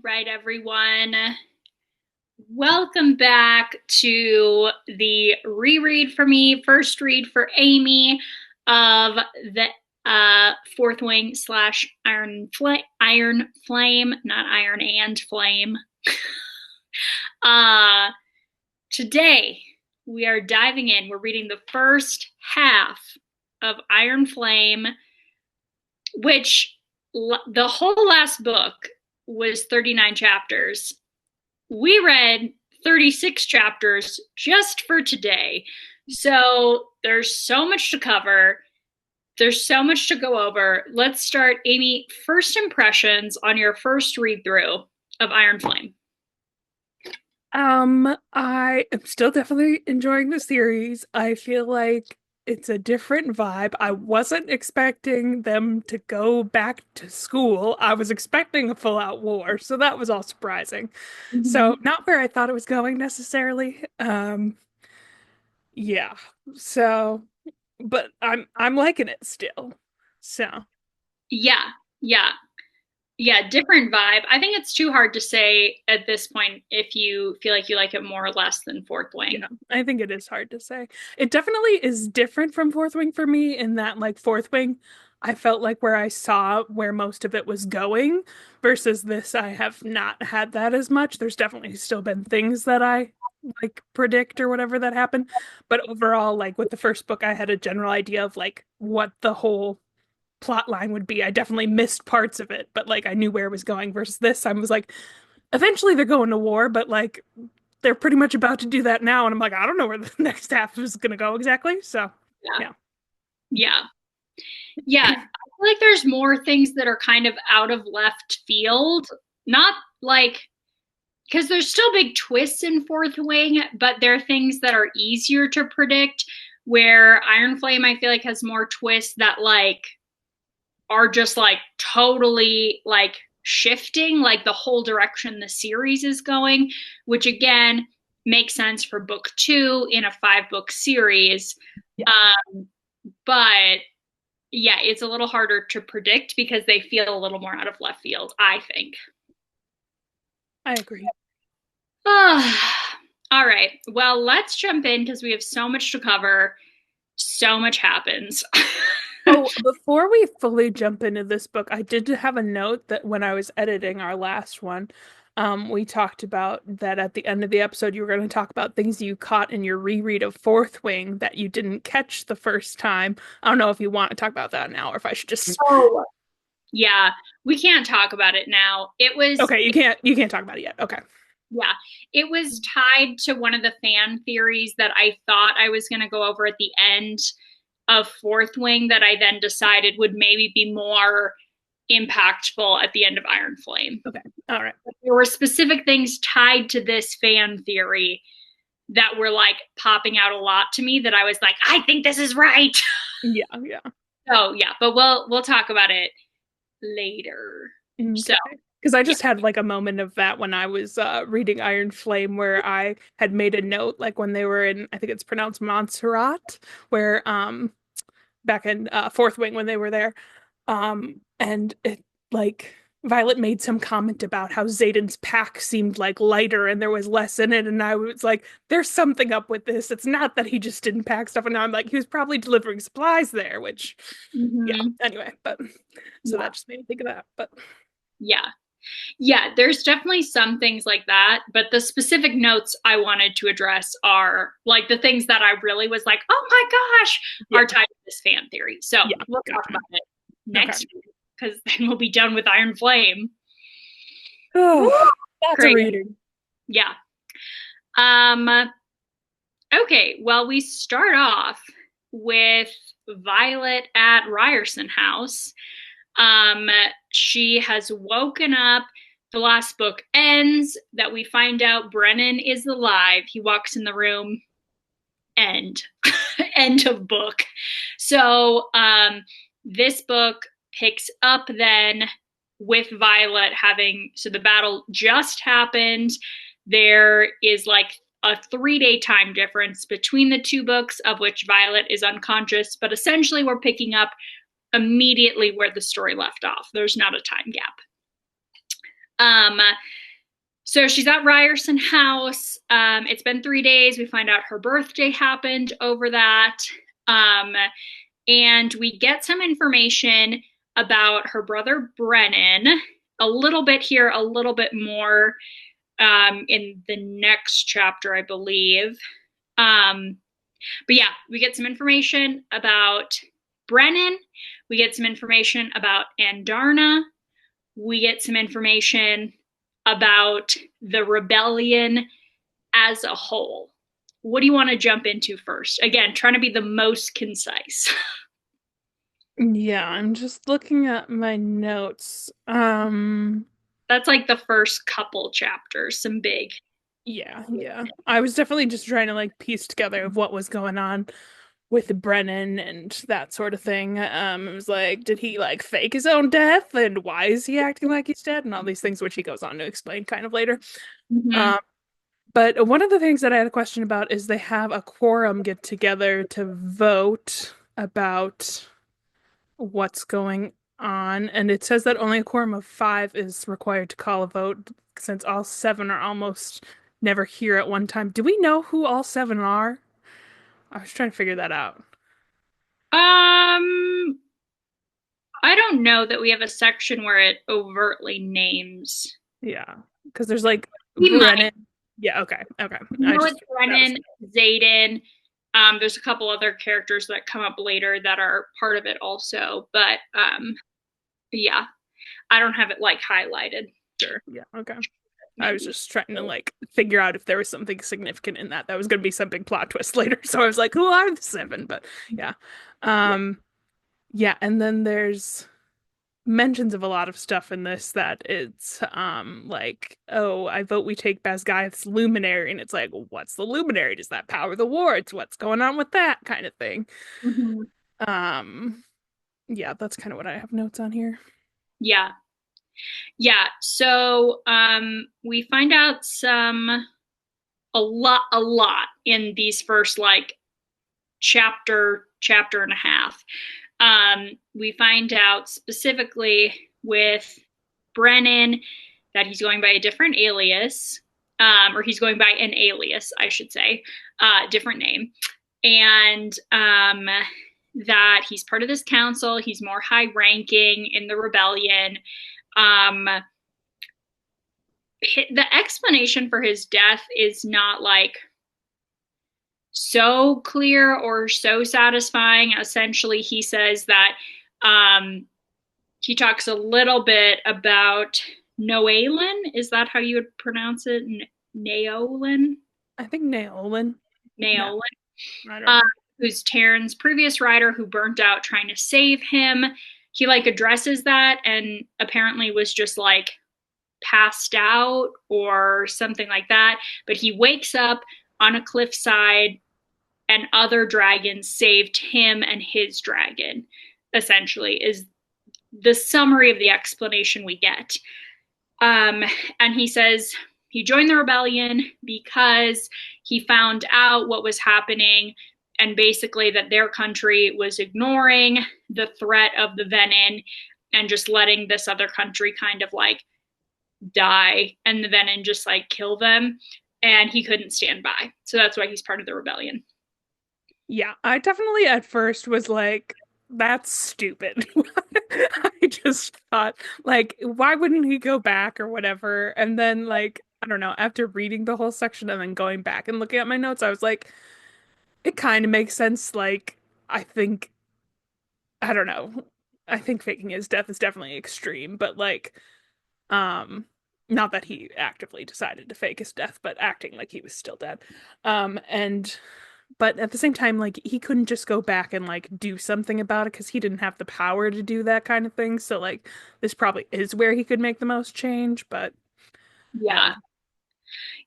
right, everyone. Welcome back to the reread for me, first read for Amy of the Fourth Wing slash Iron Flame, not Iron and Flame. Today we are diving in. We're reading the first half of Iron Flame, which the whole last book was 39 chapters. We read 36 chapters just for today. So there's so much to cover. There's so much to go over. Let's start. Amy, first impressions on your first read through of Iron Flame. I am still definitely enjoying the series. I feel like it's a different vibe. I wasn't expecting them to go back to school. I was expecting a full-out war, so that was all surprising. Mm-hmm. So not where I thought it was going necessarily. Yeah. So, but I'm liking it still. So, Yeah, yeah. Yeah, different vibe. I think it's too hard to say at this point if you feel like you like it more or less than Fourth yeah, Wing. I think it is hard to say. It definitely is different from Fourth Wing for me in that, like, Fourth Wing, I felt like where I saw where most of it was going versus this, I have not had that as much. There's definitely still been things that I like predict or whatever that happened. But overall, like with the first book, I had a general idea of like what the whole plot line would be. I definitely missed parts of it, but like I knew where it was going versus this, I was like, eventually they're going to war, but like they're pretty much about to do that now, and I'm like, I don't know where the next half is going to go exactly. So, Yeah. yeah. Yeah. Yeah. I feel like there's more things that are kind of out of left field. Not like, because there's still big twists in Fourth Wing, but there are things that are easier to predict. Where Iron Flame, I feel like, has more twists that like are just like totally like shifting like the whole direction the series is going, which again makes sense for book two in a 5 book series. Yeah, Um, but yeah, it's a little harder to predict because they feel a little more out of left field, I think. I agree. All right. Well, let's jump in because we have so much to cover. So much happens. Oh, before we fully jump into this book, I did have a note that when I was editing our last one, we talked about that at the end of the episode, you were going to talk about things you caught in your reread of Fourth Wing that you didn't catch the first time. I don't know if you want to talk about that now or if I should just. Oh, yeah, we can't talk about it now. It was, Okay, you can't talk about it yet. Okay. yeah, it was tied to one of the fan theories that I thought I was going to go over at the end of Fourth Wing that I then decided would maybe be more impactful at the end of Iron Flame. Okay. All right. There were specific things tied to this fan theory that were like popping out a lot to me that I was like, I think this is right. Yeah, yeah. So yeah, but we'll talk about it later. So Okay. Because I yeah. just had like a moment of that when I was reading Iron Flame where I had made a note like when they were in, I think it's pronounced Montserrat, where back in Fourth Wing when they were there. And it like Violet made some comment about how Xaden's pack seemed like lighter and there was less in it, and I was like, there's something up with this. It's not that he just didn't pack stuff, and now I'm like, he was probably delivering supplies there, which yeah, Mm-hmm. anyway, but so Yeah. that just made me think of that. But Yeah. Yeah, there's definitely some things like that, but the specific notes I wanted to address are like the things that I really was like, "Oh my gosh," yeah, are tied to this fan theory. So, yeah, we'll talk gotcha. about it Okay. next week because then we'll be done with Iron Flame. Woo! Oh, that's a Great. reading. Yeah. Um okay, well we start off with Violet at Ryerson House. Um, she has woken up. The last book ends that we find out Brennan is alive. He walks in the room. End. End of book. So this book picks up then with Violet having, so the battle just happened. There is like a 3 day time difference between the two books, of which Violet is unconscious, but essentially we're picking up immediately where the story left off. There's not a time gap. So she's at Ryerson House. It's been 3 days. We find out her birthday happened over that. Um, and we get some information about her brother Brennan, a little bit here, a little bit more in the next chapter, I believe. Um, but yeah, we get some information about Brennan. We get some information about Andarna. We get some information about the rebellion as a whole. What do you want to jump into first? Again, trying to be the most concise. Yeah, I'm just looking at my notes. That's like the first couple chapters, some big. Yeah. I was definitely just trying to like piece together of what was going on with Brennan and that sort of thing. It was like, did he like fake his own death, and why is he acting like he's dead, and all these things, which he goes on to explain kind of later. Mm-hmm. Um, but one of the things that I had a question about is they have a quorum get together to vote about what's going on, and it says that only a quorum of five is required to call a vote since all seven are almost never here at one time. Do we know who all seven are? I was trying to figure that out. Um, I don't know that we have a section where it overtly names. Yeah, because there's like We might. Brennan. Yeah, okay. You I know, just it's that was Brennan, Zayden. There's a couple other characters that come up later that are part of it also, but yeah, I don't have it like highlighted. Sure. yeah, okay. I was Maybe. just trying to like figure out if there was something significant in that. That was going to be some big plot twist later. So I was like, who are the seven? But yeah. Yeah. Um, yeah, and then there's mentions of a lot of stuff in this that it's like, oh, I vote we take Basgiath's luminary, and it's like, well, what's the luminary? Does that power the wards? What's going on with that kind of thing? Mhm. Um, yeah, that's kind of what I have notes on here. Yeah. Yeah. So we find out a lot in these first like chapter and a half. We find out specifically with Brennan that he's going by a different alias, or he's going by an alias, I should say, different name, and that he's part of this council. He's more high ranking in the rebellion. Um, the explanation for his death is not like so clear or so satisfying. Essentially, he says that um, he talks a little bit about Noelin. Is that how you would pronounce it? Naolin? I think Naolin. No, Naolin. I don't Uh, know. who's Taryn's previous rider who burnt out trying to save him. He like addresses that and apparently was just like passed out or something like that. But he wakes up on a cliffside and other dragons saved him and his dragon, essentially, is the summary of the explanation we get. Um, and he says he joined the rebellion because he found out what was happening and basically that their country was ignoring the threat of the venom and just letting this other country kind of like die and the venom just like kill them. And he couldn't stand by. So that's why he's part of the rebellion. Yeah, I definitely at first was like, that's stupid. I just thought, like, why wouldn't he go back or whatever? And then, like, I don't know, after reading the whole section and then going back and looking at my notes, I was like, it kind of makes sense. Like, I think, I don't know, I think faking his death is definitely extreme, but like, um, not that he actively decided to fake his death, but acting like he was still dead. And but at the same time, like he couldn't just go back and like do something about it because he didn't have the power to do that kind of thing. So like this probably is where he could make the most change, but I don't Yeah. know.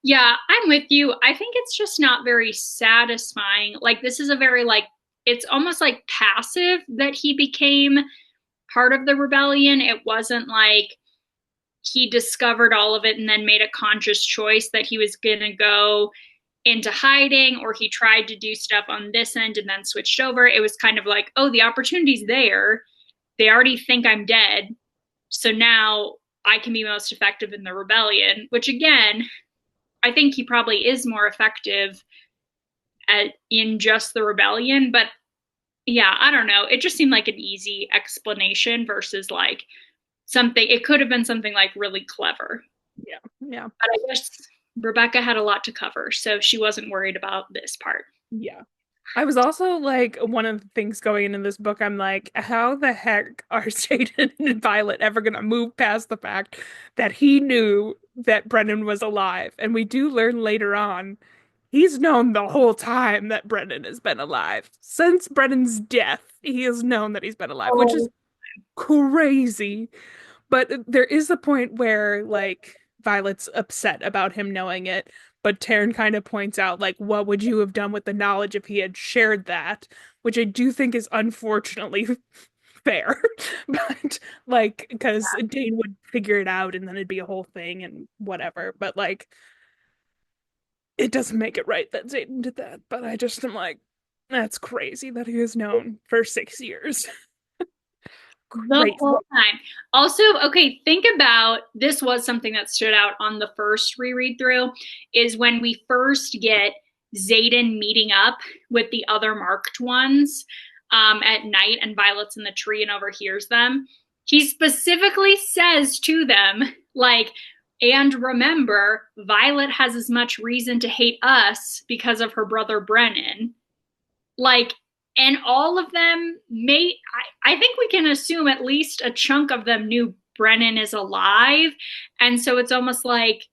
Yeah, I'm with you. I think it's just not very satisfying. Like this is a very like it's almost like passive that he became part of the rebellion. It wasn't like he discovered all of it and then made a conscious choice that he was going to go into hiding or he tried to do stuff on this end and then switched over. It was kind of like, oh, the opportunity's there. They already think I'm dead. So now I can be most effective in the rebellion, which again, I think he probably is more effective in just the rebellion, but yeah, I don't know. It just seemed like an easy explanation versus like something, it could have been something like really clever. Yeah. Yeah. But I guess Rebecca had a lot to cover, so she wasn't worried about this part. Yeah. I was also like, one of the things going into this book, I'm like, how the heck are Jaden and Violet ever gonna move past the fact that he knew that Brennan was alive? And we do learn later on, he's known the whole time that Brennan has been alive. Since Brennan's death, he has known that he's been alive, which is Oh, crazy. But there is a point where like Violet's upset about him knowing it, but Taryn kind of points out like what would you have done with the knowledge if he had shared that, which I do think is unfortunately fair. But like because Dane would figure it out and then it'd be a whole thing and whatever. But like it doesn't make it right that Zayden did that. But I just am like, that's crazy that he was known for 6 years. the Crazy. whole time. Also, okay, think about this was something that stood out on the first reread through is when we first get Zayden meeting up with the other marked ones at night and Violet's in the tree and overhears them. He specifically says to them, like, and remember, Violet has as much reason to hate us because of her brother Brennan. Like, and all of them I think we can assume at least a chunk of them knew Brennan is alive. And so it's almost like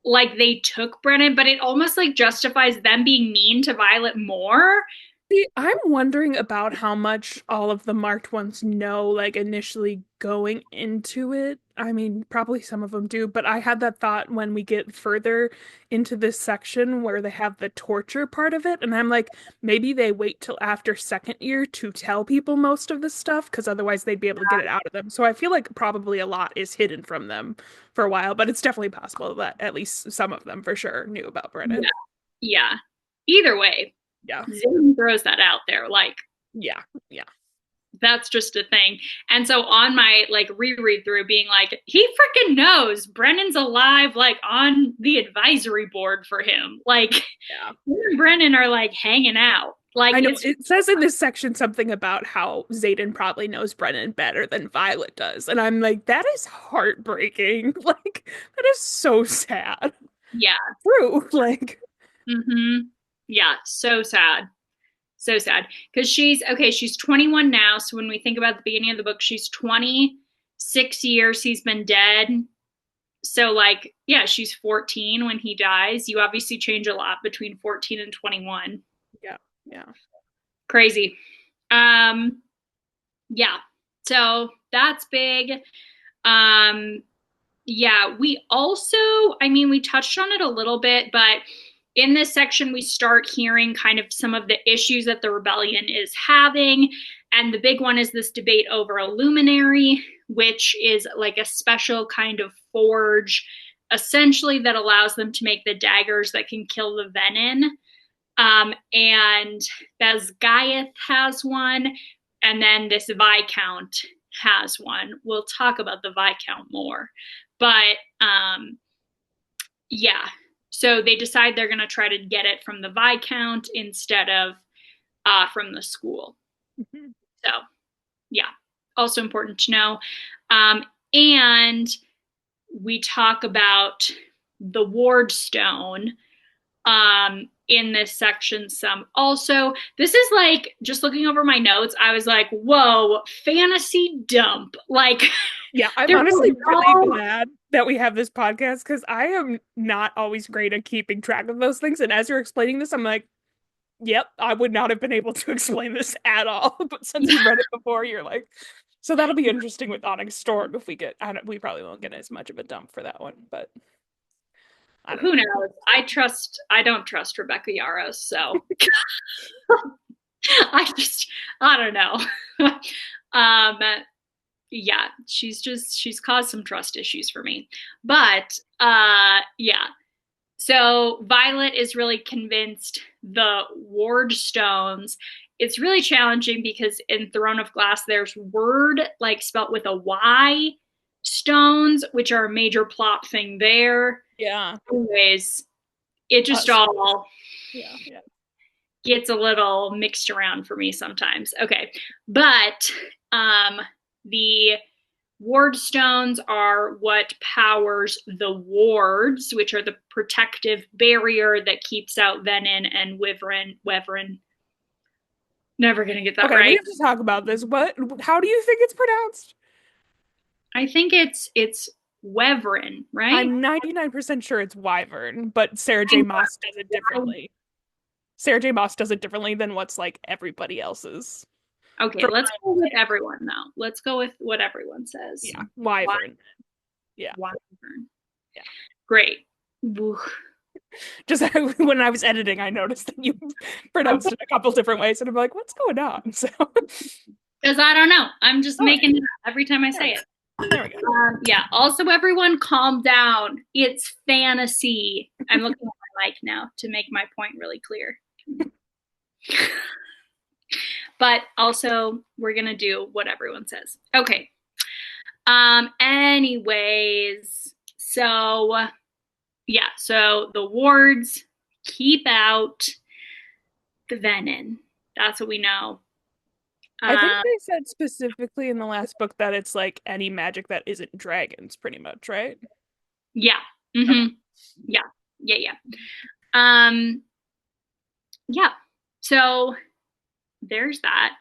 they took Brennan, but it almost like justifies them being mean to Violet more. See, I'm wondering about how much all of the marked ones know, like initially going into it. I mean, probably some of them do, but I had that thought when we get further into this section where they have the torture part of it, and I'm like, maybe they wait till after second year to tell people most of this stuff, because otherwise they'd be able to get it out of them. So I feel like probably a lot is hidden from them for a while, but it's definitely possible that at least some of them for sure knew about Yeah. Brennan. Yeah. Either way, Yeah. Zane throws that out there. Like, Yeah. Yeah. that's just a thing. And so on my like reread through being like, he freaking knows Brennan's alive, like on the advisory board for him. Like Yeah. him and Brennan are like hanging out. Like I know it's it says in this section something about how Xaden probably knows Brennan better than Violet does. And I'm like, that is heartbreaking. Like, that is so sad. yeah. True. Like, Mm-hmm. Yeah. So sad. So sad. Because she's okay, she's 21 now. So when we think about the beginning of the book, she's 26 years he's been dead. So like, yeah, she's 14 when he dies. You obviously change a lot between 14 and 21. yeah, yeah. Crazy. Um, yeah. So that's big. Um, yeah, we also, I mean, we touched on it a little bit, but in this section, we start hearing kind of some of the issues that the rebellion is having. And the big one is this debate over a luminary, which is like a special kind of forge, essentially, that allows them to make the daggers that can kill the venom. And Basgiath has one, and then this Viscount has one. We'll talk about the Viscount more. But yeah, so they decide they're going to try to get it from the Viscount instead of from the school. Mhm. So yeah, also important to know. And we talk about the Ward Stone in this section some. Also, this is like just looking over my notes, I was like, whoa, fantasy dump. Like, Yeah, I'm there's honestly really no, glad that we have this podcast because I am not always great at keeping track of those things. And as you're explaining this, I'm like, yep, I would not have been able to explain this at all. But since you've read it before, you're like, so that'll be interesting with Onyx Storm if we get, I don't, we probably won't get as much of a dump for that one, but I don't who know. knows? I don't trust Rebecca Yarros, so I don't know. um, yeah, she's caused some trust issues for me. But yeah. So Violet is really convinced the Ward Stones. It's really challenging because in Throne of Glass there's word like spelt with a Y. stones, which are a major plot thing there. Yeah. Anyways, it just Us. all Yeah. Yeah. gets a little mixed around for me sometimes. Okay. But the ward stones are what powers the wards, which are the protective barrier that keeps out venin and wyvern. Never gonna get that Okay, we right. have to talk about this. How do you think it's pronounced? I think it's wyvern, right? I'm 99% sure it's wyvern, but Sarah J. Maas does it differently. Sarah J. Maas does it differently than what's like everybody else's. Okay, From let's my go with understanding. everyone though. Let's go with what everyone says. Yeah, Why wyvern. Yeah, wyvern? yeah. Great. Just when I was editing, I noticed that you pronounced it a couple different ways, and I'm like, what's going on? So, Because I don't know. I'm just all right, making it up every time I there we say go. it. There we go. Yeah. Also, everyone calm down. It's fantasy. I'm looking at my mic now to make my point really clear. But also, we're going to do what everyone says. Okay. Anyways, so yeah, so the wards keep out the venin. That's what we know. I think Um, they said specifically in the last book that it's like any magic that isn't dragons, pretty much, right? yeah. Okay. Yeah. Yeah, yeah. Um, yeah. So there's that.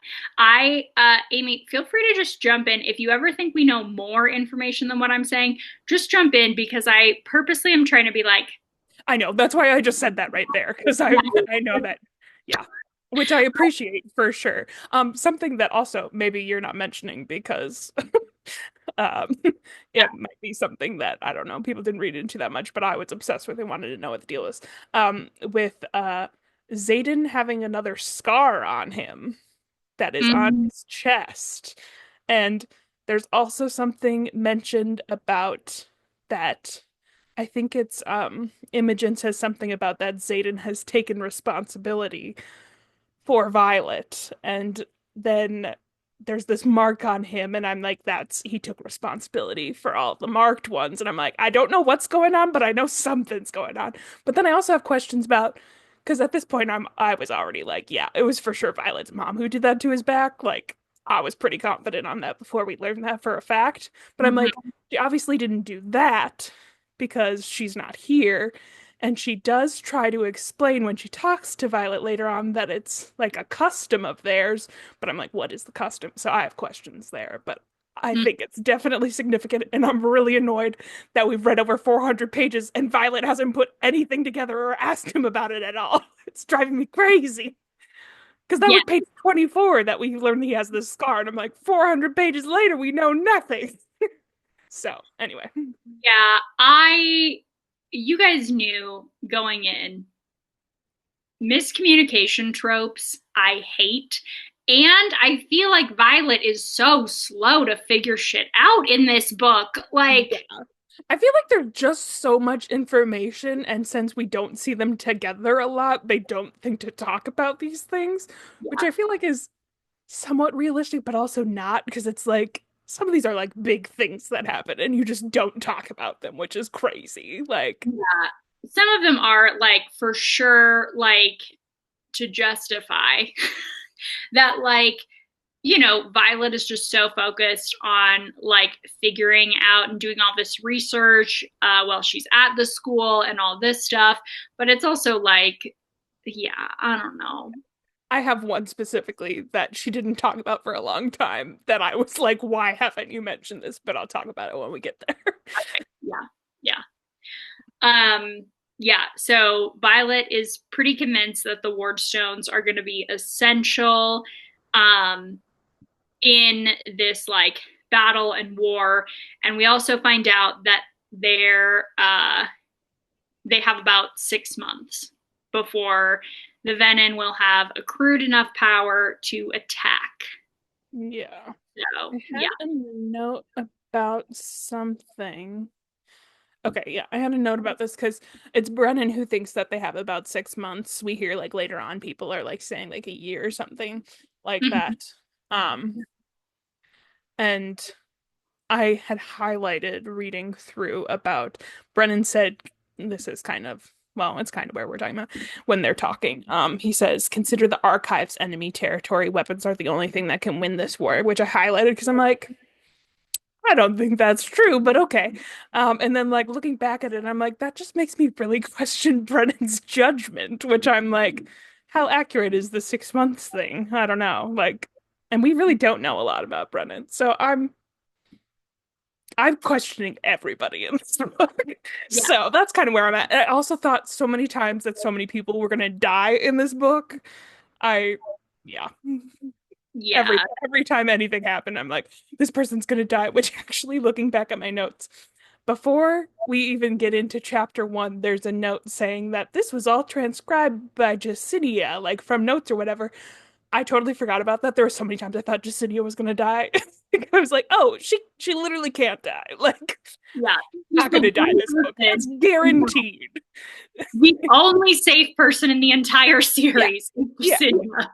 Amy, feel free to just jump in. If you ever think we know more information than what I'm saying, just jump in because I purposely am trying to be like, I know. That's why I just said that right there because yeah. I know that. Yeah. Which I appreciate for sure. Something that also maybe you're not mentioning because um it might be something that I don't know, people didn't read into that much, but I was obsessed with and wanted to know what the deal is. With Xaden having another scar on him that is on Mm-hmm. his chest. And there's also something mentioned about that. I think it's Imogen says something about that Xaden has taken responsibility for Violet, and then there's this mark on him, and I'm like, that's he took responsibility for all the marked ones, and I'm like, I don't know what's going on, but I know something's going on. But then I also have questions about because at this point I was already like, yeah, it was for sure Violet's mom who did that to his back. Like I was pretty confident on that before we learned that for a fact. But I'm like, Mm-hmm. she obviously didn't do that because she's not here. And she does try to explain when she talks to Violet later on that it's like a custom of theirs. But I'm like, what is the custom? So I have questions there. But I think it's definitely significant. And I'm really annoyed that we've read over 400 pages and Violet hasn't put anything together or asked him about it at all. It's driving me crazy. Because that Yeah. was page 24 that we learned he has this scar. And I'm like, 400 pages later, we know nothing. So, anyway. Yeah. You guys knew going in miscommunication tropes I hate. And I feel like Violet is so slow to figure shit out in this book. Yeah. Like, I feel like there's just so much information, and since we don't see them together a lot, they don't think to talk about these things, which yeah, I feel like is somewhat realistic, but also not, because it's like some of these are like big things that happen, and you just don't talk about them, which is crazy. Like, yeah. Some of them are like for sure, like to justify that, like, Violet is just so focused on like figuring out and doing all this research while she's at the school and all this stuff. But it's also like, yeah, I don't know. I have one specifically that she didn't talk about for a long time that I was like, why haven't you mentioned this? But I'll talk about it when we get there. Yeah, yeah. Yeah, so Violet is pretty convinced that the ward stones are going to be essential um, in this like battle and war. And we also find out that they have about 6 months before the venin will have accrued enough power to attack. Yeah. So I yeah. had a note about something. Okay, yeah, I had a note about this because it's Brennan who thinks that they have about 6 months. We hear like later on people are like saying like a year or something like Mhm. that. Um, and I had highlighted reading through about Brennan said this is kind of well, it's kind of where we're talking about when they're talking. He says, consider the archives enemy territory. Weapons are the only thing that can win this war, which I highlighted because I'm like, I don't think that's true, but okay. And then like looking back at it, I'm like, that just makes me really question Brennan's judgment, which I'm like, how accurate is the 6 months thing? I don't know. Like, and we really don't know a lot about Brennan. So I'm questioning everybody in this book. Yeah, So that's kind of where I'm at. And I also thought so many times that so many people were gonna die in this book. I yeah. Every yeah, every time anything happened, I'm like, this person's gonna die, which actually looking back at my notes, before we even get into chapter one, there's a note saying that this was all transcribed by Jacinia, like from notes or whatever. I totally forgot about that. There were so many times I thought Jacinia was gonna die. I was like, oh, she literally can't die. Like, yeah. She's not the gonna die in one this book. That's person, guaranteed. the only safe person in the entire Yeah. series is Yeah. Ksenia.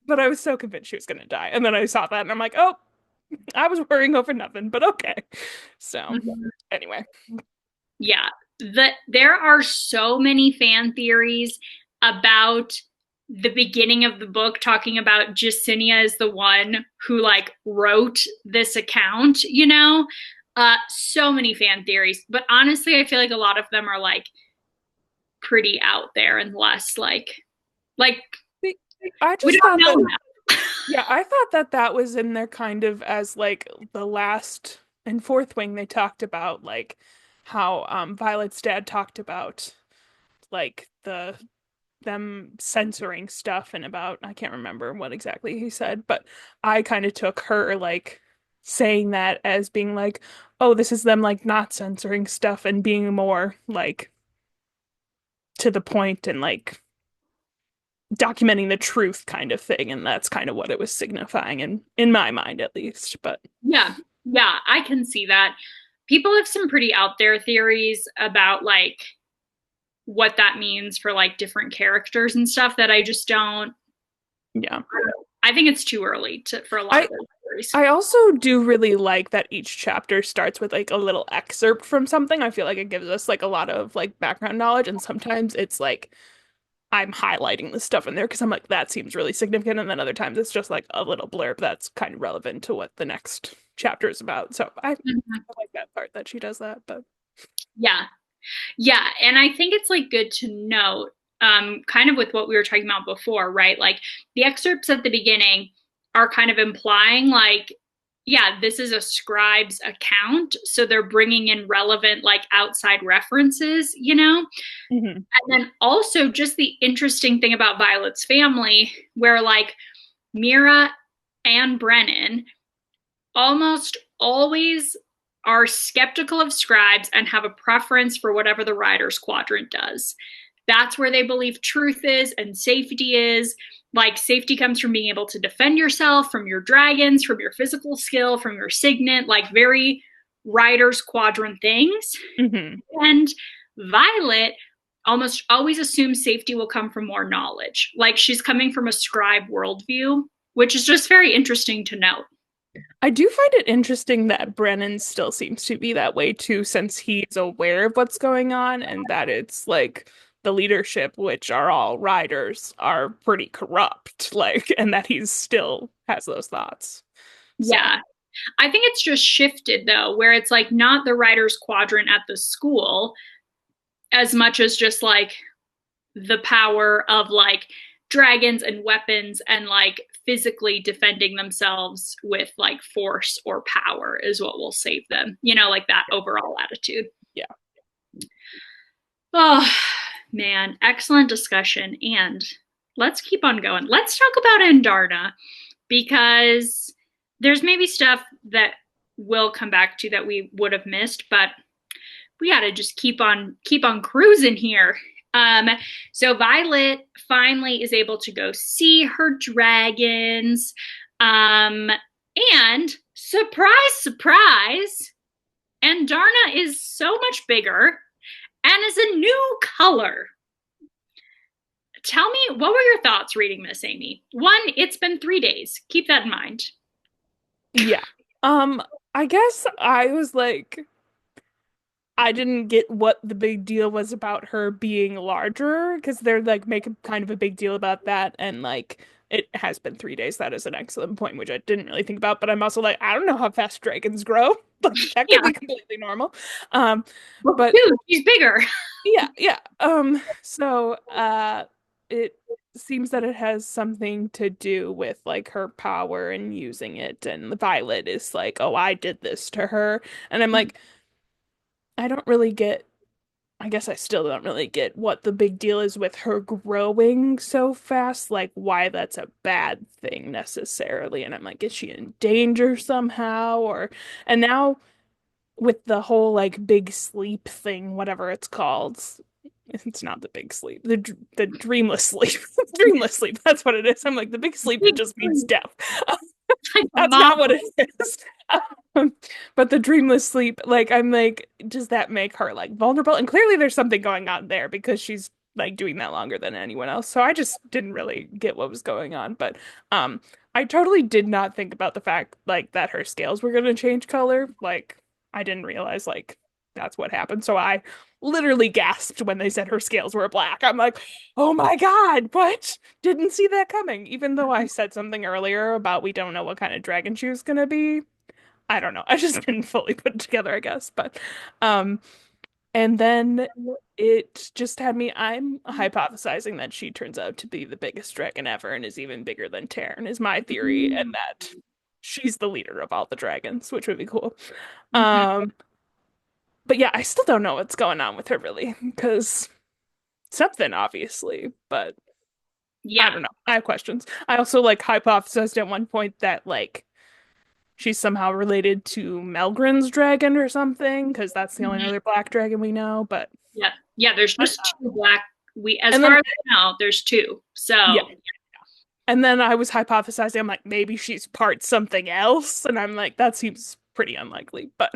But I was so convinced she was gonna die. And then I saw that and I'm like, oh, I was worrying over nothing, but okay. So Mhm. anyway. Yeah, there are so many fan theories about the beginning of the book talking about Jacinia is the one who like wrote this account, you know? So many fan theories, but honestly, I feel like a lot of them are like pretty out there and less like See, I we just don't thought that, know now. yeah, I thought that that was in there kind of as like the last in Fourth Wing they talked about like how Violet's dad talked about like them censoring stuff and about I can't remember what exactly he said, but I kind of took her like saying that as being like, oh, this is them like not censoring stuff and being more like to the point and like documenting the truth kind of thing, and that's kind of what it was signifying in my mind at least. But Yeah, yeah, I can see that. People have some pretty out there theories about like what that means for like different characters and stuff that I just don't. yeah. I think it's too early to for a lot I of those stories. I also do really like that each chapter starts with like a little excerpt from something. I feel like it gives us like a lot of like background knowledge, and sometimes it's like I'm highlighting the stuff in there because I'm like that seems really significant, and then other times it's just like a little blurb that's kind of relevant to what the next chapter is about. So Mhm. I like that part that she does that, but Yeah, yeah, and I think it's like good to note, kind of with what we were talking about before, right? Like the excerpts at the beginning are kind of implying like, yeah, this is a scribe's account, so they're bringing in relevant like outside references, you know. Mhm. And then also just the interesting thing about Violet's family, where like Mira and Brennan almost always are skeptical of scribes and have a preference for whatever the writer's quadrant does. That's where they believe truth is and safety is. Like, safety comes from being able to defend yourself from your dragons, from your physical skill, from your signet, like very writer's quadrant things. Mhm. And Violet almost always assumes safety will come from more knowledge. Like, she's coming from a scribe worldview, which is just very interesting to note. I do find it interesting that Brennan still seems to be that way too, since he's aware of what's going on and that it's like the leadership, which are all riders, are pretty corrupt, like, and that he's still has those thoughts. So, Yeah. I think it's just shifted though, where it's like not the writer's quadrant at the school as much as just like the power of like dragons and weapons and like physically defending themselves with like force or power is what will save them. You know, like that overall attitude. yeah. Oh, man, excellent discussion. And let's keep on going. Let's talk about Andarna because there's maybe stuff that we'll come back to that we would have missed, but we got to just keep on cruising here. Um, so Violet finally is able to go see her dragons. And surprise, surprise, Andarna is so much bigger and is a new color. Tell me, what were your thoughts reading this, Amy? One, it's been 3 days. Keep that in mind. Yeah. Um, I guess I was like, I didn't get what the big deal was about her being larger because they're like making kind of a big deal about that. And like, it has been 3 days. That is an excellent point, which I didn't really think about. But I'm also like, I don't know how fast dragons grow. Like, that Yeah. could be completely normal. Um, Well, but dude, she's bigger. yeah, yeah. It seems that it has something to do with like her power and using it, and Violet is like, "Oh, I did this to her." And I'm like, I don't really get, I guess I still don't really get what the big deal is with her growing so fast, like why that's a bad thing necessarily. And I'm like, is she in danger somehow? Or and now with the whole like big sleep thing, whatever it's called. It's not the big sleep. The dreamless sleep. Dreamless sleep. That's what it is. I'm like the big sleep that Big just means sleep. death. Like a That's mom. not what it is. Um, but the dreamless sleep, like I'm like, does that make her like vulnerable? And clearly there's something going on there because she's like doing that longer than anyone else. So I just didn't really get what was going on. But um I totally did not think about the fact like that her scales were gonna change color. Like I didn't realize like that's what happened. So I literally gasped when they said her scales were black. I'm like, oh my God, what? Didn't see that coming. Even though I said something earlier about we don't know what kind of dragon she was gonna be. I don't know. I just didn't fully put it together, I guess. But um and then it just had me I'm hypothesizing that she turns out to be the biggest dragon ever and is even bigger than Terran is my theory, and that she's the leader of all the dragons, which would be cool. Mhm. Um but yeah, I still don't know what's going on with her really, because something obviously, but I Yeah. don't know. I have questions. I also like hypothesized at one point that like she's somehow related to Melgren's dragon or something, because that's the only Mhm. other black dragon we know. But Yeah. Yeah, there's just two black we as and far then as I know, there's two. yeah, So, and then I was hypothesizing, I'm like, maybe she's part something else, and I'm like, that seems pretty unlikely, but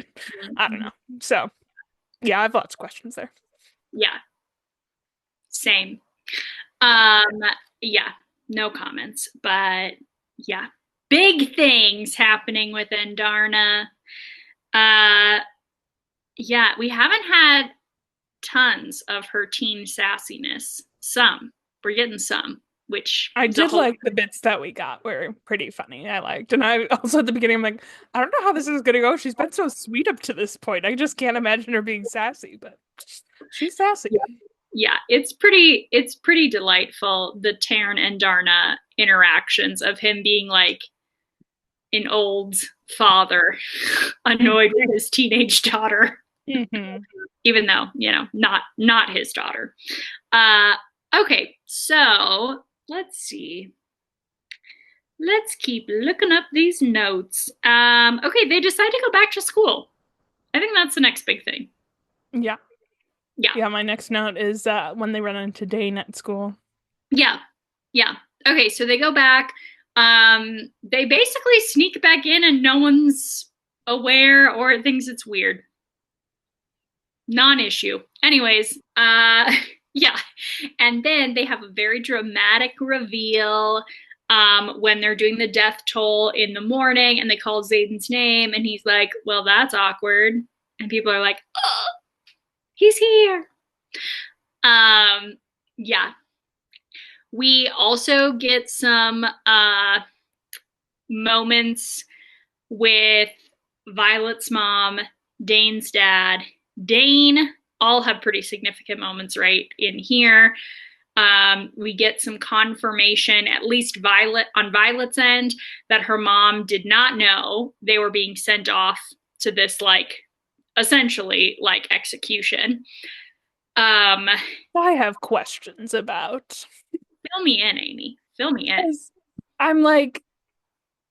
I don't mhm. know. So yeah, I have lots of questions there. Yeah, same. Yeah. Um, yeah, no comments, but yeah, big things happening with Endarna. Uh, yeah, we haven't had tons of her teen sassiness. Some, we're getting some, which I is a did whole. like the bits that we got were pretty funny. I liked. And I also at the beginning I'm like, I don't know how this is gonna go. She's been so sweet up to this point. I just can't imagine her being sassy, but she's sassy. Yeah, yeah, it's pretty delightful, the Taryn and Darna interactions of him being like an old father annoyed with his teenage daughter, Mm-hmm. even though, not his daughter. Uh okay, so let's see. Let's keep looking up these notes. Okay, they decide to go back to school. I think that's the next big thing. Yeah. Yeah. Yeah, my next note is when they run into Dane at school. Yeah. Yeah. Okay, so they go back. They basically sneak back in and no one's aware or thinks it's weird. Non-issue. Anyways, yeah. And then they have a very dramatic reveal when they're doing the death toll in the morning and they call Zayden's name and he's like, well, that's awkward. And people are like, oh, he's here. Um, yeah. We also get some moments with Violet's mom, Dane's dad, Dane, all have pretty significant moments right in here. We get some confirmation, at least Violet on Violet's end, that her mom did not know they were being sent off to this like essentially like execution. Um, I have questions about. Fill me in, Amy. Fill me in. 'Cause I'm like,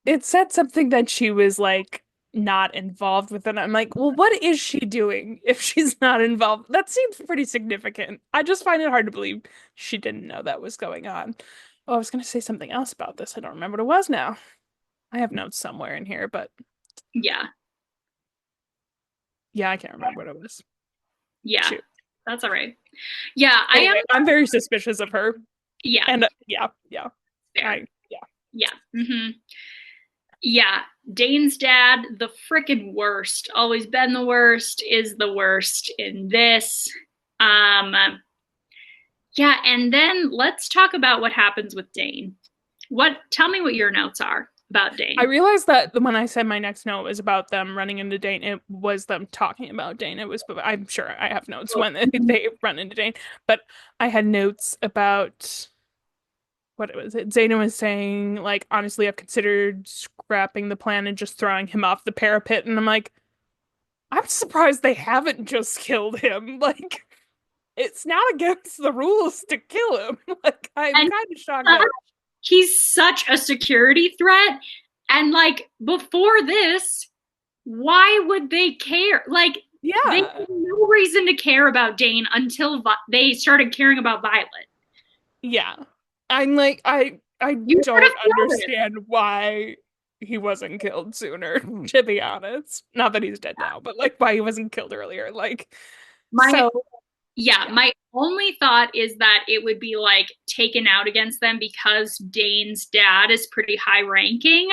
it said something that she was like not involved with it. I'm like, well, what is she doing if she's not involved? That seems pretty significant. I just find it hard to believe she didn't know that was going on. Oh, I was gonna say something else about this. I don't remember what it was now. I have notes somewhere in here, but Yeah, yeah, I can't remember what it was. yeah, Shoot. that's all right. Yeah, I am. Anyway, I'm very suspicious of her. Yeah, And yeah, yeah. fair. Yeah. Yeah. Mm-hmm. Yeah, Dane's dad, the frickin' worst. Always been the worst, is the worst in this. Um, yeah, and then let's talk about what happens with Dane. Tell me what your notes are about I Dane. realized that when I said my next note was about them running into Dane, it was them talking about Dane. It was, I'm sure I have notes when they run into Dane, but I had notes about what was it? Zayden was saying, like, honestly, I've considered scrapping the plan and just throwing him off the parapet. And I'm like, I'm surprised they haven't just killed him. Like, it's not against the rules to kill him. Like, I'm And kind of shocked uh, that, he's such a security threat. And like before this, why would they care? Like they had yeah, no reason to care about Dane until they started caring about Violet. yeah. I'm like, I You should have don't killed him. understand why he wasn't killed sooner, to be honest. Not that he's dead now, but like why he wasn't killed earlier. Like, My so Yeah, yeah, my only thought is that it would be like taken out against them because Dane's dad is pretty high ranking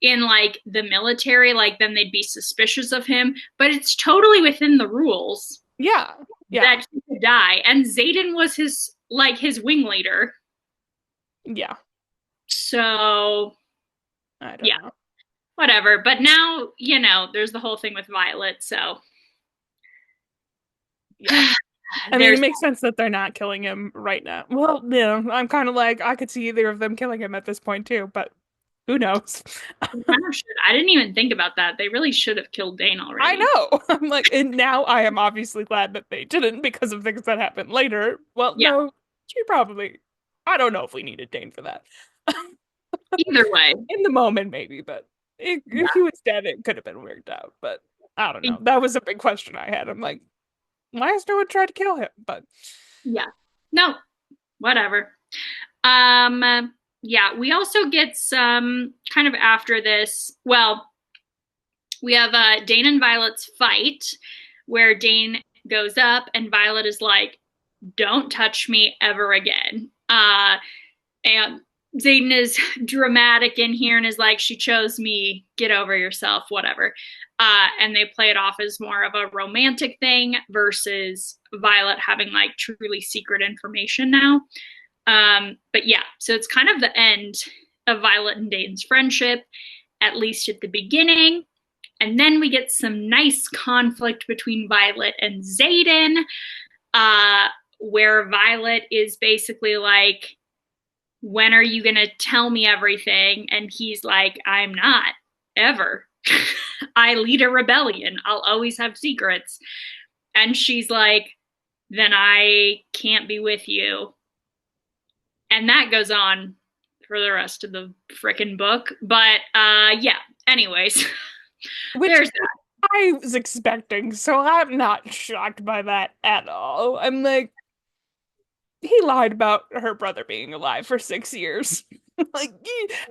in like the military, like then they'd be suspicious of him. But it's totally within the rules yeah, yeah, that he could die. And Zayden was his wing leader. yeah. So I yeah, don't know. whatever. But now, there's the whole thing with Violet, so Yeah. I mean, it there's makes sense that they're not killing him right now. Well, yeah, I'm kind of like, I could see either of them killing him at this point too, but who knows? they kind of should. I didn't even think about that. They really should have killed Dane I already. know. I'm like, and now I am obviously glad that they didn't because of things that happened later. Well, Yeah, no, she probably. I don't know if we needed Dane for that. either way. In the moment, maybe, but if he was dead, it could have been worked out. But I don't Yeah. know. That was a big question I had. I'm like, why has no one tried to kill him? But Yeah. No, whatever. Um, yeah, we also get some kind of after this. Well, we have Dane and Violet's fight where Dane goes up and Violet is like, "Don't touch me ever again." And Zayden is dramatic in here and is like, "She chose me. Get over yourself, whatever." And they play it off as more of a romantic thing versus Violet having like truly secret information now. But yeah, so it's kind of the end of Violet and Dane's friendship, at least at the beginning. And then we get some nice conflict between Violet and Zayden, uh, where Violet is basically like, "When are you going to tell me everything?" And he's like, "I'm not, ever. I lead a rebellion. I'll always have secrets." And she's like, "Then I can't be with you." And that goes on for the rest of the frickin' book. But yeah, anyways, which there's that. I was expecting, so I'm not shocked by that at all. I'm like, he lied about her brother being alive for 6 years. Like,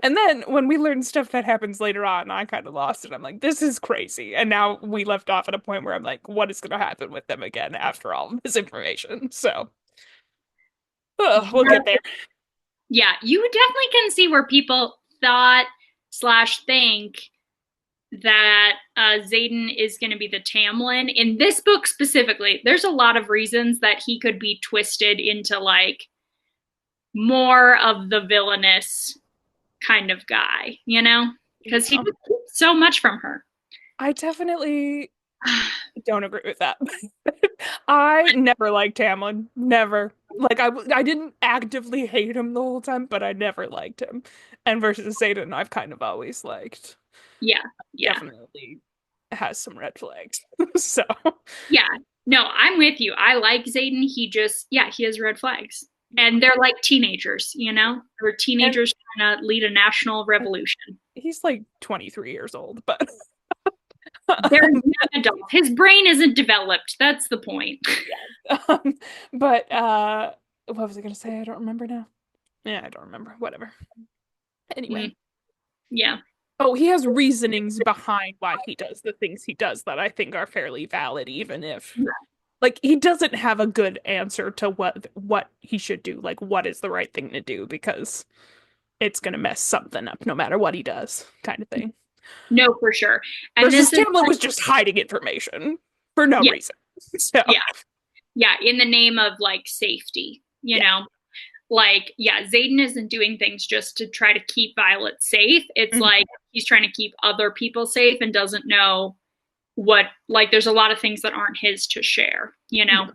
and then when we learn stuff that happens later on, I kind of lost it. I'm like, this is crazy. And now we left off at a point where I'm like, what is going to happen with them again after all this information? So, we'll get there. Yeah, you definitely can see where people thought slash think that Zayden is going to be the Tamlin. In this book specifically, there's a lot of reasons that he could be twisted into like more of the villainous kind of guy, because he Yeah. just keeps so much from her. I definitely don't agree with that. I never liked Tamlin. Never. Like I didn't actively hate him the whole time, but I never liked him. And versus Satan, I've kind of always liked. Yeah, yeah, Definitely has some red flags. So yeah. No, I'm with you. I like Zayden. Yeah, he has red flags. yeah. And they're like teenagers, They're And teenagers trying to lead a national revolution. he's like 23 years old, but They're young adults. His brain isn't developed. That's the point. yeah. But what was I gonna say? I don't remember now. Yeah, I don't remember. Whatever. Anyway. Mm, yeah. Oh, he has reasonings behind why he does the things he does that I think are fairly valid, even if like he doesn't have a good answer to what he should do, like what is the right thing to do, because it's going to mess something up no matter what he does, kind of thing. No, for sure. And Versus this is Tamlin was just hiding information for no yeah, reason. So, yeah, yeah, in the name of like safety, you yeah. know? Like, yeah, Xaden isn't doing things just to try to keep Violet safe. It's Mhm. like he's trying to keep other people safe and doesn't know what, like, there's a lot of things that aren't his to share, you know?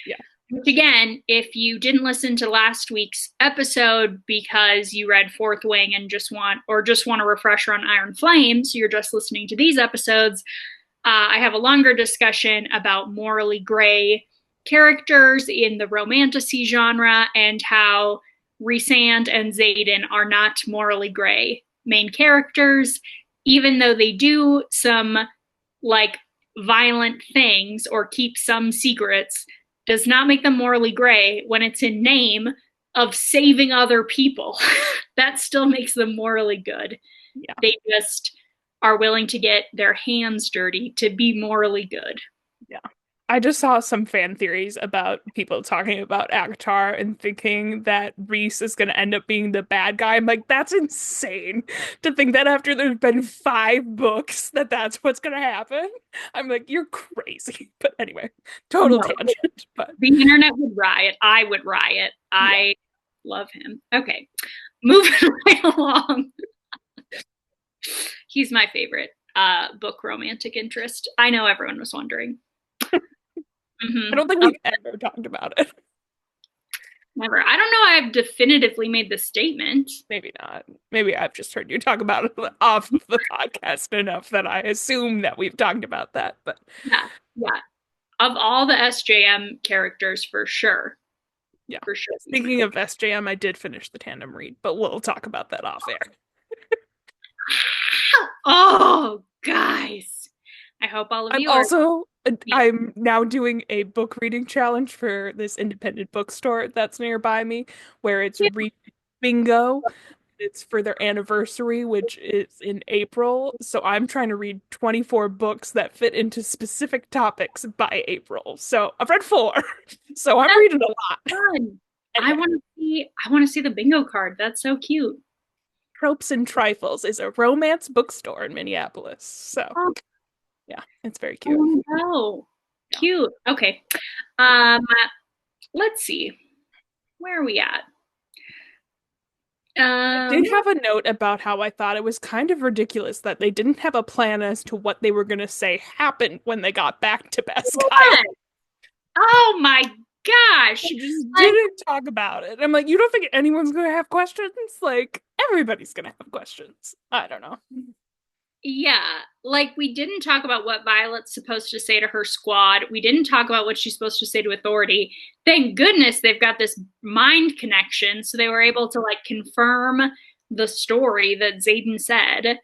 Yeah. Yeah. Which again, if you didn't listen to last week's episode because you read Fourth Wing and just want a refresher on Iron Flame, so you're just listening to these episodes, I have a longer discussion about morally gray characters in the romantasy genre and how Rhysand and Xaden are not morally gray main characters, even though they do some like violent things or keep some secrets, does not make them morally gray when it's in name of saving other people. That still makes them morally good. Yeah. They just are willing to get their hands dirty to be morally good. Yeah. I just saw some fan theories about people talking about Akatar and thinking that Reese is going to end up being the bad guy. I'm like, that's insane to think that after there's been 5 books that that's what's going to happen. I'm like, you're crazy. But anyway, total No, tangent. But the internet would riot. I would riot. yeah. I love him. Okay, moving right along. He's my favorite book romantic interest. I know everyone was wondering. I Mm-hmm. don't think Oh, we've ever talked about it. never. I don't know. I've definitively made the statement. Maybe not. Maybe I've just heard you talk about it off the podcast enough that I assume that we've talked about that. But Yeah, yeah. Of all the SJM characters, for sure, yeah. for sure, he's my Speaking of favorite. SJM, I did finish the tandem read, but we'll talk about that off air. Oh, guys. I hope all of I'm you are. also I'm now doing a book reading challenge for this independent bookstore that's nearby me, where it's read bingo. It's for their anniversary, which is in April. So I'm trying to read 24 books that fit into specific topics by April. So I've read 4. So I'm That's reading a lot. fun. I Anyway, want to see. I want to see the bingo card. That's so cute. Tropes and Trifles is a romance bookstore in Minneapolis. So Oh, yeah, it's very I cute. want to go. Yeah. Cute. Okay. Yeah. Um, let's see. Where are we at? I did Um, have a note about how I thought it was kind of ridiculous that they didn't have a plan as to what they were going to say happened when they got back to Beskyle. what? Oh my gosh. They just Like, didn't talk about it. I'm like, you don't think anyone's going to have questions? Like, everybody's going to have questions. I don't know. yeah, like we didn't talk about what Violet's supposed to say to her squad. We didn't talk about what she's supposed to say to Authority. Thank goodness they've got this mind connection, so they were able to like confirm the story that Xaden said.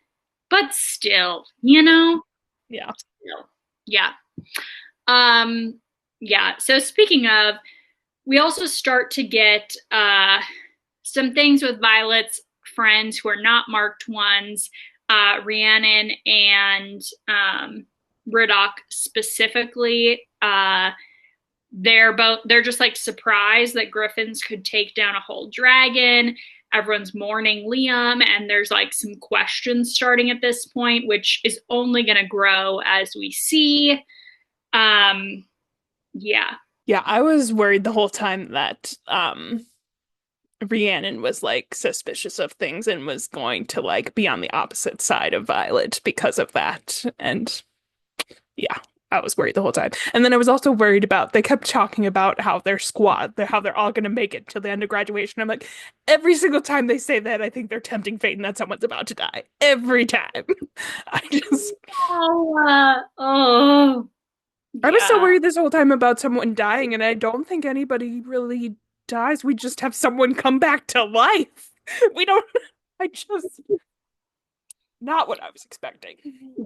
But still, you know, Yeah. still, yeah. Um, yeah. So speaking of, we also start to get some things with Violet's friends who are not marked ones, Rhiannon and Riddoch specifically. They're just like surprised that Griffins could take down a whole dragon. Everyone's mourning Liam, and there's like some questions starting at this point, which is only going to grow as we see. Um, yeah, Yeah, I was worried the whole time that Rhiannon was like suspicious of things and was going to like be on the opposite side of Violet because of that. And yeah, I was worried the whole time. And then I was also worried about they kept talking about how their squad, how they're all going to make it till the end of graduation. I'm like, every single time they say that, I think they're tempting fate and that someone's about to die. Every time. I just oh, I was so yeah. worried this whole time about someone dying, and I don't think anybody really dies. We just have someone come back to life. We don't I just not what I was expecting.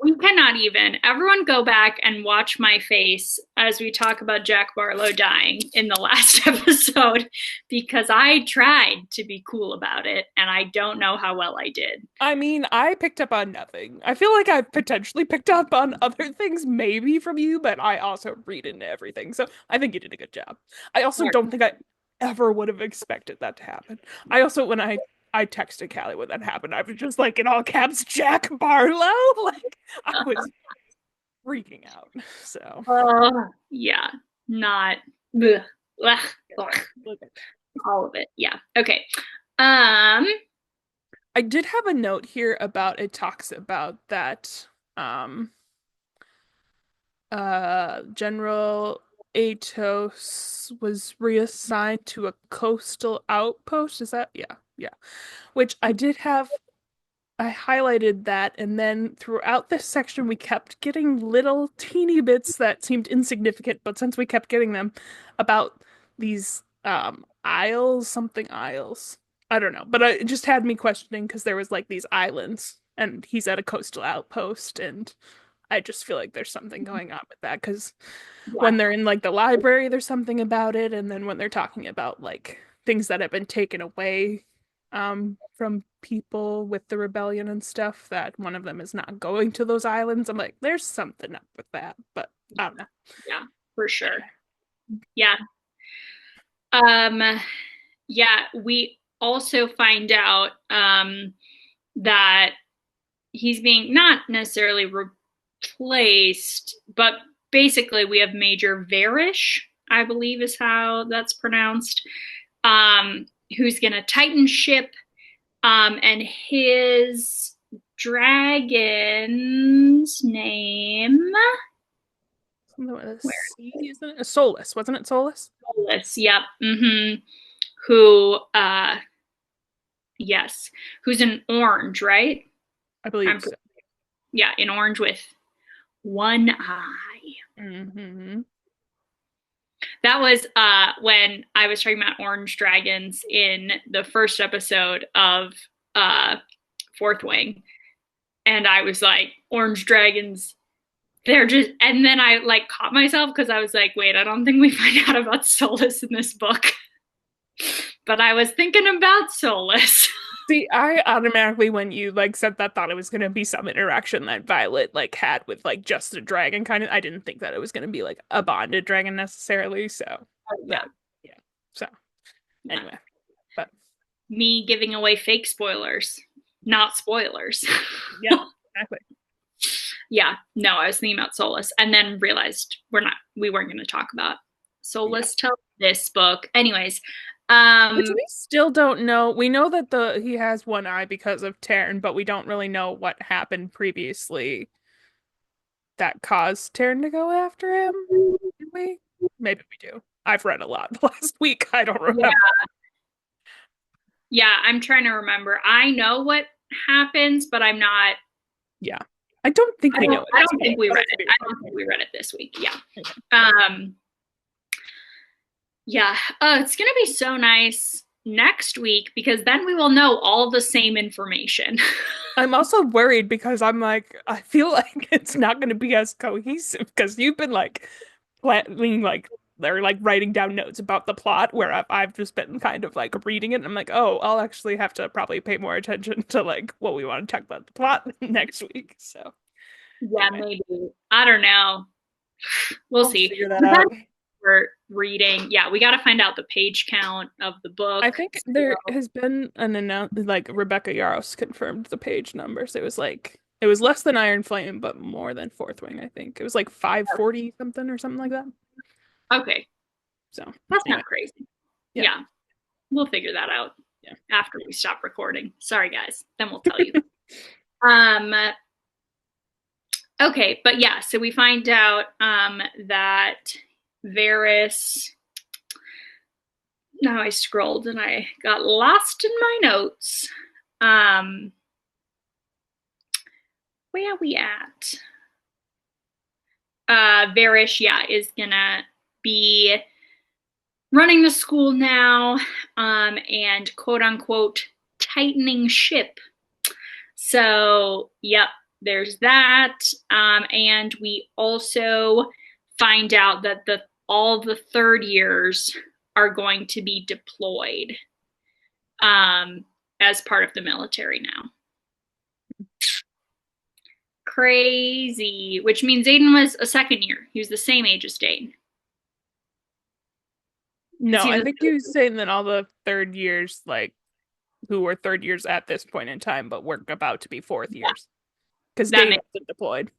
We cannot even. Everyone go back and watch my face as we talk about Jack Barlow dying in the last episode because I tried to be cool about it and I don't know how well I did. I mean, I picked up on nothing. I feel like I've potentially picked up on other things, maybe from you, but I also read into everything. So I think you did a good job. I also don't think I ever would have expected that to happen. I also, when I I texted Callie when that happened. I was just like in all caps, Jack Barlow. Like I was freaking out. So Yeah, not ugh, ugh, yeah, ugh, look at all of it. Yeah. Okay. Um, I did have a note here about it talks about that um General Atos was reassigned to a coastal outpost. Is that yeah, yeah. Which I did have I highlighted that, and then throughout this section, we kept getting little teeny bits that seemed insignificant, but since we kept getting them about these isles, something isles. I don't know, but it just had me questioning because there was like these islands, and he's at a coastal outpost, and I just feel like there's something going on with that because yeah, when they're in like the library, there's something about it, and then when they're talking about like things that have been taken away from people with the rebellion and stuff, that one of them is not going to those islands. I'm like, there's something up with that, but I don't know. yeah, for sure. Anyway, Yeah. Um, yeah, we also find out that he's being not necessarily replaced, but basically we have Major Varish, I believe is how that's pronounced, who's going to tighten ship, and his dragon's name, something with a where C, isn't it? A Solus, wasn't it Solus? is yep, who, yes, who's an orange, right? I believe I'm so. yeah, in orange with one eye. Hmm. That was when I was talking about orange dragons in the first episode of uh, Fourth Wing, and I was like, orange dragons. They're just, and then I like caught myself because I was like, wait, I don't think we find out about Solus in this book. But I was thinking about Solus. See, I automatically, when you like said that, thought it was gonna be some interaction that Violet like had with like just a dragon kind of. I didn't think that it was gonna be like a bonded dragon necessarily. So Yeah, that, yeah. So yeah. anyway, but Me giving away fake spoilers, not spoilers. yeah, exactly. Yeah, no, I was thinking about Solus and then realized we weren't going to talk about Yeah. Solus till this book. Anyways, Which we still don't know. We know that the he has one eye because of Taryn, but we don't really know what happened previously that caused Taryn to go after him. Do we? Maybe we do. I've read a lot the last week. I don't yeah, remember. yeah, I'm trying to remember. I know what happens, but I'm not. Yeah. I don't think we know at I this don't point. think we But read I could it. be I wrong. don't think we read it this week. Yeah. Okay. Um. Yeah. It's gonna be so nice next week because then we will know all the same information. I'm also worried because I'm like, I feel like it's not going to be as cohesive because you've been like planning, like, they're like writing down notes about the plot where I've just been kind of like reading it. And I'm like, oh, I'll actually have to probably pay more attention to like what we want to talk about the plot next week. So Yeah, anyway, maybe. I don't know. We'll we'll see. figure that But out. that's for reading. Yeah, we got to find out the page count of the I book. think there has been an announce like Rebecca Yarros confirmed the page numbers. It was less than Iron Flame, but more than Fourth Wing, I think. It was like 540 something or something like that. Okay, So that's anyway, not crazy. yeah, Yeah, we'll figure that out yeah. after we stop recording. Sorry, guys. Then we'll tell you. Um. Okay, but yeah, so we find out that Varys. Now I scrolled and I got lost in my notes. Um, where are we at? Varish, yeah, is gonna be running the school now, and quote unquote tightening ship. So, yep, there's that. And we also find out that all the third years are going to be deployed as part of the military now. Crazy, which means Aiden was a second year. He was the same age as Dane. No, I think he was saying that all the third years, like who were third years at this point in time, but we're about to be fourth Yeah, years because that Dane makes wasn't deployed.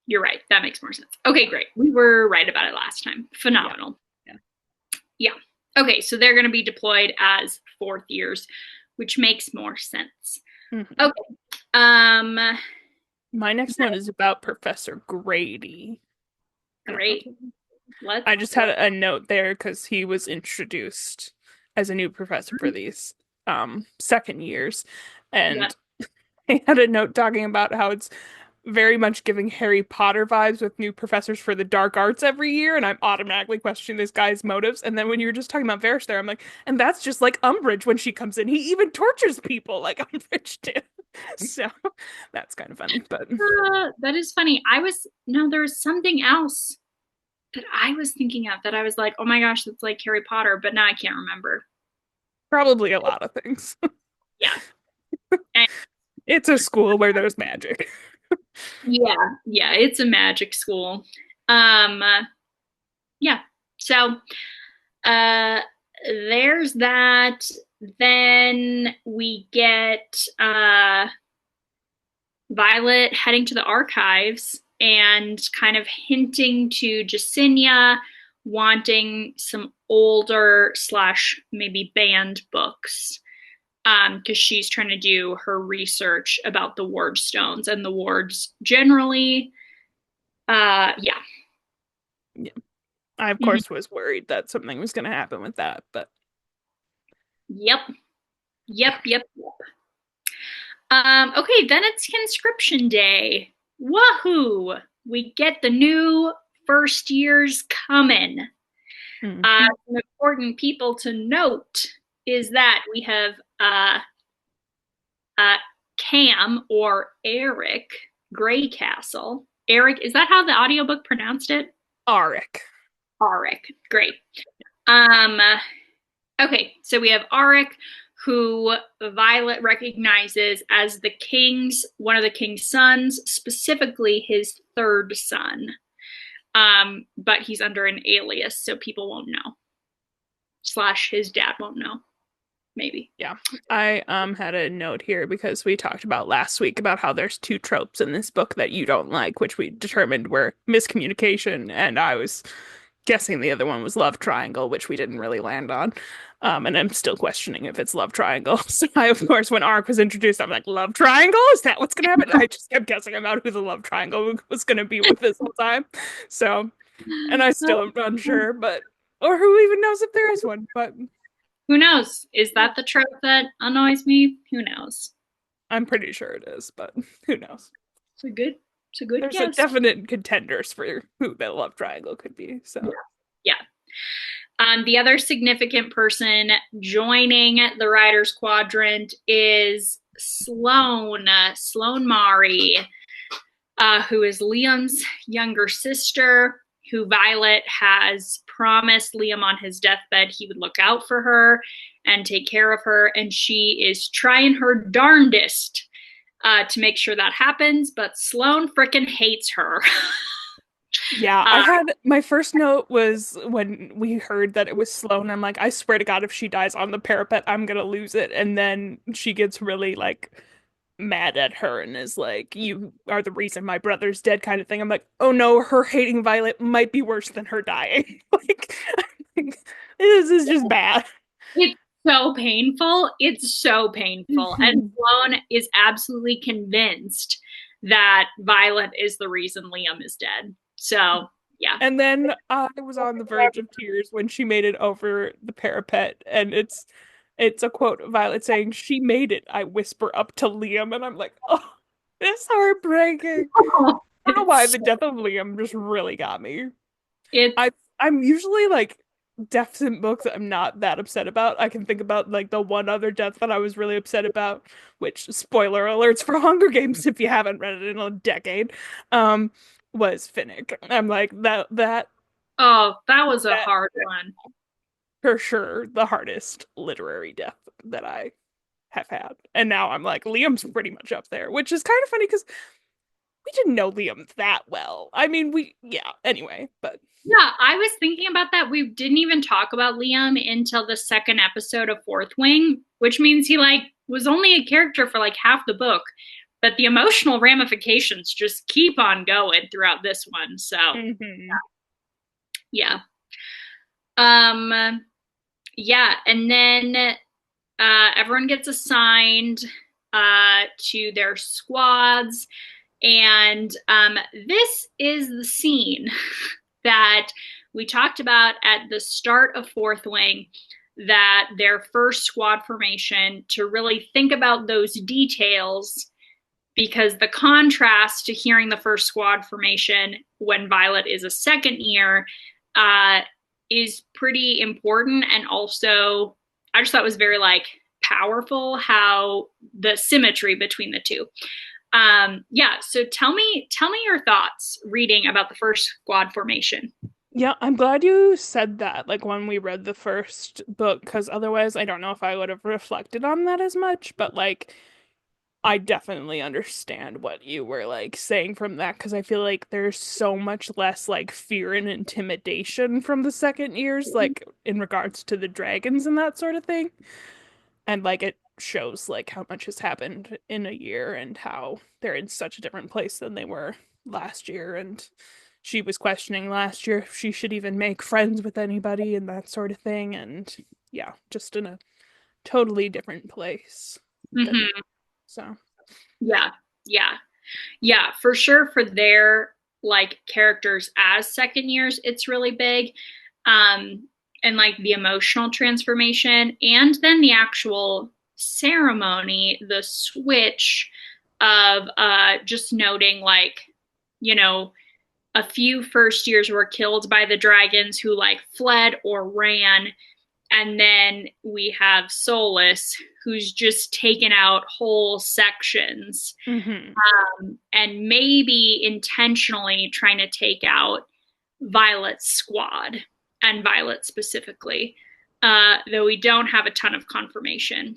you're right. That makes more sense. Okay, great. We were right about it last time. Yeah. Phenomenal. Yeah. Yeah. Okay, so they're going to be deployed as fourth years, which makes more sense. Hmm. Okay. Um, My next one is about Professor Grady. I don't know. great. Let's I just had a note there because he was introduced as a new professor for these second years. yeah. And I had a note talking about how it's very much giving Harry Potter vibes with new professors for the dark arts every year, and I'm automatically questioning this guy's motives. And then when you were just talking about Varys there, I'm like, and that's just like Umbridge when she comes in. He even tortures people like Umbridge did. So that's kind of funny. But That is funny. I was no, there was something else that I was thinking of that I was like, oh my gosh, that's like Harry Potter, but now I can't remember. probably a lot of things. Yeah. And It's a school where there's magic. yeah, yeah, it's a magic school. Um, uh, yeah. So, uh, there's that. Then we get Violet heading to the archives and kind of hinting to Jacinia wanting some older slash maybe banned books because she's trying to do her research about the ward stones and the wards generally. Yeah. Yeah. I, of Mhm. course, was worried that something was going to happen with that, but Yep. Yep. yeah. Yep. Yep. Okay, then it's conscription day. Wahoo! We get the new first years coming. Hmm. Some important people to note is that we have uh, Cam or Eric Greycastle. Eric, is that how the audiobook pronounced it? Auric. Auric. Great. Um, okay, so we have Auric, who Violet recognizes as the king's one of the king's sons, specifically his third son. But he's under an alias, so people won't know. Slash, his dad won't know. Maybe. Yeah. I had a note here because we talked about last week about how there's two tropes in this book that you don't like, which we determined were miscommunication, and I was guessing the other one was love triangle, which we didn't really land on. And I'm still questioning if it's love triangle. So I, of course, when Arc was introduced, I'm like, love triangle? Is that what's gonna happen? I just kept guessing about who the love triangle was gonna be with this whole time. So, and I still am unsure, but or who even knows if there is one, but Who knows? Is that the trope that annoys me? Who knows? I'm pretty sure it is, but who knows? It's a good There's a guess. definite contenders for who the love triangle could be. Yeah. So Yeah. The other significant person joining the Riders Quadrant is Sloan Mari, who is Liam's younger sister, who Violet has promised Liam on his deathbed he would look out for her and take care of her. And she is trying her darndest to make sure that happens, but Sloan frickin' hates her. yeah, I uh, had my first note was when we heard that it was Sloane. I'm like, I swear to God, if she dies on the parapet, I'm gonna lose it. And then she gets really like mad at her and is like, "You are the reason my brother's dead," kind of thing. I'm like, oh no, her hating Violet might be worse than her dying. Like, this is just bad. it's so painful. It's so painful. And Sloan is absolutely convinced that Violet is the reason Liam is dead. So, yeah. And then I was on the verge of tears when she made it over the parapet, and it's a quote of Violet saying, "She made it." I whisper up to Liam, and I'm like, "Oh, it's heartbreaking." Oh, I don't know why it's the death of Liam just really got me. it's I'm usually like deaths in books I'm not that upset about. I can think about like the one other death that I was really upset about, which spoiler alerts for Hunger Games if you haven't read it in a decade, um, was Finnick. I'm like oh, that was a that hard one. for sure the hardest literary death that I have had. And now I'm like Liam's pretty much up there, which is kind of funny because we didn't know Liam that well. I mean, yeah, anyway, but Yeah, I was thinking about that. We didn't even talk about Liam until the second episode of Fourth Wing, which means he like was only a character for like half the book, but the emotional ramifications just keep on going throughout this one. So, mhm. yeah. Um yeah, and then everyone gets assigned to their squads, and this is the scene that we talked about at the start of Fourth Wing, that their first squad formation, to really think about those details, because the contrast to hearing the first squad formation when Violet is a second year uh, is pretty important. And also, I just thought it was very like powerful how the symmetry between the two. Yeah, so tell me your thoughts reading about the first squad formation. Yeah, I'm glad you said that, like when we read the first book, because otherwise I don't know if I would have reflected on that as much, but like I definitely understand what you were like saying from that, because I feel like there's so much less like fear and intimidation from the second years, like in regards to the dragons and that sort of thing. And like it shows like how much has happened in a year and how they're in such a different place than they were last year. And she was questioning last year if she should even make friends with anybody and that sort of thing. And yeah, just in a totally different place than they. Mm-hmm. So, Yeah, yeah, yeah, for sure. For their like characters as second years, it's really big. Um, and like the emotional transformation, and then the actual ceremony, the switch of just noting like, you know, a few first years were killed by the dragons who like fled or ran, and then we have Solus, who's just taken out whole sections, hmm. and maybe intentionally trying to take out Violet's squad, and Violet specifically, though we don't have a ton of confirmation.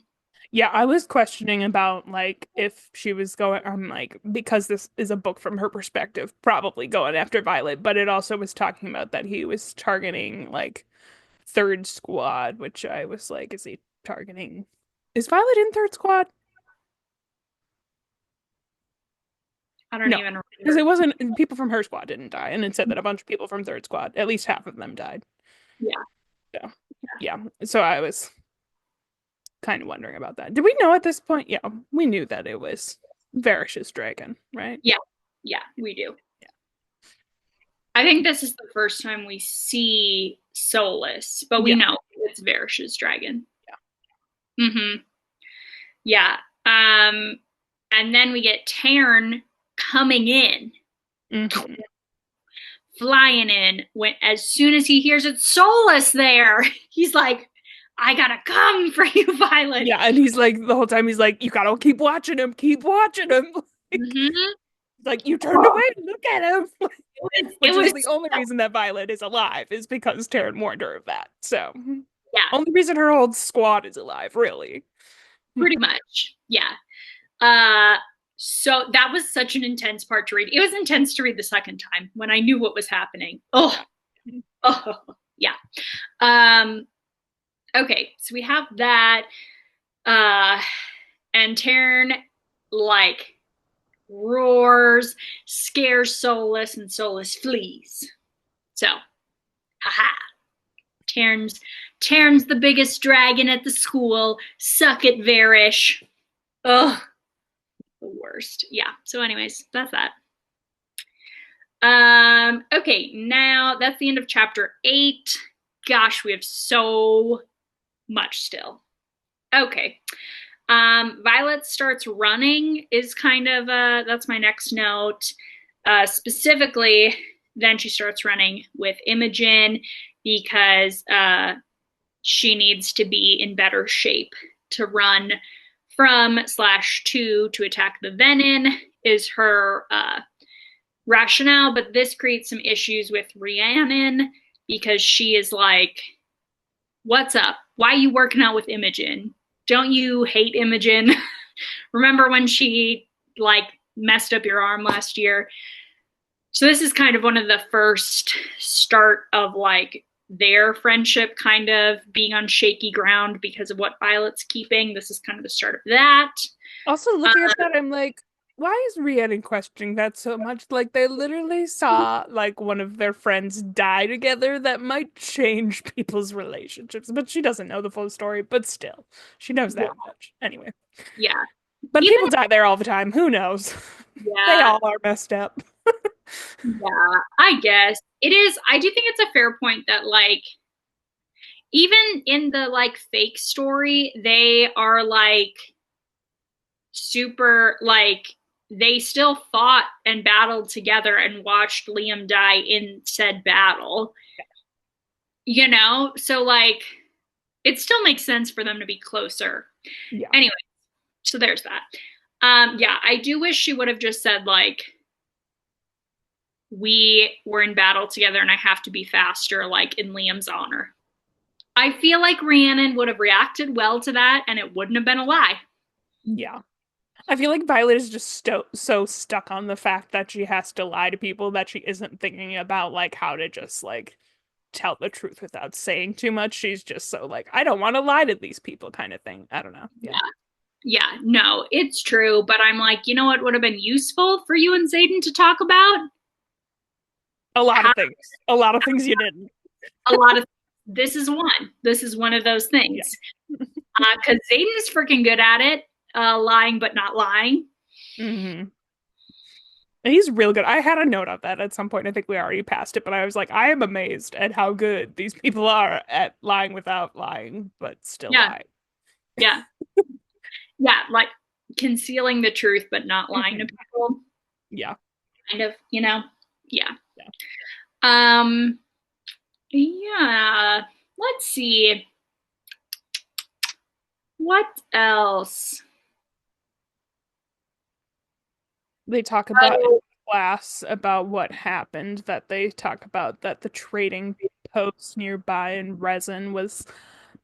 Yeah, I was questioning about like if she was going like because this is a book from her perspective, probably going after Violet, but it also was talking about that he was targeting like third squad, which I was like, is he targeting? Is Violet in third squad? I don't No, even because it remember. wasn't people from her squad didn't die, and it said that a bunch of people from third squad, at least half of them died. Yeah. So yeah, so I was kind of wondering about that. Did we know at this point? Yeah, we knew that it was Varish's dragon, right? Yeah. Yeah, we do. Yeah. I think this is the first time we see Solus, but we Yeah. know it's Varish's dragon. Yeah. Mm-hmm. Yeah. And then we get Tarn coming in, Hmm. flying in, when as soon as he hears it's Solus there. He's like, I gotta come for you, Violet. Yeah, and he's like the whole time he's like, you gotta keep watching him. Mm-hmm. Like you turned away, look at him. It Which was is the only reason that Violet is alive is because Taryn warned her of that. So yeah, only reason her whole squad is alive, really. pretty much. Yeah. Uh so that was such an intense part to read. It was intense to read the second time when I knew what was happening. Oh, Yeah. oh yeah. Um okay, so we have that. Uh and Taryn like roars, scares Solus, and Solus flees. So, haha. Taryn's Taryn's the biggest dragon at the school. Suck it, Varish. Ugh, the worst. Yeah. So, anyways, that's that. Okay, now that's the end of chapter 8. Gosh, we have so much still. Okay. Violet starts running is kind of that's my next note. Specifically, then she starts running with Imogen because she needs to be in better shape to run from /2 to attack the Venin is her rationale, but this creates some issues with Rhiannon because she is like, what's up? Why are you working out with Imogen? Don't you hate Imogen? Remember when she like messed up your arm last year. So this is kind of one of the first start of like their friendship kind of being on shaky ground because of what Violet's keeping. This is kind of the start of that. Also, Uh, looking at that, I'm like, why is Rhiannon questioning that so much? Like, they literally saw like one of their friends die together. That might change people's relationships, but she doesn't know the full story. But still, she knows yeah, that much anyway. yeah. But Even people die there all the time. Who knows? They yeah, all are messed up. yeah, I guess. It is I do think it's a fair point that like even in the like fake story, they are like super like they still fought and battled together and watched Liam die in said battle, you know? So like it still makes sense for them to be closer. Yeah. Anyway, so there's that. Yeah, I do wish she would have just said like we were in battle together and I have to be faster, like in Liam's honor. I feel like Rhiannon would have reacted well to that and it wouldn't have been a lie. Yeah. I feel like Violet is just so stuck on the fact that she has to lie to people that she isn't thinking about like how to just like tell the truth without saying too much. She's just so like, I don't want to lie to these people kind of thing. I don't know. Yeah. Yeah. Yeah, no, it's true. But I'm like, you know what would have been useful for you and Zayden to talk about? A lot How of things. A lot of things you didn't. a lot of this is one. This is one of those Yeah. things. Because Zayden's freaking good at it, lying but not lying. hmm He's real good. I had a note of that at some point. I think we already passed it, but I was like, I am amazed at how good these people are at lying without lying, but still Yeah, lie. yeah, yeah. Like concealing the truth but not lying to Mhm. people. Yeah. Kind of, you know. Yeah. Yeah. Um. Yeah. Let's see. What else? They talk about in Oh, class about what happened, that they talk about that the trading post nearby in Resin was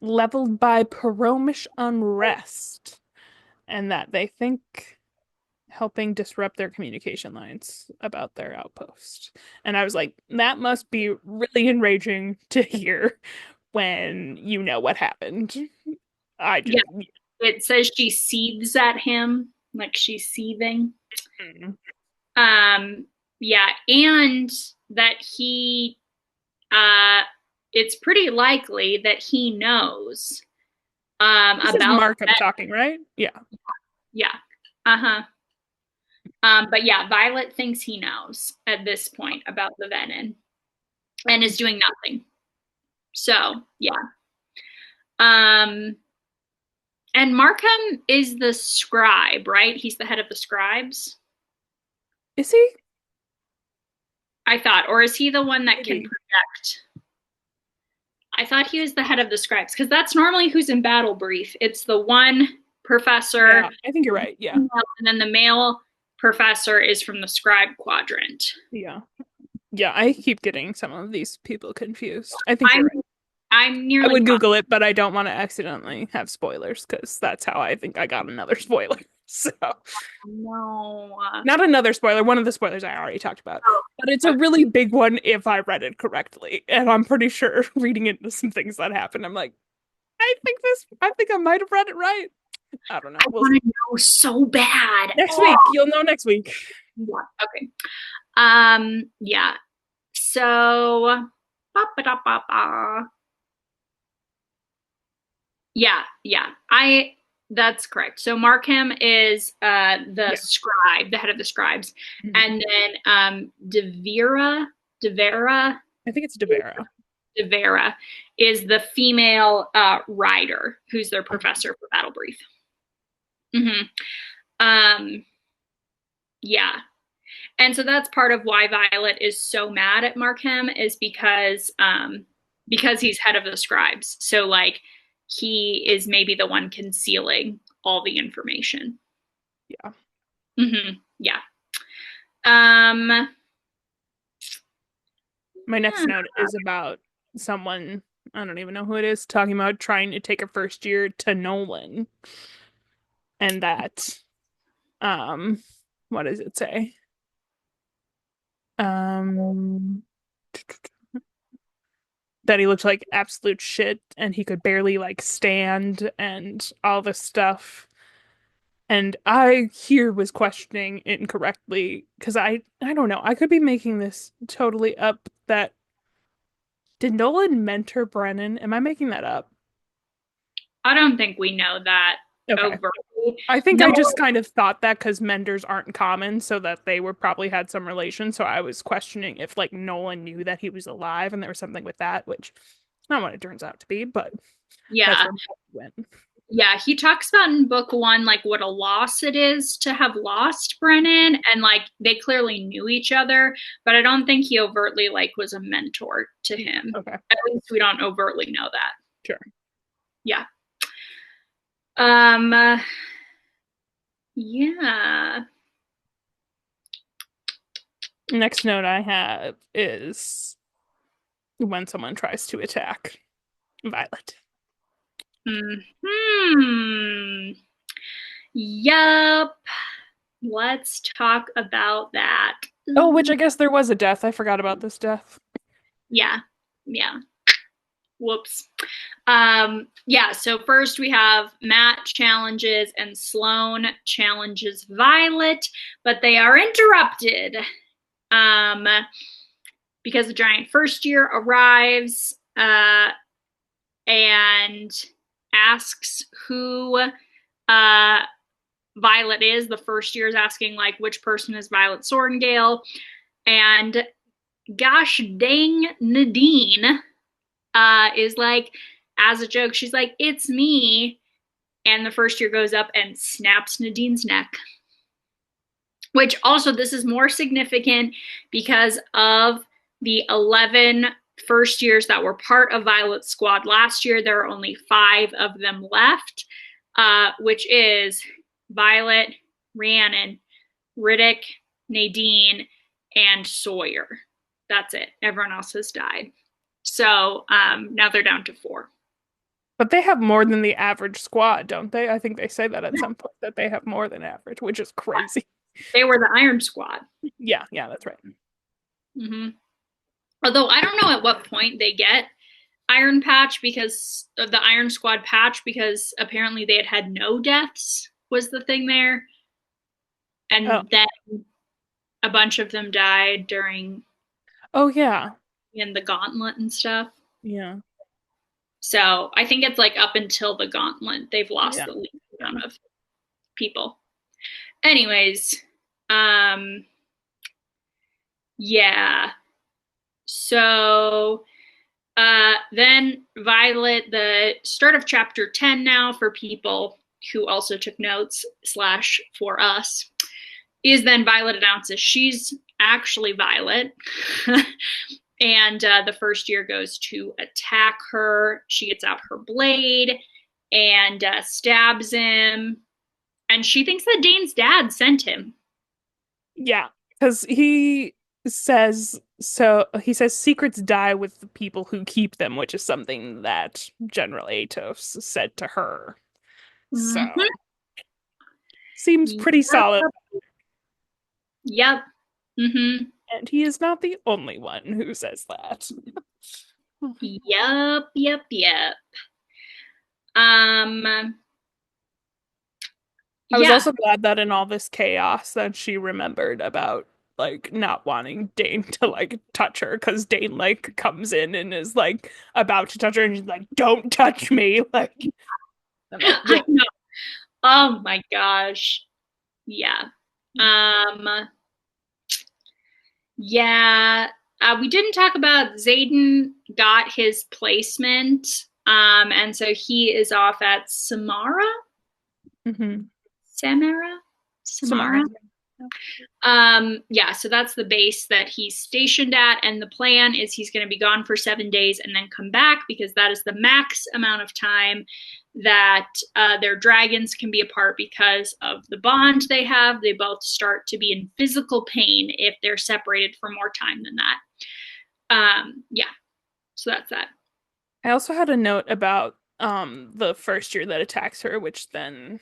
leveled by Poromish unrest, and that they think helping disrupt their communication lines about their outpost. And I was like, that must be really enraging to hear when you know what happened. I yeah. just, It says she seethes at him, like she's seething. mm, Um, yeah, and that uh, it's pretty likely that he knows this is about Markham that. talking, right? Yeah. Yeah, uh-huh. But yeah, Violet thinks he knows at this point about the venom and is doing nothing. So yeah. Um, and Markham is the scribe, right? He's the head of the scribes, Is he? I thought, or is he the one that can Maybe. project? I thought he was the head of the scribes because that's normally who's in battle brief. It's the one professor, Yeah, I think you're right. Yeah. and then the male professor is from the scribe quadrant. Yeah. Yeah, I keep getting some of these people confused. I think you're I'm right. I'm I nearly would positive. Google it, but I don't want to accidentally have spoilers because that's how I think I got another spoiler. So, No. not another spoiler, one of the spoilers I already talked about. Oh, But it's a okay. really big one if I read it correctly. And I'm pretty sure reading into some things that happened, I'm like, I think I might have read it right. I don't know. I We'll see. want to know so bad. Next Oh, week, you'll know next week. yeah. Okay. Yeah. So, ba, ba, da, ba, ba. Yeah, yeah. I That's correct. So Markham is the Yeah. scribe, the head of the scribes, Mhm. and then Devera I think it's Devera. Devera is the female writer who's their professor for Battle Brief. hmm Um, yeah, and so that's part of why Violet is so mad at Markham is because he's head of the scribes. So like he is maybe the one concealing all the information. Yeah. Yeah. Um. My next Yeah. note is about someone, I don't even know who it is, talking about trying to take a first year to Nolan. And that um what does it say? Um, that he looked like absolute shit and he could barely like stand and all this stuff. And I here was questioning incorrectly because I don't know. I could be making this totally up that did Nolan mentor Brennan? Am I making that up? I don't think we know that Okay. overtly. I think No, I just kind of thought that because mentors aren't common, so that they were probably had some relation. So I was questioning if like Nolan knew that he was alive and there was something with that, which is not what it turns out to be, but that's yeah, where my head went. yeah. He talks about in book one, like what a loss it is to have lost Brennan, and like they clearly knew each other, but I don't think he overtly like was a mentor to him. Okay, At least we don't overtly know that. sure. Yeah. Um, uh, yeah. Next note I have is when someone tries to attack Violet. Hmm. Yup. Let's talk about that. Oh, which I guess there was a death. I forgot about this death. Yeah. Yeah. Whoops. Yeah, so first we have Matt challenges and Sloane challenges Violet, but they are interrupted um, because the giant first year arrives and asks who Violet is. The first year is asking, like, which person is Violet Sorrengail. And gosh dang, Nadine is like, as a joke, she's like, it's me. And the first year goes up and snaps Nadine's neck. Which also, this is more significant because of the 11 first years that were part of Violet's squad last year. There are only 5 of them left, which is Violet, Rhiannon, Riddick, Nadine, and Sawyer. That's it. Everyone else has died. So now they're down to 4. But they have more than the average squad, don't they? I think they say that at some point that they have more than average, which is crazy. They were the Iron Squad. Yeah, yeah, that's right. Mm-hmm. Although I don't know at what point they get Iron Patch because of the Iron Squad patch, because apparently they had had no deaths was the thing there, Oh, and then a bunch of them died during oh yeah, in the Gauntlet and stuff. yeah, So I think it's like up until the Gauntlet they've lost yeah, the least yeah. amount of people. Anyways, um, yeah. So then Violet, the start of chapter 10 now for people who also took notes slash for us, is then Violet announces she's actually Violet. And the first year goes to attack her. She gets out her blade and stabs him. And she thinks that Dane's dad sent him. Yeah, because he says so. He says secrets die with the people who keep them, which is something that General Atos said to her. So Mm-hmm. seems Yep. pretty solid. Yep. Mm-hmm. And he is not the only one who says that. Yep. Yep. Yep. Um. I was Yeah. also glad that in all this chaos that she remembered about like not wanting Dane to like touch her because Dane like comes in and is like about to touch her and she's like, "Don't touch me!" Like I'm like, I yeah, know. Oh my gosh. Yeah. Um. Yeah. We didn't talk about Zayden got his placement. And so he is off at Samara. hmm Samara. Samara. Samara. Yeah, so that's the base that he's stationed at, and the plan is he's going to be gone for 7 days and then come back because that is the max amount of time that their dragons can be apart because of the bond they have. They both start to be in physical pain if they're separated for more time than that. Yeah, so that's that. I also had a note about the first year that attacks her, which then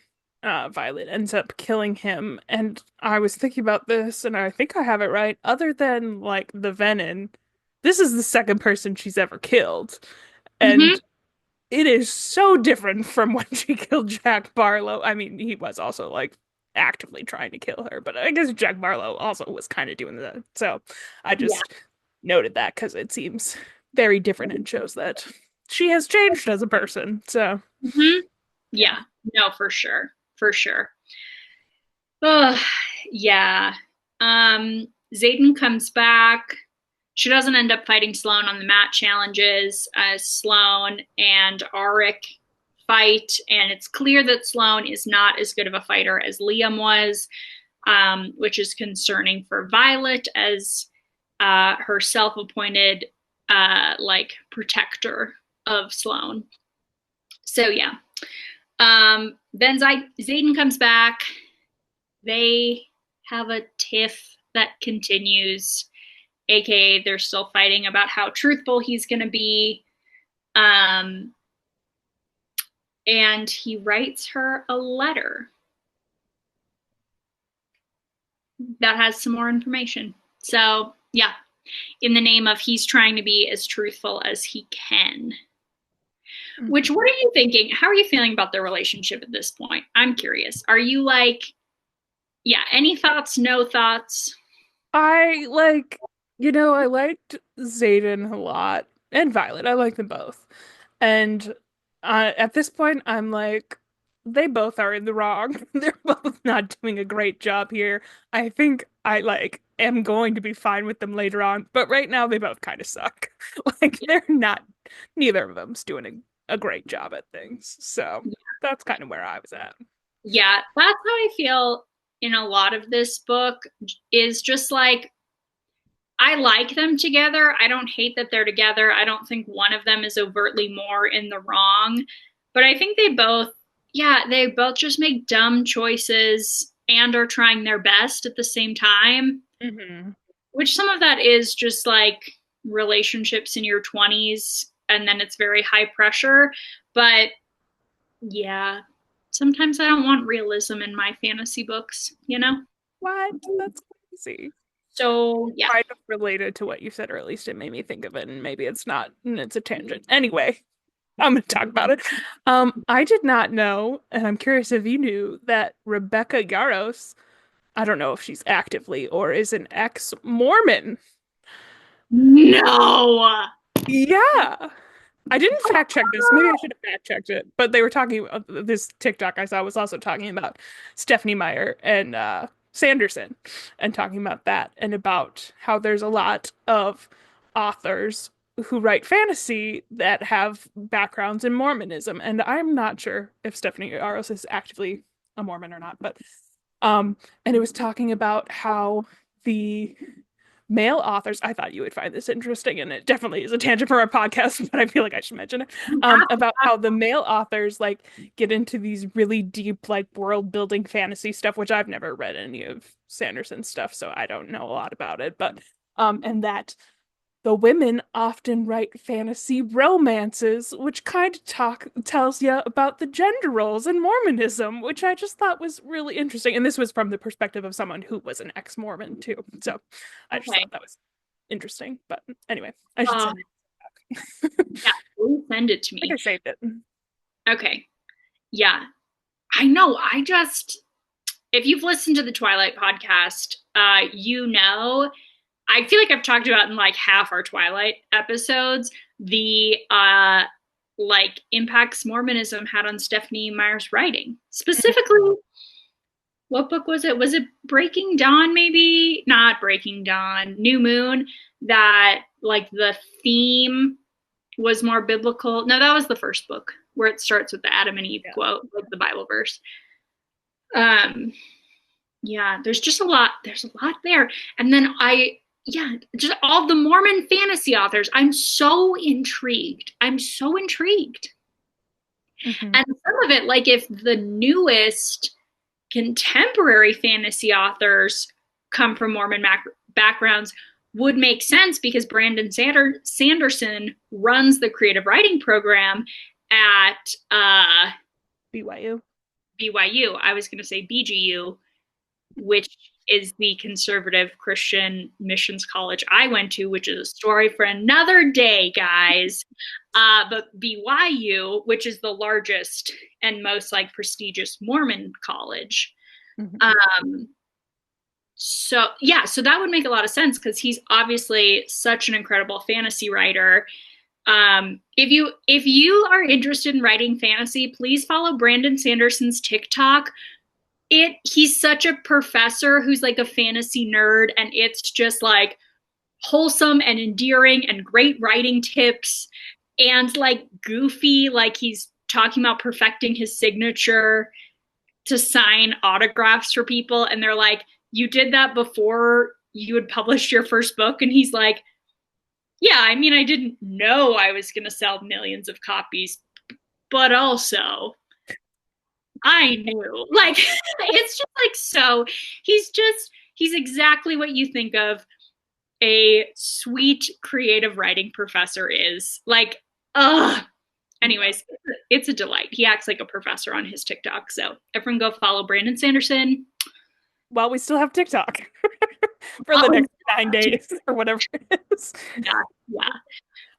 Violet ends up killing him. And I was thinking about this, and I think I have it right. Other than like the Venom, this is the second person she's ever killed. Hmm. And it is so different from when she killed Jack Barlow. I mean, he was also like actively trying to kill her, but I guess Jack Barlow also was kind of doing that. So I Yeah. just noted that because it seems very different and shows that she has changed as a person. So Hmm. yeah. Yeah. No, for sure. For sure. Ugh, yeah. Zayden comes back. She doesn't end up fighting Sloane on the mat challenges. Sloane and Arik fight, and it's clear that Sloane is not as good of a fighter as Liam was, which is concerning for Violet as her self-appointed like protector of Sloane. So yeah. Then Zayden comes back. They have a tiff that continues, aka they're still fighting about how truthful he's going to be. Um, and he writes her a letter that has some more information. So, yeah, in the name of he's trying to be as truthful as he can. Which, what are you thinking? How are you feeling about their relationship at this point? I'm curious. Are you like, yeah, any thoughts, no thoughts? I like, I liked Zayden a lot and Violet. I like them both. And at this point, I'm like, they both are in the wrong. They're both not doing a great job here. I think I like am going to be fine with them later on, but right now they both kind of suck. Like they're not, neither of them's doing a great job at things. So that's kind of where I was at. Yeah, that's how I feel in a lot of this book is just like I like them together. I don't hate that they're together. I don't think one of them is overtly more in the wrong, but I think they both yeah, they both just make dumb choices and are trying their best at the same time, Hmm. which some of that is just like relationships in your 20s and then it's very high pressure, but yeah, sometimes I don't want realism in my fantasy books, you know? What? That's crazy. So, yeah. Kind of related to what you said, or at least it made me think of it, and maybe it's not, and it's a tangent. Anyway, I'm gonna talk about it. I did not know, and I'm curious if you knew that Rebecca Yarros, I don't know if she's actively or is an ex-Mormon. No. Yeah. I didn't fact check this. Maybe I should have fact checked it. But they were talking this TikTok I saw was also talking about Stephanie Meyer and Sanderson and talking about that and about how there's a lot of authors who write fantasy that have backgrounds in Mormonism. And I'm not sure if Stephanie Yarros is actively a Mormon or not, but and it was talking about how the male authors, I thought you would find this interesting, and it definitely is a tangent for our podcast, but I feel like I should mention it. About how the male authors like get into these really deep, like world building fantasy stuff, which I've never read any of Sanderson's stuff, so I don't know a lot about it. But and that the women often write fantasy romances, which kind of tells you about the gender roles in Mormonism, which I just thought was really interesting. And this was from the perspective of someone who was an ex-Mormon too. So I just Okay. thought that was interesting. But anyway, I should Uh, send it. yeah, please send it to I think me. I saved it. Okay. Yeah. I know. If you've listened to the Twilight podcast, you know, I feel like I've talked about in like half our Twilight episodes the like impacts Mormonism had on Stephanie Meyer's writing. Specifically, what book was it? Was it Breaking Dawn, maybe? Not Breaking Dawn, New Moon, that like the theme was more biblical. No, that was the first book where it starts with the Adam and Eve Yeah. quote, like the Bible verse. Um, yeah, there's a lot there. And then yeah, just all the Mormon fantasy authors. I'm so intrigued. I'm so intrigued. Hmm. And some of it, like if the newest contemporary fantasy authors come from Mormon backgrounds, would make sense because Brandon Sanderson runs the creative writing program at BYU. BYU. I was going to say BGU, which is the conservative Christian missions college I went to, which is a story for another day, guys. But BYU, which is the largest and most like prestigious Mormon college. Mhm. Um, so yeah, so that would make a lot of sense because he's obviously such an incredible fantasy writer. If you are interested in writing fantasy, please follow Brandon Sanderson's TikTok. He's such a professor who's like a fantasy nerd, and it's just like wholesome and endearing and great writing tips and like goofy, like he's talking about perfecting his signature to sign autographs for people, and they're like, you did that before you had published your first book, and he's like, yeah, I mean, I didn't know I was going to sell millions of copies, but also I knew. Like, it's just like so. He's exactly what you think of a sweet creative writing professor is. Like, ugh. Yeah. Anyways, it's a delight. He acts like a professor on his TikTok. So everyone go follow Brandon Sanderson. Well, we still have TikTok for the Oh, next 9 days or whatever it is. yeah, yeah.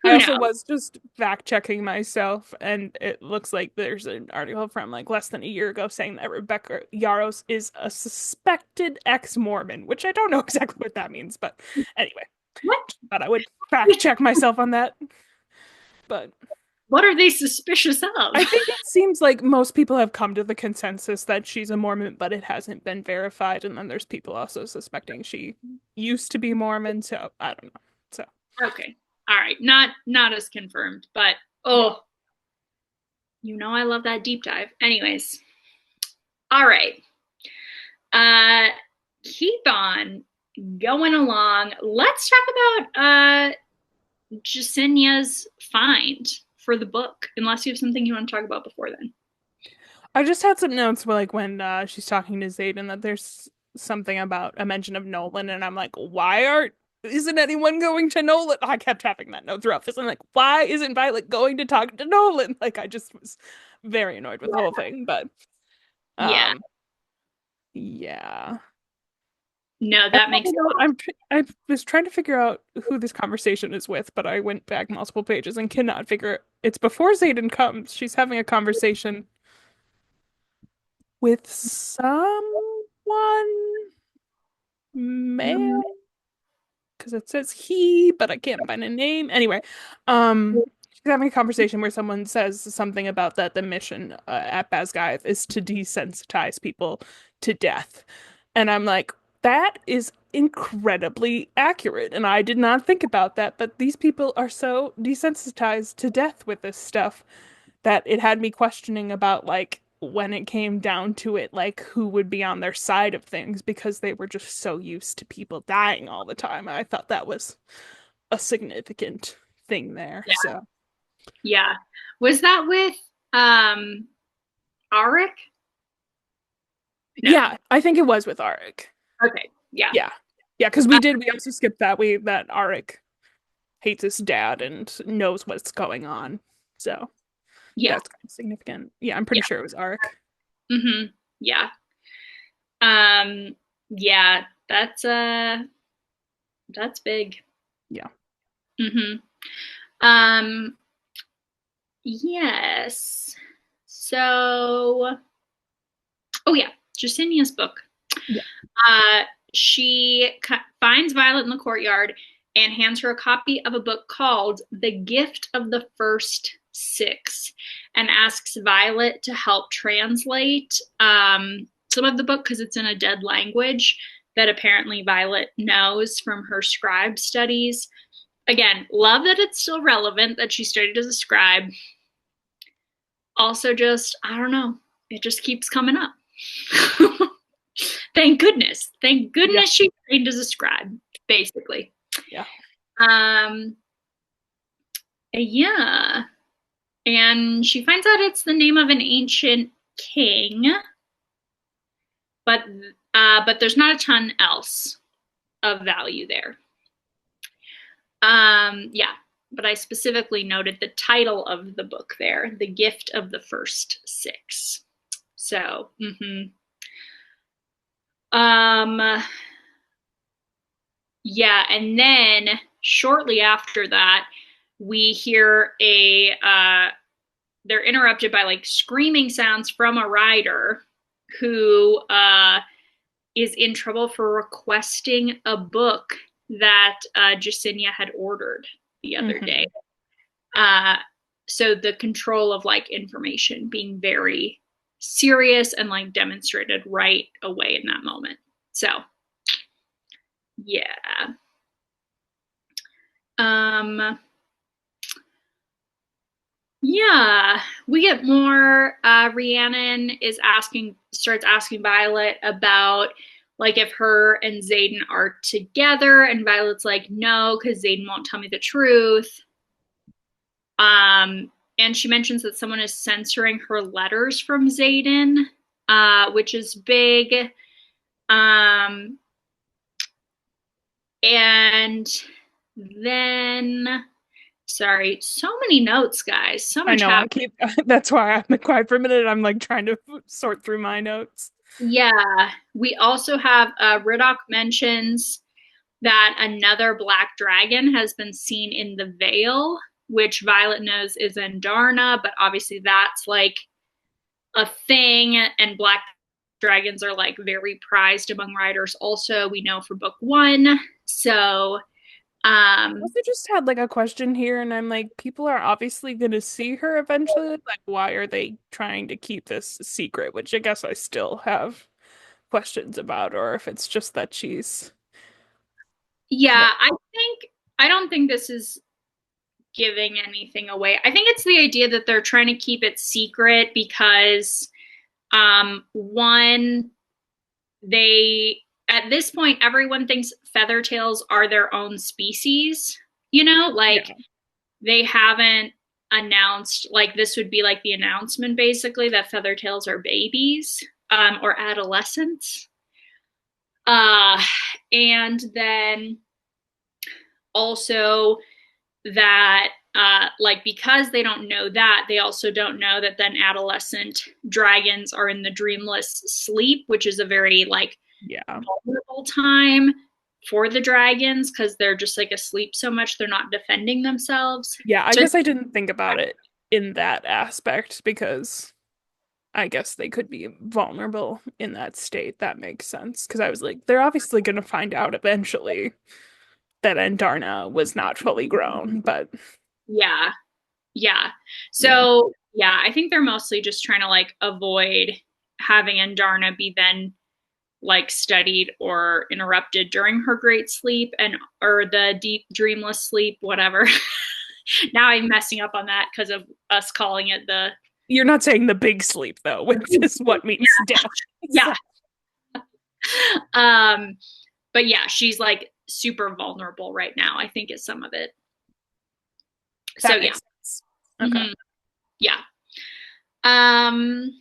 I Who also knows? was just fact checking myself, and it looks like there's an article from like less than a year ago saying that Rebecca Yarros is a suspected ex-Mormon, which I don't know exactly what that means, but anyway, What? thought I would fact check myself on that. But What are they suspicious of? I think it seems like most people have come to the consensus that she's a Mormon, but it hasn't been verified. And then there's people also suspecting she used to be Mormon, so I don't know. So Okay. All right. Not as confirmed, but yeah. oh, I love that deep dive. Anyways. All right. Uh keep on going along. Let's talk about Jasenia's find for the book, unless you have something you want to talk about before then. I just had some notes where, like when she's talking to Zayden that there's something about a mention of Nolan, and I'm like, why aren't isn't anyone going to Nolan? I kept having that note throughout this. I'm like, why isn't Violet going to talk to Nolan? Like I just was very annoyed with the whole thing. But Yeah. um yeah. No, And that makes I was trying to figure out who this conversation is with, but I went back multiple pages and cannot figure it. It's before Zayden comes. She's having a conversation with someone male because it says he, but I can't find a name. Anyway, she's having a conversation where someone says something about that the mission at Basgiath is to desensitize people to death. And I'm like, that is incredibly accurate. And I did not think about that, but these people are so desensitized to death with this stuff that it had me questioning about like when it came down to it, like who would be on their side of things because they were just so used to people dying all the time. I thought that was a significant thing there. yeah. So Yeah. Was that with Arik? No. yeah, I think it was with Arik. Okay. Yeah. Yeah. Yeah, because Uh, we also skipped that that Arik hates his dad and knows what's going on. So yeah. that's kind of significant. Yeah, I'm pretty Yeah. sure it was Arik. Mhm. Yeah. Um yeah, that's big. Yeah. Mhm. Um yes. So, oh yeah, Jasinia's book. Yeah. Uh, she finds Violet in the courtyard and hands her a copy of a book called The Gift of the First Six and asks Violet to help translate some of the book because it's in a dead language that apparently Violet knows from her scribe studies. Again, love that it's still relevant that she studied as a scribe. Also, just, I don't know, it just keeps coming up. Thank goodness. Thank Yeah. goodness she trained as a scribe, basically. Yeah. Um, yeah. And she finds out it's the name of an ancient king, but but there's not a ton else of value there. Yeah, but I specifically noted the title of the book there, The Gift of the First Six. So, um, yeah, and then shortly after that, we hear they're interrupted by like screaming sounds from a rider who is in trouble for requesting a book that Jacinia had ordered the other day. Hmm. Uh, so the control of like information being very serious and like demonstrated right away in that moment. So yeah. Um, yeah, we get more. Rhiannon starts asking Violet about like if her and Xaden are together, and Violet's like, no, because Xaden won't tell me the truth. And she mentions that someone is censoring her letters from Xaden, which is big. Um, and then, sorry, so many notes, guys. So I much know, happening. that's why I've been quiet for a minute. I'm like trying to sort through my notes. Yeah, we also have Riddock mentions that another black dragon has been seen in the Vale, which Violet knows is Andarna, but obviously that's like a thing, and black dragons are like very prized among riders. Also, we know for book one. So, I um, also just had like a question here, and I'm like, people are obviously going to see her eventually. Like, why are they trying to keep this a secret? Which I guess I still have questions about, or if it's just that she's yeah, I don't think this is giving anything away. I think it's the idea that they're trying to keep it secret because one, they at this point everyone thinks feather tails are their own species, like yeah, they haven't announced, like this would be like the announcement basically that feather tails are babies or adolescents. uh and then also that like because they don't know that, they also don't know that then adolescent dragons are in the dreamless sleep, which is a very like yeah, vulnerable time for the dragons because they're just like asleep so much they're not defending themselves. yeah. I So guess I didn't think about it in that aspect because I guess they could be vulnerable in that state. That makes sense because I was like, they're obviously going to find out eventually that Andarna was not fully grown, but yeah, yeah. yeah. So yeah, I think they're mostly just trying to like avoid having Andarna be then like studied or interrupted during her great sleep and or the deep dreamless sleep, whatever. Now I'm messing up on that because of us calling it the You're not saying the big sleep though, which is what means death. yeah. So, um but yeah, she's like super vulnerable right now, I think is some of it. So that yeah. makes sense. Okay. Hmm. Yeah. Um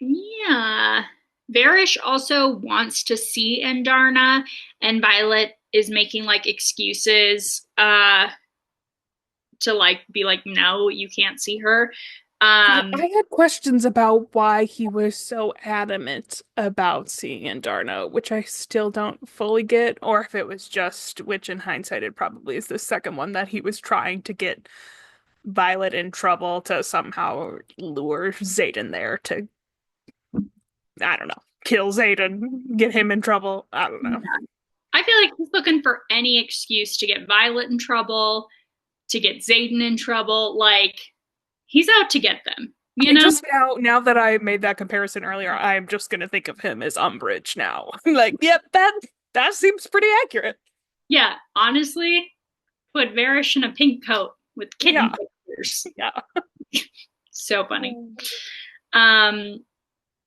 yeah. Varish also wants to see Andarna, and Violet is making like excuses to like be like, no, you can't see her. Yeah, I Um had questions about why he was so adamant about seeing Andarno, which I still don't fully get, or if it was just, which in hindsight it probably is the second one, that he was trying to get Violet in trouble to somehow lure Xaden there to, I don't know, kill Xaden, get him in trouble. I don't know. I feel like he's looking for any excuse to get Violet in trouble, to get Xaden in trouble. Like he's out to get them, you I know? just now that I made that comparison earlier, I'm just gonna think of him as Umbridge now. Like, yep, that seems pretty accurate. Yeah, honestly, put Varish in a pink coat with kitten Yeah, pictures. yeah. So funny. Mm. Um,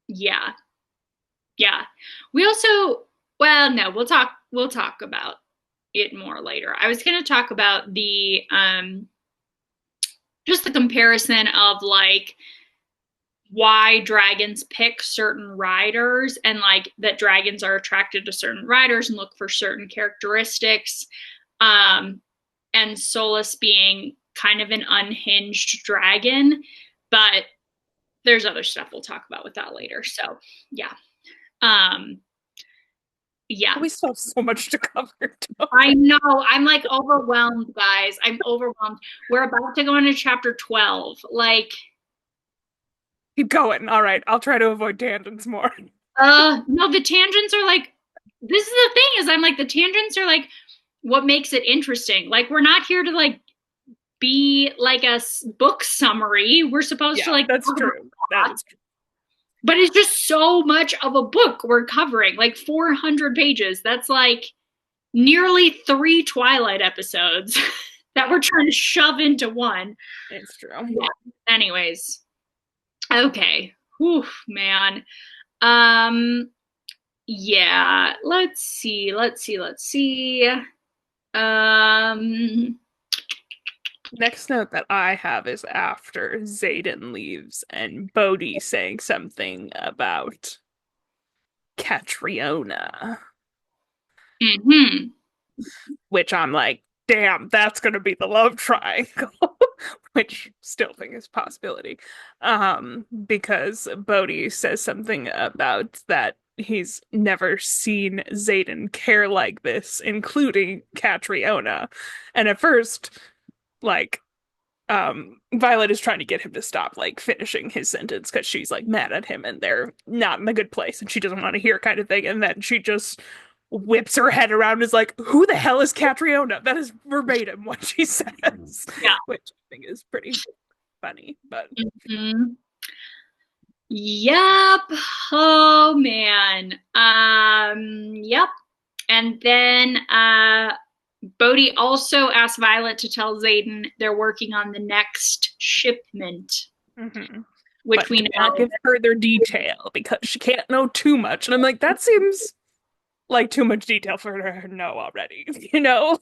yeah, yeah. We also, well, no, we'll talk about it more later. I was gonna talk about the just the comparison of like why dragons pick certain riders and like that dragons are attracted to certain riders and look for certain characteristics. Um, and Solus being kind of an unhinged dragon, but there's other stuff we'll talk about with that later. So yeah. Um, yeah. We still have so much to cover. I know. I'm like overwhelmed, guys. I'm overwhelmed. We're about to go into chapter 12. Like, Keep going. All right, I'll try to avoid tangents more. no, the tangents are like, this is the thing is I'm like, the tangents are like what makes it interesting. Like, we're not here to like be like a book summary. We're supposed to Yeah, like, that's true. That is true. but it's just so much of a book we're covering, like 400 pages. That's like nearly 3 Twilight episodes that we're trying to shove into one. It's true. Yeah. Anyways, okay. Whew, man. Um, yeah. Let's see. Um, Next note that I have is after Xaden leaves and Bodhi saying something about Catriona, mhm. which I'm like, damn, that's gonna be the love triangle, which still think is a possibility. Because Bodhi says something about that he's never seen Xaden care like this, including Catriona. And at first, like, Violet is trying to get him to stop like finishing his sentence because she's like mad at him and they're not in a good place and she doesn't want to hear kind of thing. And then she just whips her head around and is like, who the hell is Catriona? That is verbatim what she says. Yeah. Which I think is pretty funny. But Mhm. Yep. Oh man. Yep. And then Bodhi also asked Violet to tell Xaden they're working on the next shipment, mhm. which But we do not know. give further detail because she can't know too much. And I'm like, that seems like too much detail for her to know already.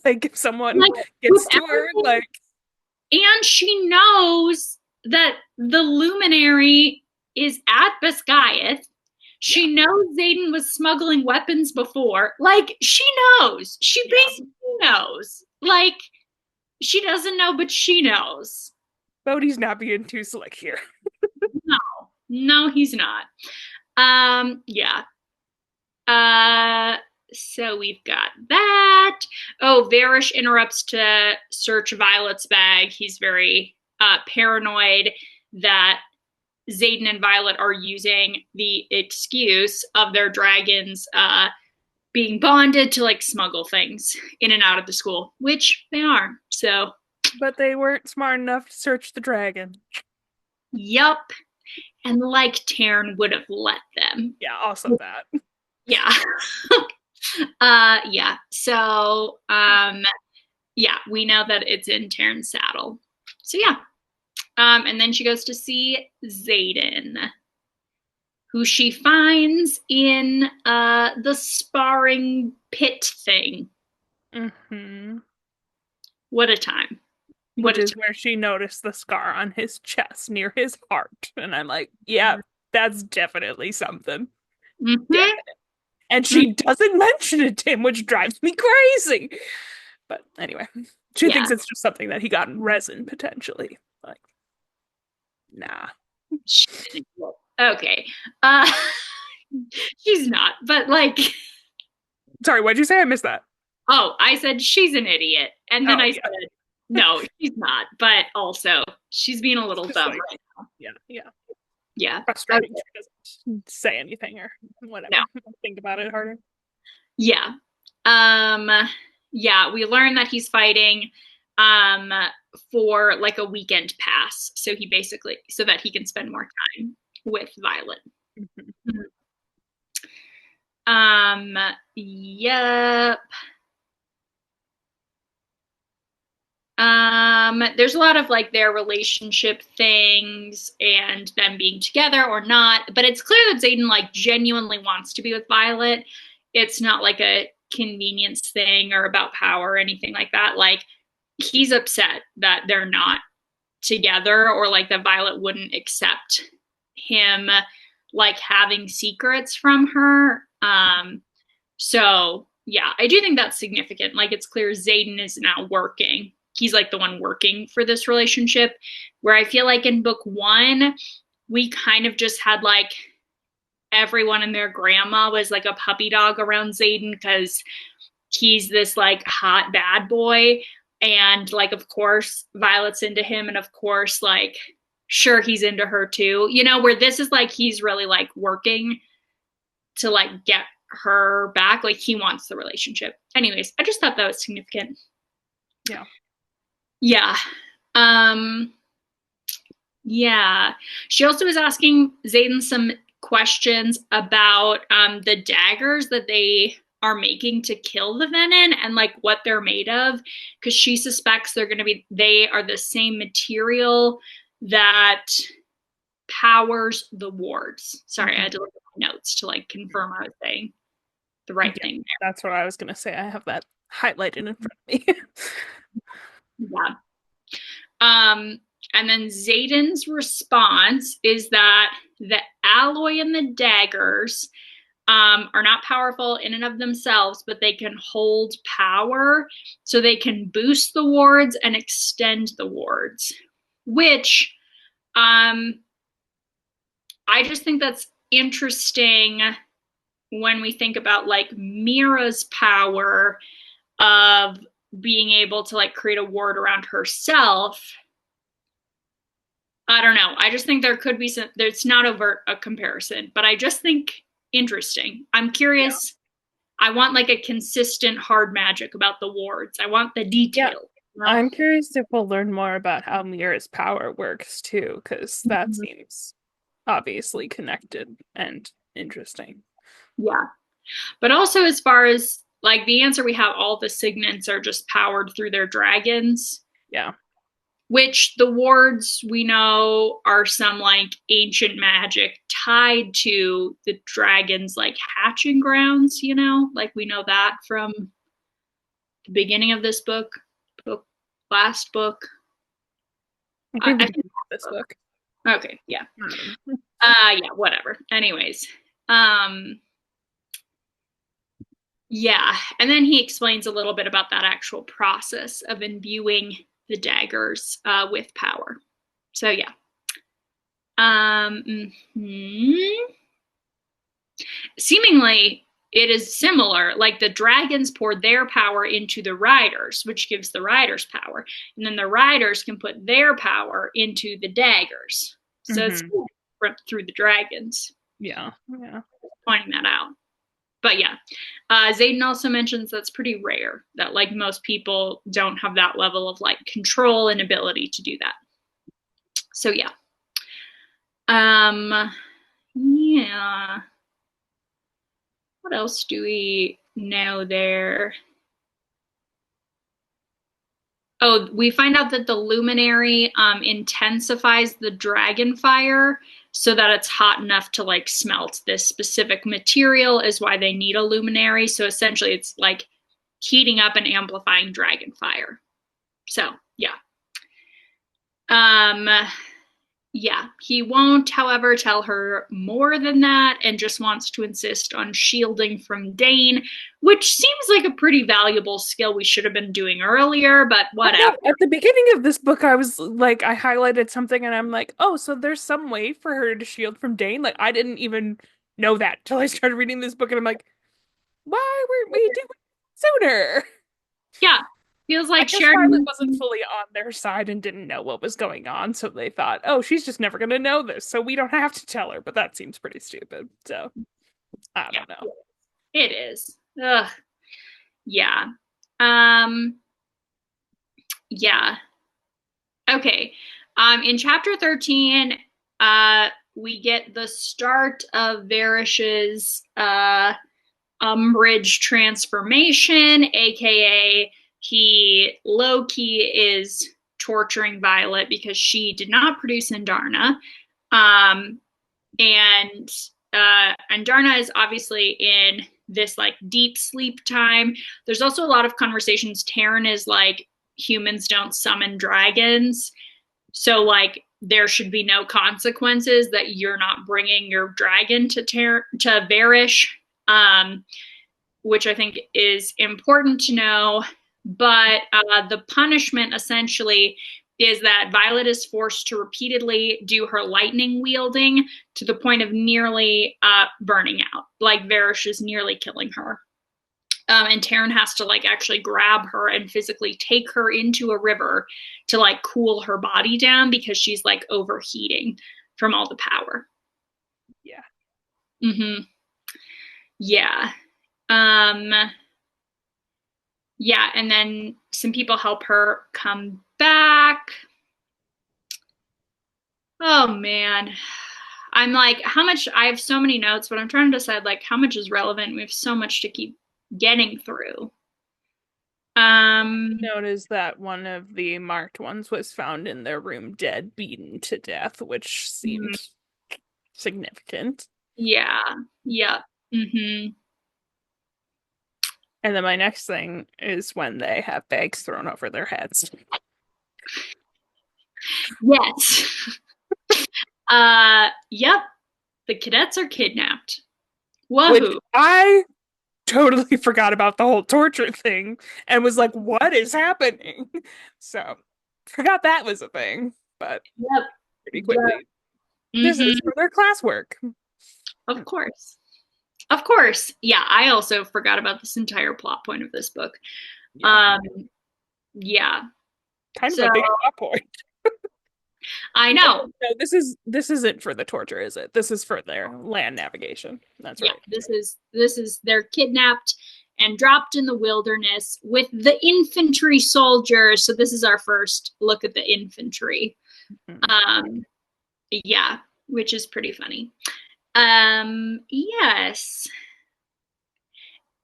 Like if someone Like with gets to her, everything, like, and she knows that the luminary is at Biscayeth. yeah, She knows Xaden was smuggling weapons before. Like, she knows. She yeah. basically knows. Like, she doesn't know, but she knows. Bodhi's not being too slick here. No, no, he's not. Yeah. So we've got that. Oh, Varish interrupts to search Violet's bag. He's very paranoid that Xaden and Violet are using the excuse of their dragons being bonded to like smuggle things in and out of the school, which they are. So, But they weren't smart enough to search the dragon. yup. And like Taryn would have let them. Yeah, also that. Yeah. Yeah. So, yeah, we know that it's in Taryn's saddle. So yeah. And then she goes to see Xaden, who she finds in the sparring pit thing. Mm-hmm. What a time. What Which a is time. where she noticed the scar on his chest near his heart. And I'm like, yeah, that's definitely something. Mm-hmm. Definitely. And she doesn't mention it to him, which drives me crazy. But anyway, she Yeah. thinks it's just something that he got in resin potentially. Like, nah. Okay. Uh, she's not, but like, Sorry, what'd you say? I missed that. oh, I said she's an idiot. And then Oh, I yeah. said, no, she's not, but also she's being a little Just dumb like, right now. yeah, yeah. Yeah. Frustrating. Okay. She doesn't say anything or No. whatever. Think about it harder. Yeah. Um, yeah, we learn that he's fighting um for like a weekend pass. So he basically so that he can spend more time with Violet. Mhm. Um, yep. There's a lot of like their relationship things and them being together or not, but it's clear that Xaden like genuinely wants to be with Violet. It's not like a convenience thing or about power or anything like that. Like he's upset that they're not together or like that Violet wouldn't accept him like having secrets from her. So yeah, I do think that's significant. Like it's clear Xaden is now working. He's like the one working for this relationship. Where I feel like in book one, we kind of just had like everyone and their grandma was like a puppy dog around Xaden because he's this like hot bad boy. And like, of course, Violet's into him. And of course, like, sure, he's into her too. You know, where this is like he's really like working to like get her back. Like, he wants the relationship. Anyways, I just thought that was significant. Yeah. Yeah. Um, yeah. She also was asking Xaden some questions about the daggers that they are making to kill the venom and like what they're made of, because she suspects they are the same material that powers the wards. Sorry, I had to look at my notes to like confirm I was saying the right Yeah, thing that's what I was gonna say. I have that highlighted in front of me. there. Yeah. And then Xaden's response is that the alloy and the daggers are not powerful in and of themselves, but they can hold power, so they can boost the wards and extend the wards, which I just think that's interesting when we think about like Mira's power of being able to like create a ward around herself. I don't know. I just think there could be some, there's not overt a comparison, but I just think interesting. I'm Yeah. curious. I want like a consistent hard magic about the wards. I want the Yeah. detail. You know? I'm curious if we'll learn more about how Mira's power works too, because that seems obviously connected and interesting. Yeah. But also, as far as like the answer we have, all the signets are just powered through their dragons, Yeah. which the wards we know are some like ancient magic tied to the dragons like hatching grounds, you know? Like we know that from the beginning of this book, last book. I think I we think did this book. okay, yeah. I don't know. Yeah, whatever. Anyways. Yeah, and then he explains a little bit about that actual process of imbuing the daggers with power. So yeah. Seemingly, it is similar. Like the dragons pour their power into the riders, which gives the riders power, and then the riders can put their power into the daggers. So it's different through the dragons. Yeah. Yeah. Pointing that out. But yeah, Xaden also mentions that's pretty rare, that like most people don't have that level of like control and ability to do that. So yeah. Yeah. What else do we know there? Oh, we find out that the luminary intensifies the dragon fire so that it's hot enough to like smelt this specific material, is why they need a luminary. So essentially it's like heating up and amplifying dragon fire. So yeah. Yeah, he won't, however, tell her more than that and just wants to insist on shielding from Dane, which seems like a pretty valuable skill we should have been doing earlier, but I know, whatever. at the beginning of this book, I was like, I highlighted something and I'm like, oh, so there's some way for her to shield from Dane? Like, I didn't even know that till I started reading this book and I'm like, why weren't we doing it sooner? Yeah, feels I like guess shared. Violet wasn't fully on their side and didn't know what was going on, so they thought, oh, she's just never gonna know this, so we don't have to tell her, but that seems pretty stupid. So, I Yeah, don't know. it is. Ugh. Yeah. Um, yeah. Okay. In chapter 13, we get the start of Varish's Umbridge transformation, aka he low-key is torturing Violet because she did not produce Andarna. Um, and Andarna is obviously in this like deep sleep time. There's also a lot of conversations. Taryn is like, humans don't summon dragons, so like there should be no consequences that you're not bringing your dragon to Varish, which I think is important to know. But the punishment essentially is that Violet is forced to repeatedly do her lightning wielding to the point of nearly burning out. Like Varish is nearly killing her. And Taryn has to like actually grab her and physically take her into a river to like cool her body down because she's like overheating from all the power. Yeah. Mm-hmm. Yeah. Um, yeah, and then some people help her come back. Oh man. I'm like, how much? I have so many notes, but I'm trying to decide like how much is relevant. We have so much to keep getting through. Um, Notice that one of the marked ones was found in their room dead, beaten to death, which seemed significant. yeah, yeah. Mm-hmm. And then my next thing is when they have bags thrown over their heads. Yes. Yep. The cadets are kidnapped. Which Wahoo. I totally forgot about the whole torture thing and was like, what is happening? So forgot that was a thing, but Yep. pretty Yep. quickly. This is Mm-hmm. for their classwork. Of course. Of course. Yeah, I also forgot about this entire plot point of this book. Yeah. Um, yeah. Kind of So a big plot point. I Oh, know. no, this isn't for the torture, is it? This is for their land navigation. That's Yeah, right. this is they're kidnapped and dropped in the wilderness with the infantry soldiers. So this is our first look at the infantry. Mhm. Um, yeah, which is pretty funny. Yes.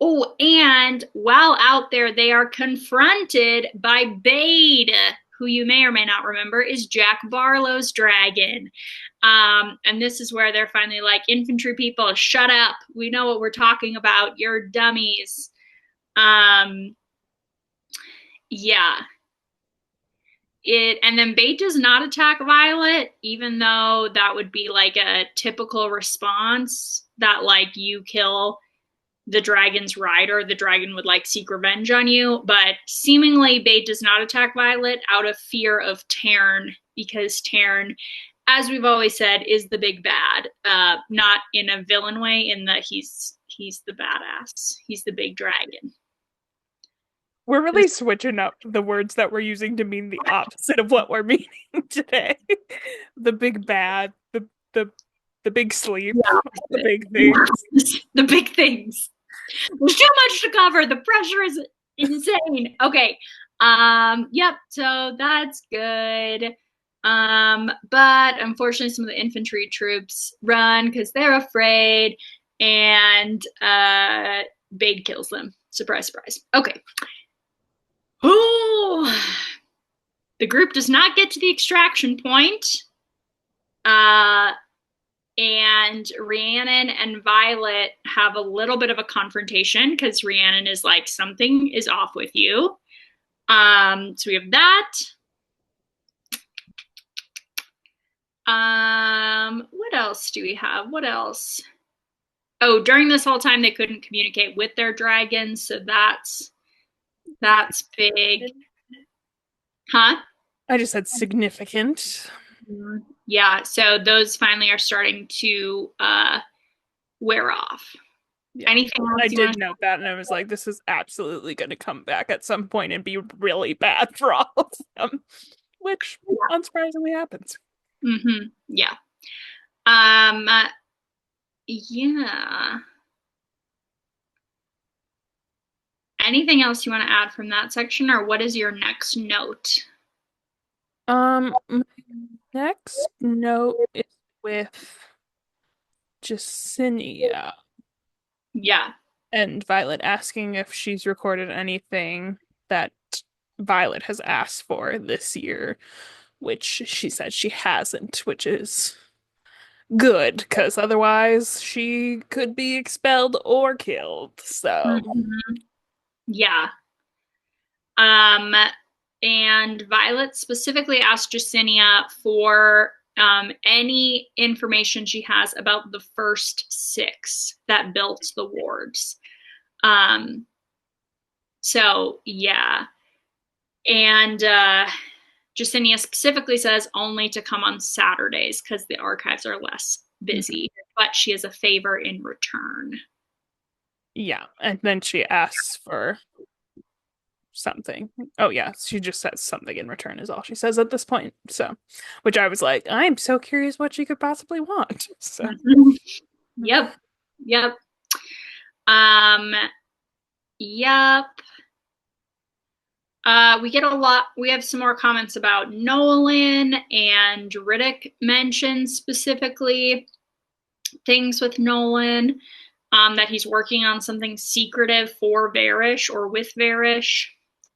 Oh, and while out there, they are confronted by Bade, who you may or may not remember is Jack Barlow's dragon. And this is where they're finally like, infantry people, shut up. We know what we're talking about. You're dummies. Um, yeah. And then Bade does not attack Violet, even though that would be like a typical response that like you kill the dragon's rider, the dragon would like seek revenge on you. But seemingly, Bade does not attack Violet out of fear of Tarn, because Tarn, as we've always said, is the big bad. Not in a villain way, in that he's the badass. He's the big dragon. We're really switching up the words that we're using to mean the opposite of what we're meaning today. The big bad, the big sleep, all the big things. The big things. There's too much to cover. The pressure is insane. Okay. Yep, so that's good. But unfortunately some of the infantry troops run because they're afraid, and Bade kills them. Surprise, surprise. Okay. Oh, the group does not get to the extraction point. Uh and Rhiannon and Violet have a little bit of a confrontation because Rhiannon is like, something is off with you. So we have that. What else do we have? What else? Oh, during this whole time they couldn't communicate with their dragons, so that's big. Huh? I just said significant. Yeah, so those finally are starting to wear off. Yeah. Anything else I you want did note that, and I was like, this is absolutely going to come back at some point and be really bad for all of them, which to? unsurprisingly happens. Mm-hmm. Yeah. Um, yeah. Anything else you want to add from that section, or what is your next note? My next note is with Jacinia Yeah. and Violet asking if she's recorded anything that Violet has asked for this year, which she said she hasn't, which is good because otherwise she could be expelled or killed. So, Mhm. Yeah. Um, and Violet specifically asked Jacinia for any information she has about the first six that built the wards. Um, so yeah. And Jacinia specifically says only to come on Saturdays because the archives are less Mhm. busy, but she has a favor in return. Yeah, and then she asks for something. Oh yeah, she just says something in return is all she says at this point. So, which I was like, I'm so curious what she could possibly want. So, Yep. Yep. Um, yep. We get a lot. We have some more comments about Nolan, and Riddick mentions specifically things with Nolan, that he's working on something secretive for Varish or with Varish.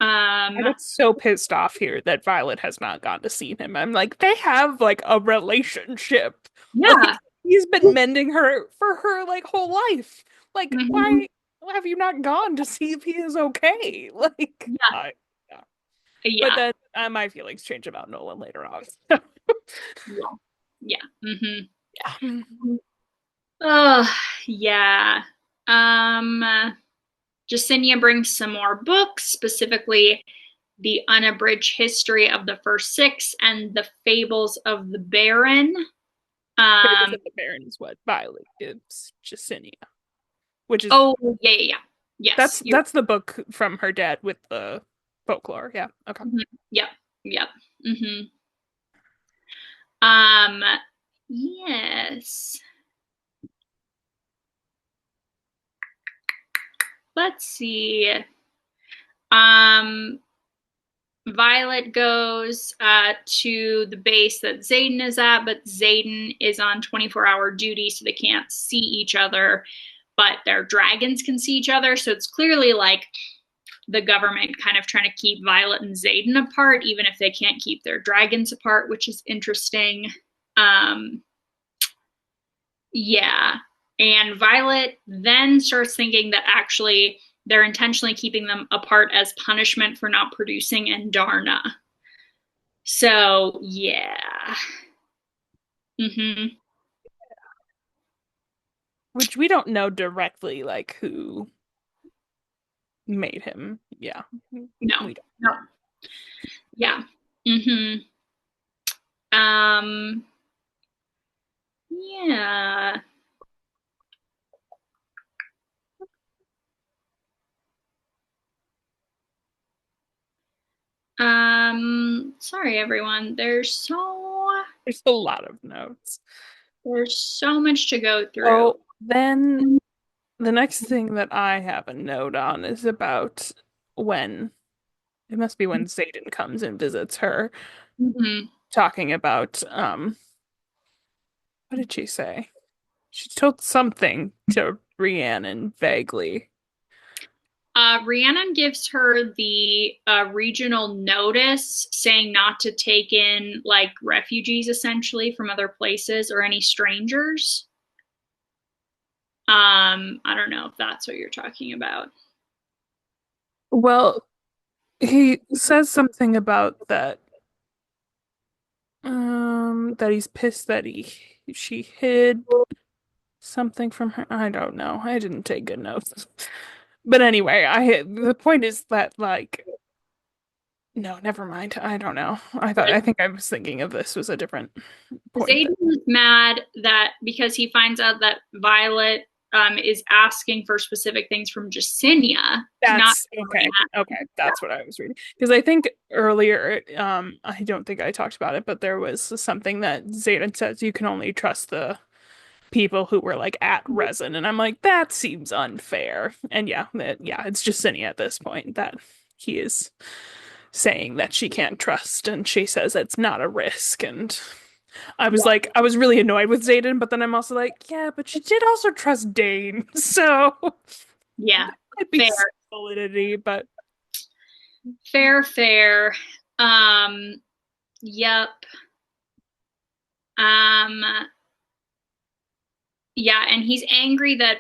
I got so pissed off here that Violet has not gone to see him. I'm like, they have like a relationship. Yeah. Like he's been mending her for her like whole life. Like, Mhm. why have you not gone to see if he is okay? Like, Yeah. yeah. But Yeah. then my feelings change about Nolan later on. Yeah. Yeah. Mm-hmm. Yeah. Oh, yeah. Jacinia brings some more books, specifically the unabridged history of the first six and the fables of the Baron. Fables Um, of the Baron is what Violet gives Jacinia, which is oh, yeah, yeah, yeah. Yes, you're. that's the book from her dad with the folklore. Yeah. Okay. Mhm. Yep, yep. Mm-hmm. Um, yes. Let's see. Um, Violet goes to the base that Xaden is at, but Xaden is on 24-hour duty, so they can't see each other, but their dragons can see each other. So it's clearly like the government kind of trying to keep Violet and Xaden apart, even if they can't keep their dragons apart, which is interesting. Um, yeah. And Violet then starts thinking that actually they're intentionally keeping them apart as punishment for not producing Endarna. So, yeah. Mm-hmm. Which we don't know directly, like who made him. Yeah, No, we don't no. know. Yeah. Mm-hmm. Um, yeah. Sorry everyone. There's a lot of notes. There's so much to go through. Oh, then the next thing that I have a note on is about when it must be when Xaden comes and visits her, Mm-hmm. talking about what did she say? She told something to Rhiannon vaguely. Rhiannon gives her the regional notice saying not to take in like refugees essentially from other places or any strangers. I don't know if that's what you're talking about. Well, he says something about that that he's pissed that she hid something from her. I don't know. I didn't take good notes. But anyway, the point is that like no, never mind. I don't know. I think I was thinking of this was a different point Xaden that is mad that because he finds out that Violet is asking for specific things from Jacinia, not that's okay. Okay, that's what I was reading. Because I think earlier, I don't think I talked about it, but there was something that Zayden says you can only trust the people who were like at resin, and I'm like, that seems unfair. And yeah, it's Jacinia at this point that he is saying that she can't trust, and she says it's not a risk. And I was Yeah, like, I was really annoyed with Zayden, but then I'm also like, yeah, but she did also trust Dane, so yeah, it'd be fair, some validity, but fair, fair. Um, yep. Um, yeah, and he's angry that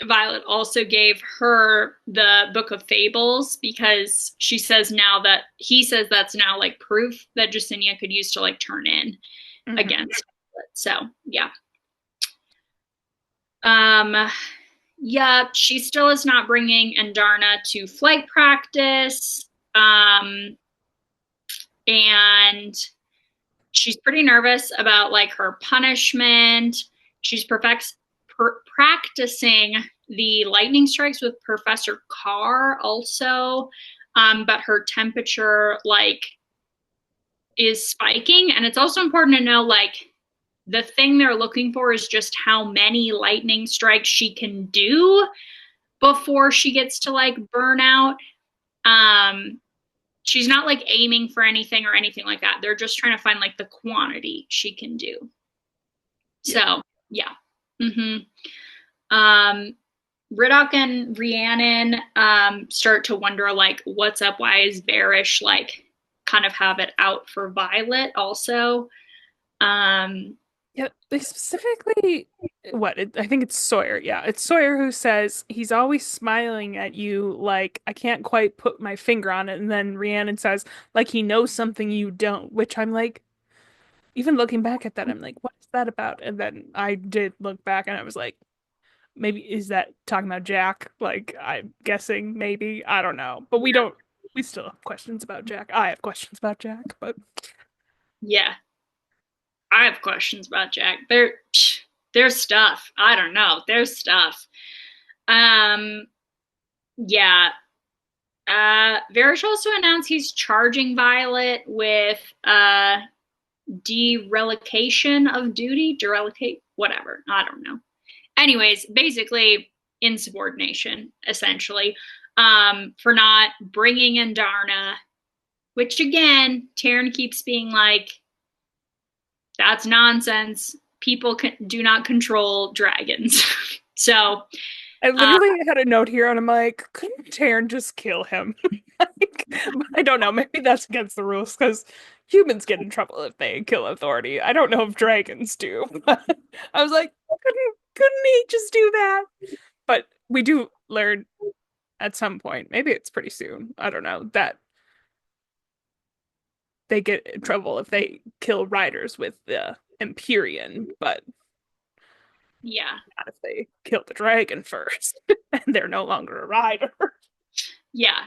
Violet also gave her the Book of Fables because she says now that he says that's now like proof that Jacinia could use to like turn in mhm. against Violet. So yeah. Um, yeah, she still is not bringing Endarna to flight practice. Um, and she's pretty nervous about like her punishment. She's practicing the lightning strikes with Professor Carr also, but her temperature like is spiking, and it's also important to know like the thing they're looking for is just how many lightning strikes she can do before she gets to like burnout. Um, she's not like aiming for anything or anything like that. They're just trying to find like the quantity she can do. Yeah. So yeah. Um, Riddock and Rhiannon start to wonder like what's up? Why is Barish like kind of have it out for Violet also? Um, Yeah, they specifically I think it's Sawyer. Yeah, it's Sawyer who says he's always smiling at you like I can't quite put my finger on it. And then Rhiannon says like he knows something you don't, which I'm like, even looking back at that, I'm like, what is that about? And then I did look back and I was like, maybe is that talking about Jack? Like I'm guessing maybe. I don't know. But we still have questions about Jack. I have questions about Jack, but yeah, I have questions about Jack. There's stuff. I don't know. There's stuff. Um, yeah. Varish also announced he's charging Violet with derelication of duty, derelicate, whatever. I don't know. Anyways, basically insubordination, essentially, for not bringing in Darna, which again, Taryn keeps being like, that's nonsense. People do not control dragons. So, I uh, literally had a note here and I'm like, couldn't Taryn just kill him? Like, I don't know. Maybe that's against the rules because humans get in trouble if they kill authority. I don't know if dragons do. I was like, couldn't he just do that? But we do learn at some point, maybe it's pretty soon, I don't know, that they get in trouble if they kill riders with the Empyrean, but yeah, not if they kill the dragon first and they're no longer a rider. yeah.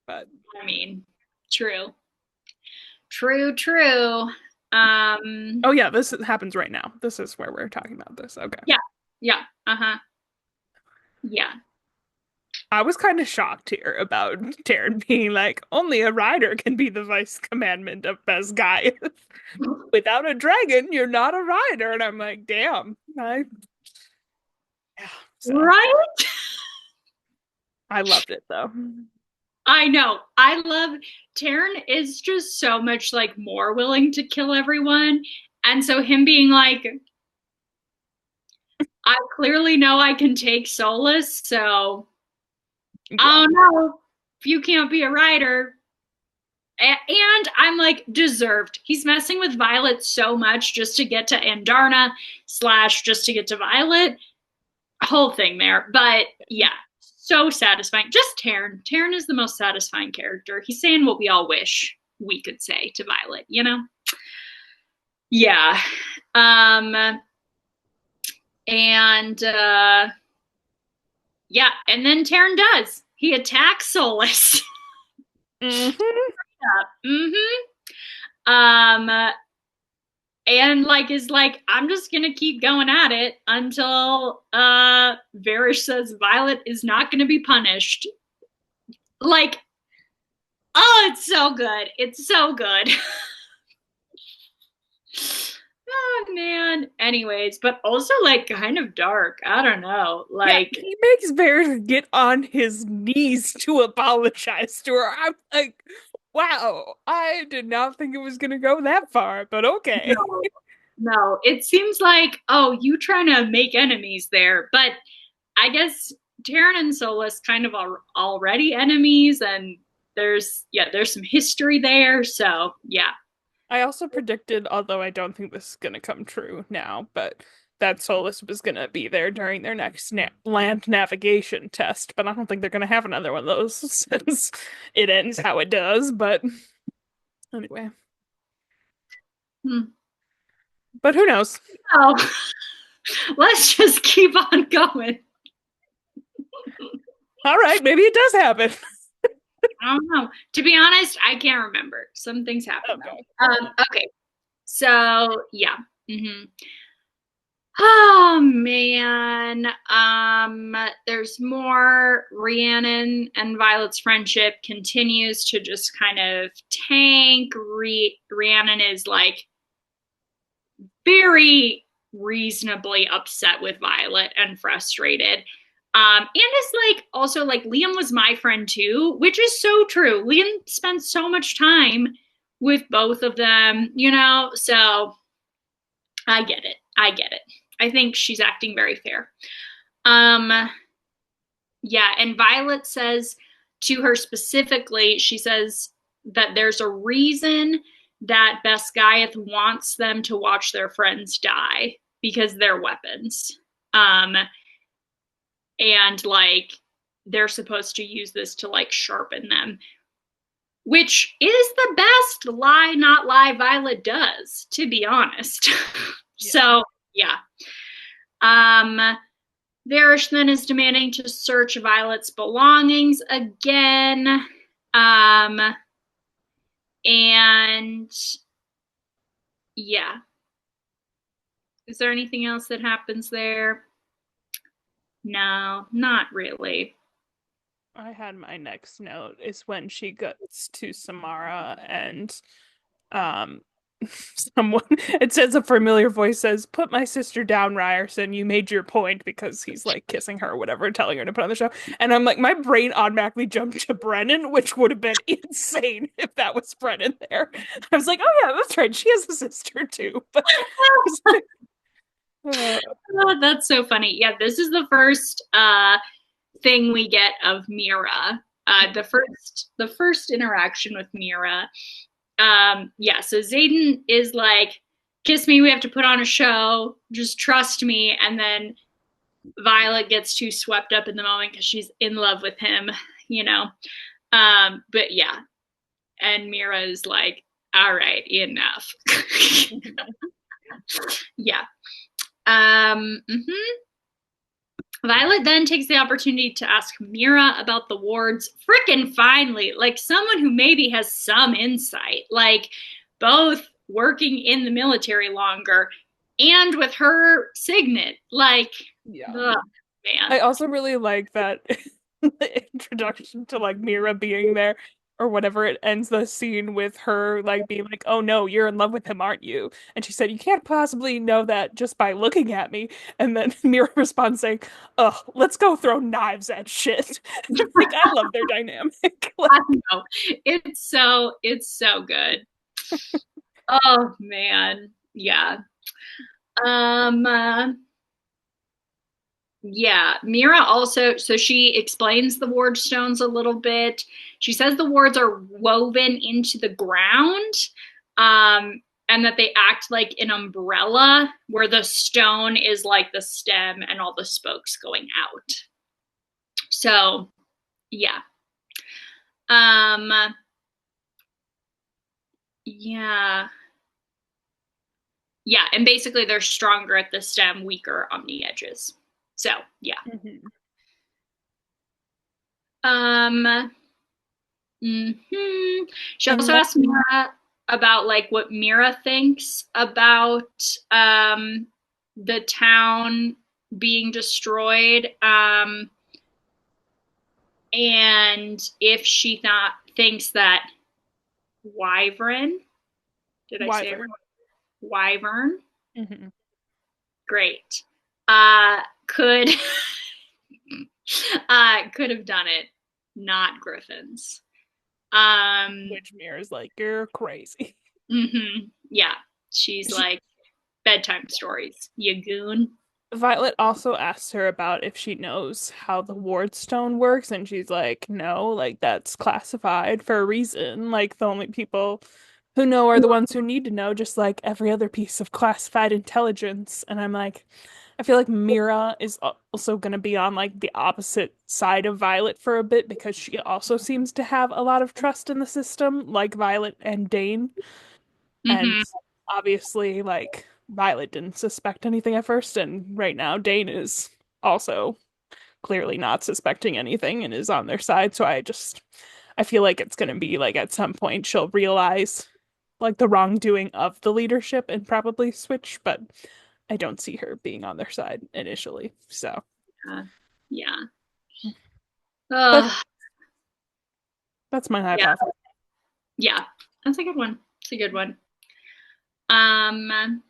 But I mean, true, true, true. oh yeah, this happens right now. This is where we're talking about this. Okay. Yeah, yeah, yeah, I was kind of shocked here about Taryn being like, only a rider can be the vice commandment of best guy. Without a dragon, you're not a rider. And I'm like, damn. Yeah. So right. I loved it though. I know. I love Taryn is just so much like more willing to kill everyone. And so him being like, I clearly know I can take solace, so Yeah. oh no, if you can't be a writer. And I'm like, deserved. He's messing with Violet so much just to get to Andarna slash just to get to Violet. Whole thing there. But yeah, so satisfying. Just Taryn. Taryn is the most satisfying character. He's saying what we all wish we could say to Violet, you know? Yeah. Um and yeah, and then Taryn does. He attacks Solus. Hmm. mm-hmm. And like is like, I'm just gonna keep going at it until Varish says Violet is not gonna be punished. Like, oh, it's so good. It's so good. Oh man. Anyways, but also like kind of dark. I don't know. Yeah, Like, he makes Bear get on his knees to apologize to her. I'm like, wow, I did not think it was gonna go that far, but okay. no, no. It seems like, oh, you trying to make enemies there. But I guess Taryn and Solus kind of are already enemies, and there's some history there. So yeah. I also predicted, although I don't think this is gonna come true now, but that Solus was gonna be there during their next land navigation test, but I don't think they're gonna have another one of those since it ends how it does, but anyway. Hmm. But who knows? Oh, let's just keep on going. All right, maybe it does happen. I don't know. To be honest, I can't remember. Some things happen Okay. though. Okay. So yeah. hmm Oh man. There's more. Rhiannon and Violet's friendship continues to just kind of tank. Rhiannon is like very reasonably upset with Violet and frustrated. And it's like also like Liam was my friend too, which is so true. Liam spent so much time with both of them, you know, so I get it. I get it. I think she's acting very fair. Um, yeah, and Violet says to her specifically, she says that there's a reason that Beskayeth wants them to watch their friends die because they're weapons. Um, and like they're supposed to use this to like sharpen them, which is the best lie, not lie Violet does, to be honest. Yeah. So, yeah. Um, Varish then is demanding to search Violet's belongings again. Um, and yeah. Is there anything else that happens there? No, not really. I had my next note is when she gets to Samara and um someone it says a familiar voice says, "Put my sister down, Ryerson. You made your point," because he's like kissing her or whatever, telling her to put on the show. And I'm like, my brain automatically jumped to Brennan, which would have been insane if that was Brennan there. I was like, oh yeah, that's right. She has a sister too. But uh, Oh, that's so funny. Yeah, this is the first thing we get of Mira. The first interaction with Mira. Yeah, so Zayden is like, kiss me, we have to put on a show, just trust me. And then Violet gets too swept up in the moment because she's in love with him, you know. But yeah, and Mira is like, all right, enough. Yeah. Mhm. Violet then takes the opportunity to ask Mira about the wards frickin' finally, like someone who maybe has some insight, like both working in the military longer and with her signet. Like, yeah. ugh, man. I also really like that the introduction to like Mira being there or whatever. It ends the scene with her like being like, "Oh no, you're in love with him, aren't you?" And she said, "You can't possibly know that just by looking at me." And then Mira responds saying, "Ugh, let's go throw knives at shit." Like I love their dynamic. Like, I know. It's so good. Oh man. Yeah. Um uh, Yeah, Mira also, so she explains the ward stones a little bit. She says the wards are woven into the ground, and that they act like an umbrella where the stone is like the stem and all the spokes going out. So, yeah. Um, yeah. Yeah, and basically they're stronger at the stem, weaker on the edges. So, yeah. mhm. Um, She And also then asked Mira about like what Mira thinks about the town being destroyed, and if she thought thinks that Wyvern, did I say it right? Wyvern. Wyvern, Mhm. great, could could have done it, not Griffins. Um, Which Mira's like, "You're crazy." yeah, she's like bedtime stories, you goon. Violet also asks her about if she knows how the ward stone works, and she's like, no, like that's classified for a reason. Like the only people who know are the ones who need to know, just like every other piece of classified intelligence. And I'm like, I feel like Mira is also going to be on like the opposite side of Violet for a bit because she also seems to have a lot of trust in the system, like Violet and Dane. And Mm-hmm. obviously, like, Violet didn't suspect anything at first, and right now Dane is also clearly not suspecting anything and is on their side. So I feel like it's going to be like at some point she'll realize like the wrongdoing of the leadership and probably switch, but I don't see her being on their side initially. So Yeah. that Oh, that's my yeah. hypothesis. Yeah. That's a good one. It's a good one. Um,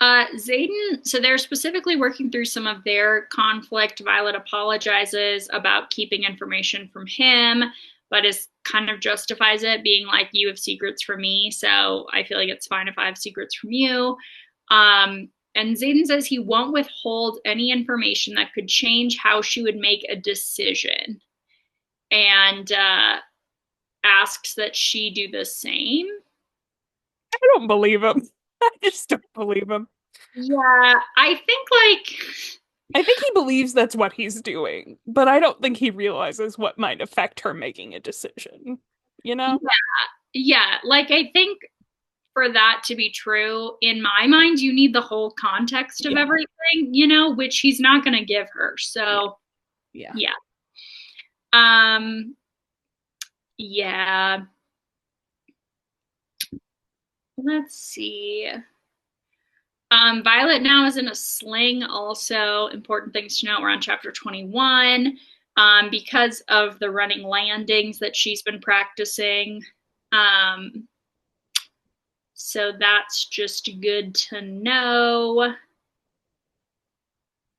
Xaden, so they're specifically working through some of their conflict. Violet apologizes about keeping information from him, but is kind of justifies it, being like, you have secrets from me, so I feel like it's fine if I have secrets from you. And Xaden says he won't withhold any information that could change how she would make a decision, and asks that she do the same. I don't believe him. I just don't believe him. Yeah, I think like I think he believes that's what he's doing, but I don't think he realizes what might affect her making a decision. You yeah, know? yeah, like I think for that to be true, in my mind, you need the whole context of Yeah, everything, which he's not going to give her. yeah, So, yeah. yeah. Um, yeah. Let's see. Violet now is in a sling. Also, important things to note. We're on chapter 21. Because of the running landings that she's been practicing. Um, so that's just good to know.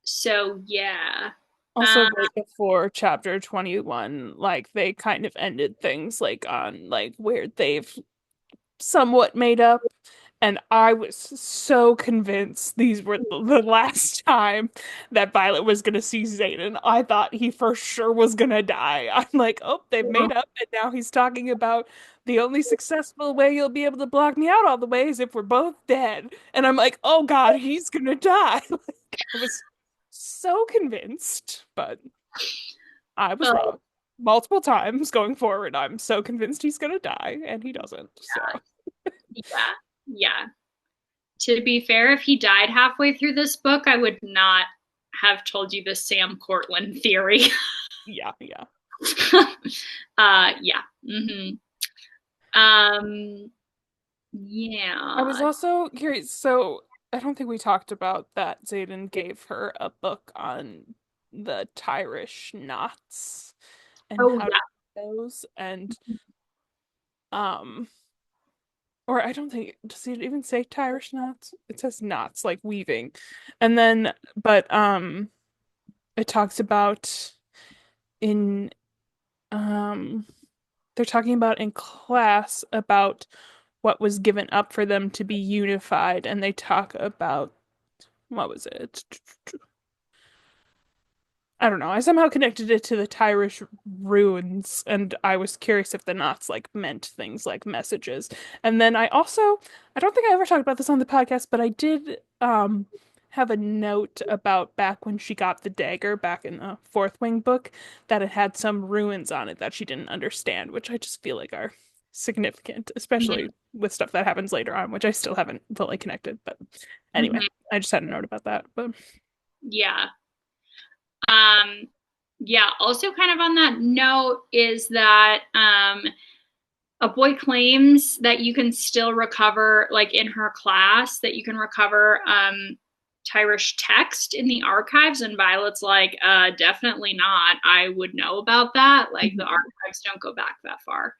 So, yeah. Also, Um, right before chapter 21, like they kind of ended things like on like where they've somewhat made up. And I was so convinced these were the last time that Violet was gonna see Xaden. I thought he for sure was gonna die. I'm like, oh, they've made up, and now he's talking about the only successful way you'll be able to block me out all the way is if we're both dead. And I'm like, oh God, he's gonna die. Like, I was so convinced, but I was oh, wrong. Multiple times going forward, I'm so convinced he's gonna die, and he doesn't. So yeah. Yeah. To be fair, if he died halfway through this book, I would not have told you the Sam Cortland theory. yeah, yeah. Yeah. Um, I was yeah. also curious. So I don't think we talked about that Xaden gave her a book on the Tyrish knots and Oh, how to yeah. do those. And um or I don't think does it even say Tyrish knots? It says knots, like weaving. And then but it talks about in um they're talking about in class about what was given up for them to be unified, and they talk about what was it? I don't know. I somehow connected it to the Tyrish runes, and I was curious if the knots like meant things like messages. And then I don't think I ever talked about this on the podcast, but I did have a note about back when she got the dagger back in the Fourth Wing book that it had some ruins on it that she didn't understand, which I just feel like are significant, especially Mhm. with stuff that happens later on, which I still haven't fully connected. But anyway, Mhm. I just had a note about that. But Yeah. Um, yeah. Also, kind of on that note, is that a boy claims that you can still recover, like in her class, that you can recover Tyrish text in the archives, and Violet's like, definitely not. I would know about that. Like the Mhm. archives don't go back that far.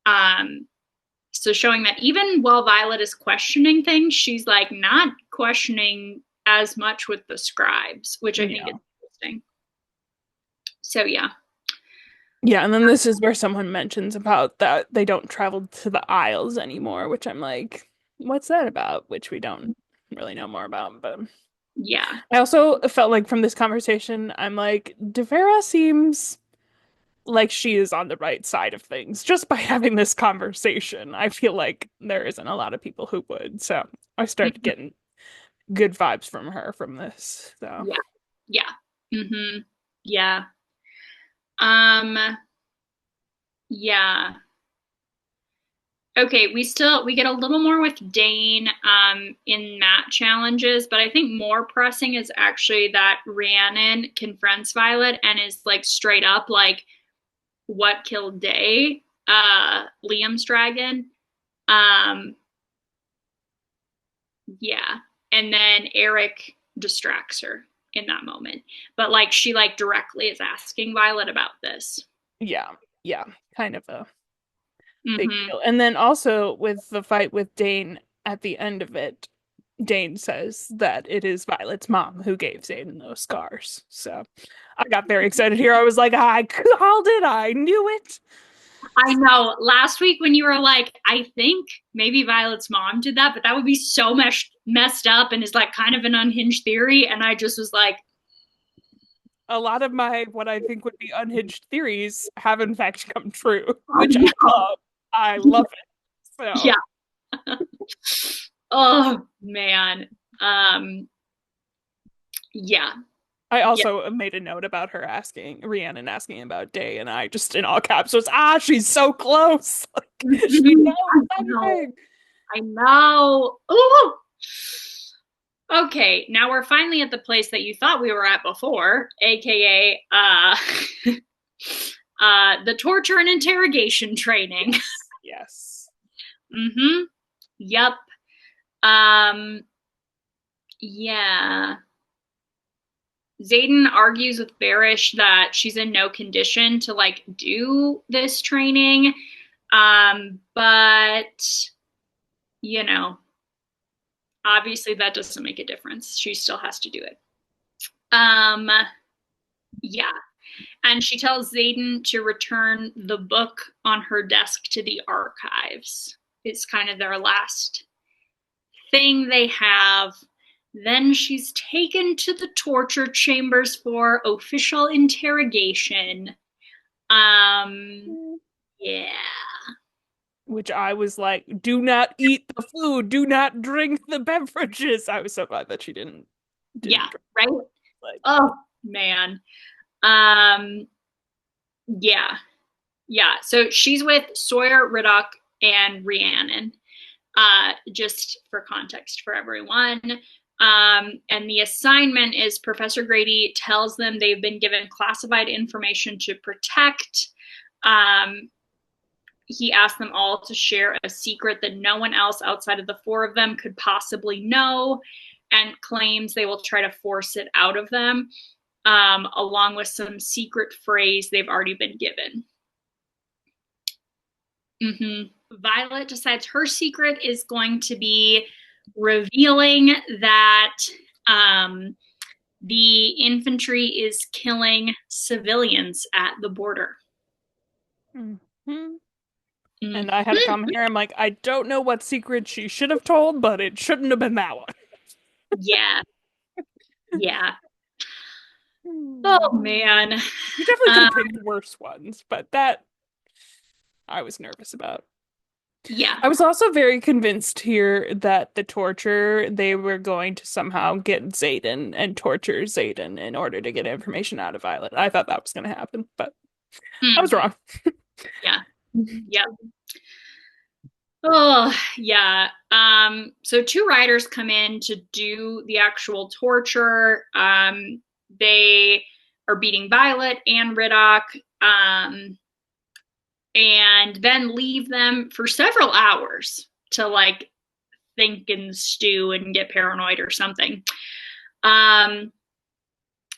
Um, so showing that even while Violet is questioning things, she's like not questioning as much with the scribes, which I think is Yeah. interesting. So yeah. Yeah, and then this is where someone mentions about that they don't travel to the Isles anymore, which I'm like, what's that about? Which we don't really know more about. But Yeah. I also felt like from this conversation, I'm like, Devera seems like she is on the right side of things just by having this conversation. I feel like there isn't a lot of people who would. So I started Mhm. getting good vibes from her from this. So Yeah. Yeah. Yeah. Um, yeah. Okay, we get a little more with Dane in mat challenges, but I think more pressing is actually that Rhiannon confronts Violet and is like straight up like, what killed Day? Liam's dragon. Um, yeah. And then Eric distracts her in that moment. But like she like directly is asking Violet about this. Yeah, yeah, kind of a big Mm-hmm. deal. And then also with the fight with Dane at the end of it, Dane says that it is Violet's mom who gave Zayden those scars. So I got very excited here. I was like, I called it. I knew it. I know. Last week when you were like, I think maybe Violet's mom did that, but that would be so messed up and is like kind of an unhinged theory. And I just was like, A lot of my what I think would be unhinged theories have in fact come true, oh which I no. love. I love it. So Yeah. Oh man. Um, yeah. I Yeah. also made a note about her asking Rhiannon asking about Day, and I just in all caps was she's so close. Like she Mhm. knows I know. everything. I know. Ooh. Okay, now we're finally at the place that you thought we were at before, aka the torture and interrogation training. Yes, yes. Mm-hmm. Yep. Um, yeah. Zayden argues with Barish that she's in no condition to like do this training. But you know, obviously that doesn't make a difference. She still has to do it. Um, yeah. And she tells Zayden to return the book on her desk to the archives. It's kind of their last thing they have. Then she's taken to the torture chambers for official interrogation. Um, yeah. Which I was like, do not eat the food, do not drink the beverages. I was so glad that she Yeah, didn't drink. right? Like, Oh, man. Um, yeah. Yeah. So she's with Sawyer, Riddock, and Rhiannon. Just for context for everyone. And the assignment is Professor Grady tells them they've been given classified information to protect. Um, he asked them all to share a secret that no one else outside of the four of them could possibly know, and claims they will try to force it out of them, along with some secret phrase they've already been given. Mm-hmm. Violet decides her secret is going to be revealing that um, the infantry is killing civilians at the border. mhm. And I had a Mm-hmm. comment here. I'm like, I don't know what secret she should have told, but it shouldn't have been that one. Yeah, yeah. Oh Hmm. man. You definitely could Uh, have picked worse ones, but that I was nervous about. yeah. I was also very convinced here that the torture, they were going to somehow get Zayden and torture Zayden in order to get information out of Violet. I thought that was going to happen, but I was Mm, wrong. yeah. Yeah. Oh, yeah. So two riders come in to do the actual torture. They are beating Violet and Riddock, and then leave them for several hours to like think and stew and get paranoid or something. Um,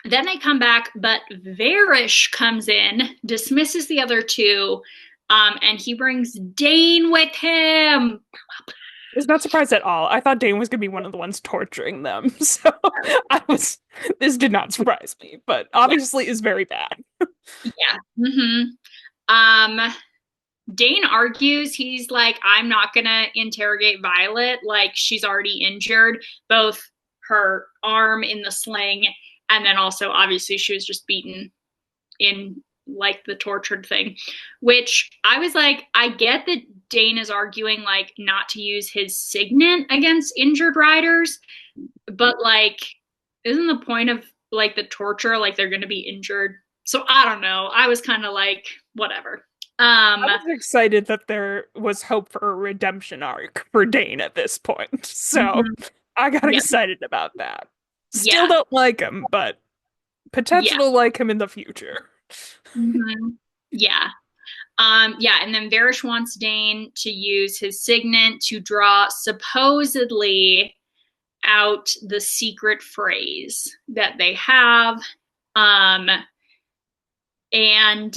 then they come back, but Varish comes in, dismisses the other two, and he brings Dane with him. I was not surprised at all. I thought Dane was going to be one of the ones torturing them. So this did not surprise me, but Yeah, obviously is very bad. yeah. Mm-hmm. Dane argues he's like, I'm not gonna interrogate Violet. Like she's already injured, both her arm in the sling, and then also obviously she was just beaten in like the tortured thing. Which I was like, I get that Dane is arguing like not to use his signet against injured riders, but like, isn't the point of like the torture like they're gonna be injured? So I don't know. I was kind of like, whatever. I Um, was excited that there was hope for a redemption arc for Dane at this point. So mhm, I got yeah, excited about that. Still yeah, don't like him, but yeah, potential to like him in the future. mhm, yeah. Yeah, and then Varish wants Dane to use his signet to draw supposedly out the secret phrase that they have. Um, and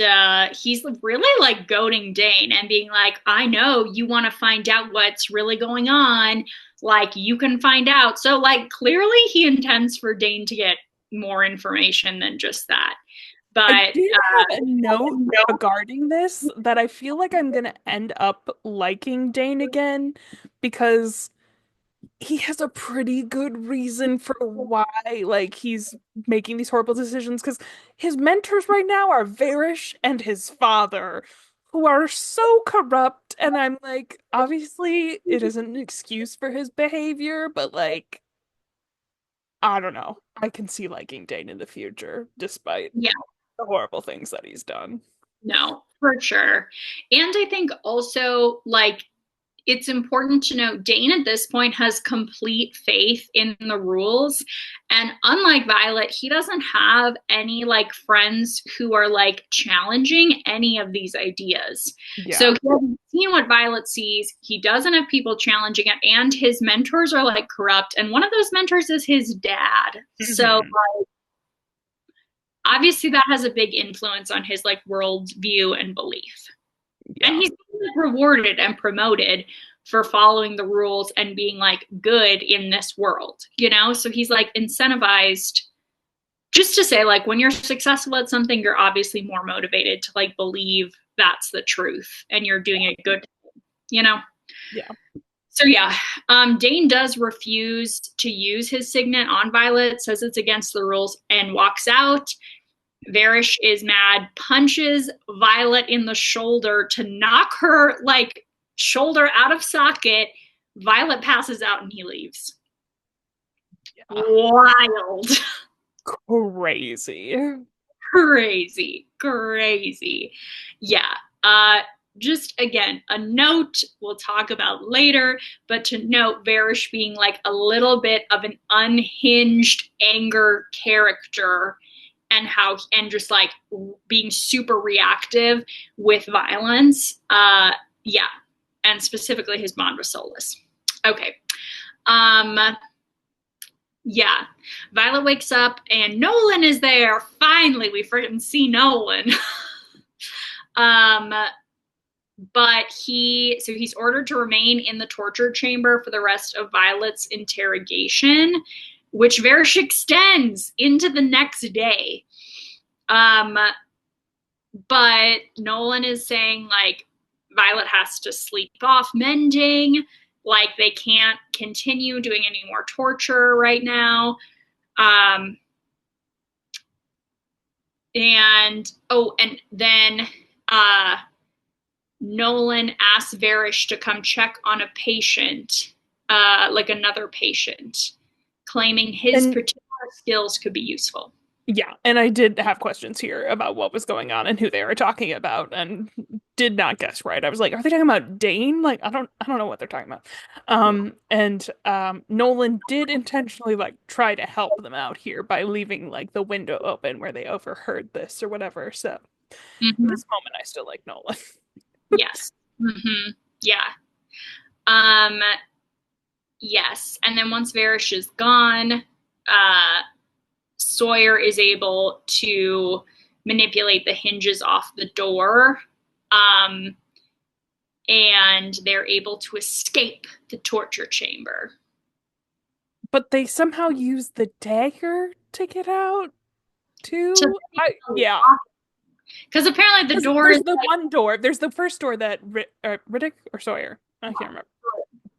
he's really like goading Dane and being like, I know you want to find out what's really going on. Like, you can find out. So, like, clearly he intends for Dane to get more information than just that. I But did have a note no, regarding this that I feel like I'm gonna end up liking Dane again because he has a pretty good reason for why like he's making these horrible decisions because his mentors right now are Varish and his father, who are so corrupt, and I'm like, obviously it isn't an excuse for his behavior, but like I don't know. I can see liking Dane in the future despite yeah, the horrible things that he's done. no, for sure. And I think also, like, it's important to note Dane at this point has complete faith in the rules. And unlike Violet, he doesn't have any like friends who are like challenging any of these ideas. Yeah. So he hasn't seen what Violet sees. He doesn't have people challenging it. And his mentors are like corrupt. And one of those mentors is his dad. So Hmm. obviously that has a big influence on his like world view and belief. And Yeah. he's rewarded and promoted for following the rules and being like good in this world, you know? So he's like incentivized just to say like when you're successful at something, you're obviously more motivated to like believe that's the truth and you're doing it good, you know? Yeah. So yeah, Dane does refuse to use his signet on Violet, says it's against the rules, and walks out. Varish is mad, punches Violet in the shoulder to knock her like shoulder out of socket. Violet passes out and he leaves. Yeah. Wild. Crazy. Crazy. Crazy. Yeah. Uh just again, a note we'll talk about later, but to note Varish being like a little bit of an unhinged anger character and how and just like being super reactive with violence. Yeah, and specifically his bond with Solus. Okay. Um, yeah. Violet wakes up and Nolan is there. Finally, we freaking see Nolan. um, but he's ordered to remain in the torture chamber for the rest of Violet's interrogation, which Varish extends into the next day. Um, but Nolan is saying like Violet has to sleep off mending, like they can't continue doing any more torture right now. Um, and then Nolan asks Varish to come check on a patient, like another patient, claiming his And particular skills could be useful. yeah, and I did have questions here about what was going on and who they were talking about and did not guess right. I was like, are they talking about Dane? Like I don't know what they're talking about. And Nolan did intentionally like try to help them out here by leaving like the window open where they overheard this or whatever. So in Mm-hmm. this moment I still like Nolan. Yes. Mm-hmm. Yeah. Um, yes. And then once Varish is gone, Sawyer is able to manipulate the hinges off the door. Um, and they're able to escape the torture chamber. But they somehow use the dagger to get out To too. I yeah. because apparently the door is There's the one door. There's the first door that Riddick or Sawyer. I can't remember.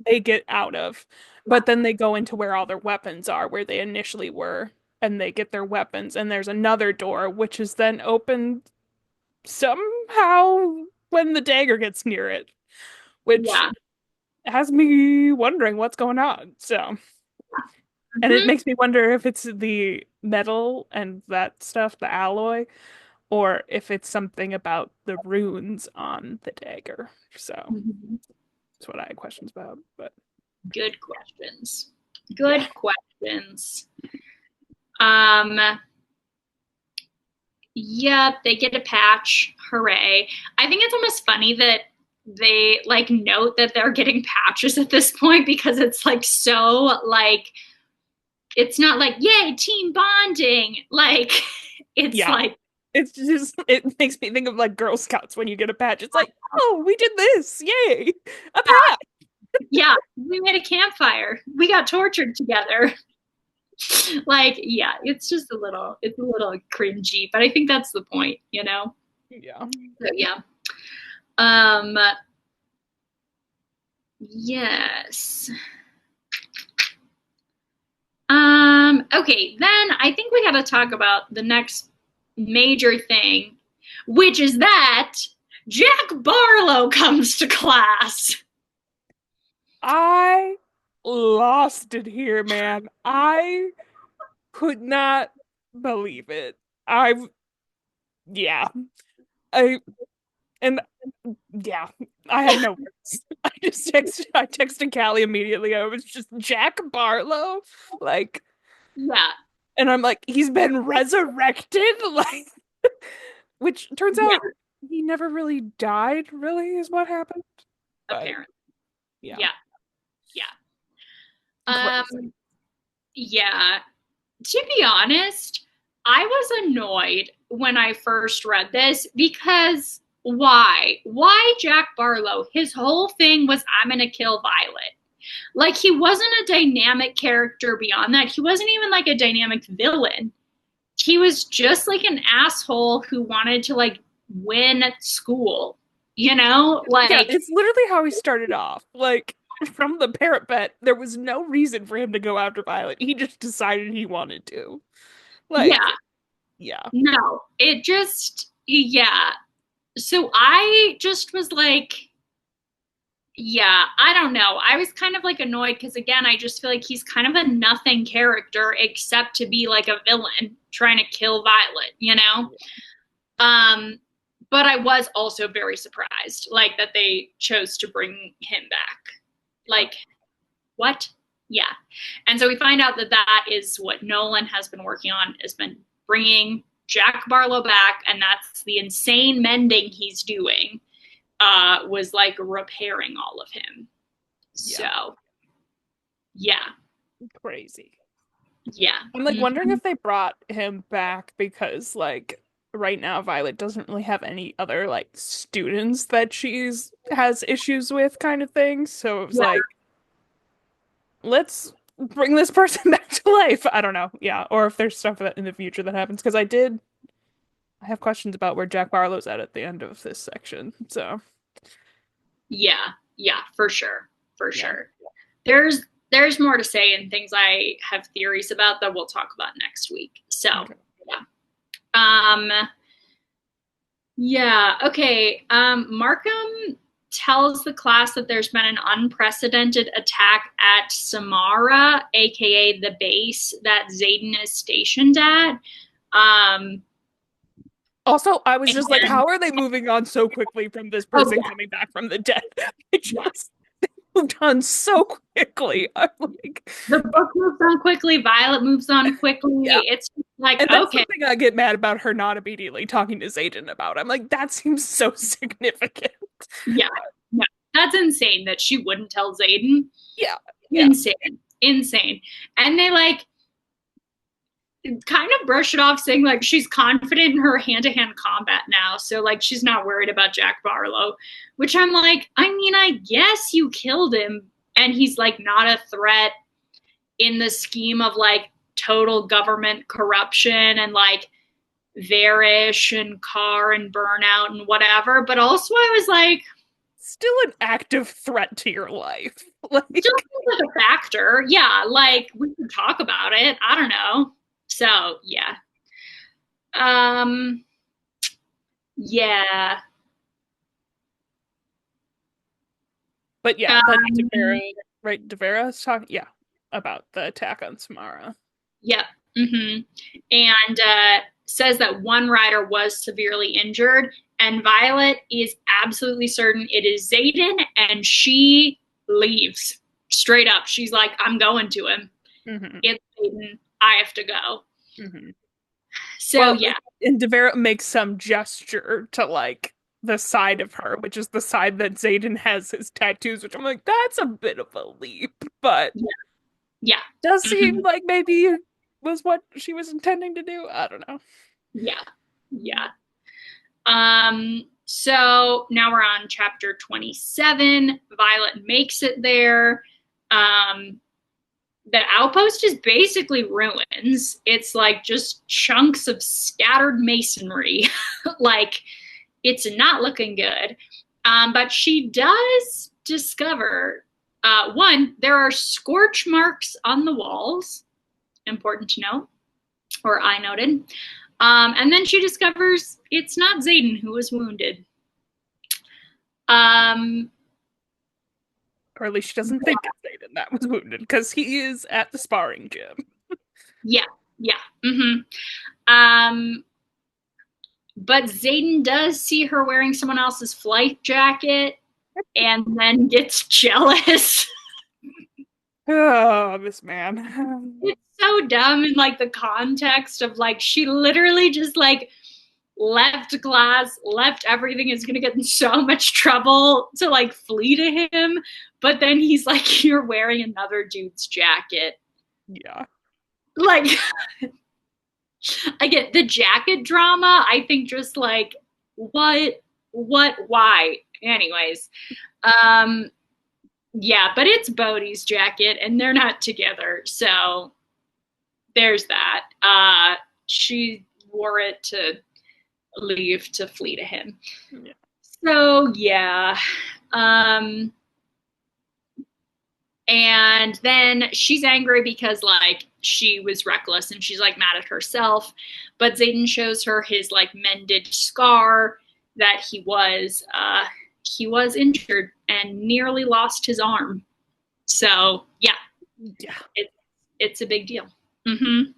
They get out of, but then they go into where all their weapons are, where they initially were, and they get their weapons. And there's another door, which is then opened somehow when the dagger gets near it, which yeah. has me wondering what's going on. So, and it Mm-hmm. makes me wonder if it's the metal and that stuff, the alloy, or if it's something about the runes on the dagger. So Mhm. that's what I had questions about. But Good questions. yeah. Good questions. Um, Yep, they get a patch. Hooray. I think it's almost funny that they like note that they're getting patches at this point because it's like so like it's not like yay team bonding like it's Yeah. like It's just it makes me think of like Girl Scouts when you get a patch. It's like, oh, we did this. Yay. A patch. yeah, we made a campfire, we got tortured together. Like yeah, it's a little cringy, but I think that's the point, you know. Yeah. So yeah. um yes. Okay, then I think we got to talk about the next major thing, which is that Jack Barlow comes to class. I lost it here, man. I could not believe it. I yeah. I and yeah, I had no words. I texted Callie immediately. I was just Jack Barlow, like, Yeah, and I'm like, he's been resurrected, like, which turns yeah, out he never really died. Really, is what happened. But apparently. yeah, Yeah, yeah. crazy. Um, yeah. To be honest, I was annoyed when I first read this because why? Why Jack Barlow? His whole thing was I'm gonna kill Violet. Like he wasn't a dynamic character beyond that. He wasn't even like a dynamic villain. He was just like an asshole who wanted to like win at school, you know? Yeah, Like it's literally how he started off. Like from the parapet, there was no reason for him to go after Violet. He just decided he wanted to. Like, yeah, yeah, no. It just yeah. So I just was like yeah, I don't know. I was kind of like annoyed because again, I just feel like he's kind of a nothing character except to be like a villain trying to kill Violet, you know? Um, but I was also very surprised, like that they chose to bring him back. yeah, Like, what? Yeah. And so we find out that that is what Nolan has been working on, has been bringing Jack Barlow back, and that's the insane mending he's doing. Was like repairing all of him. yeah, So yeah, crazy. yeah. I'm like wondering Mm-hmm. if they brought him back because like right now Violet doesn't really have any other like students that she's has issues with kind of thing. So it was Yeah, like, let's bring this person back to life. I don't know. Yeah, or if there's stuff that in the future that happens because I have questions about where Jack Barlow's at the end of this section. So, yeah, yeah, for sure, for yeah. sure. There's more to say and things I have theories about that we'll talk about next week. So Okay. yeah. Um yeah, okay. Markham tells the class that there's been an unprecedented attack at Samara, aka the base that Zayden is stationed at. Um Also, I was just like, and how are they moving on so quickly from this oh person yeah, coming back from the dead? They yeah. just moved on so quickly. I'm like, The book moves on quickly, Violet moves on yeah. quickly. It's just like, And that's okay, something I get mad about her not immediately talking to Zayden about. I'm like, that seems so significant. yeah, yeah. That's insane that she wouldn't tell Zayden. Yeah, yeah, Insane. Insane. And they like kind of brush it off saying like she's confident in her hand-to-hand combat now, so like she's not worried about Jack Barlow, which I'm like, I mean, I guess you killed him and he's like not a threat in the scheme of like total government corruption and like Varish and Carr and Burnout and whatever, but also I was like still an active threat to your life. still Like, seems like a factor. Yeah, yeah. like we can talk about it. I don't know. So yeah. Um yeah. But yeah, then Um Devera, right? Devera's talking, yeah, about the attack on Samara. yeah. Mm-hmm. And says that one rider was severely injured, and Violet is absolutely certain it is Xaden, and she leaves straight up. She's like, I'm going to him. Hmm. It's Xaden. I have to go. Hmm. So, Well, yeah. and Devera makes some gesture to like the side of her, which is the side that Xaden has his tattoos, which I'm like, that's a bit of a leap, but Yeah. Yeah. does seem Mm-hmm. like maybe it was what she was intending to do. I don't know. Yeah. Yeah. So now we're on chapter 27. Violet makes it there. Um, the outpost is basically ruins. It's like just chunks of scattered masonry. Like, it's not looking good. But she does discover one, there are scorch marks on the walls. Important to know, or I noted. And then she discovers it's not Xaden who was wounded. Um, Or at least she doesn't think it's Xaden that was wounded because he is at the sparring gym. yeah, yeah. Um, but Xaden does see her wearing someone else's flight jacket and then gets jealous. Oh, this man. It's so dumb in like the context of like she literally just like left class, left everything, is gonna get in so much trouble to like flee to him. But then he's like, you're wearing another dude's jacket. Yeah. Like, I get the jacket drama. I think just like, why? Anyways, um, yeah, but it's Bodhi's jacket and they're not together. So there's that. She wore it to leave to flee to him. Yeah. So yeah. Um, and then she's angry because like she was reckless and she's like mad at herself. But Xaden shows her his like mended scar that he was injured and nearly lost his arm. So yeah, Yeah. it's a big deal. Mm-hmm.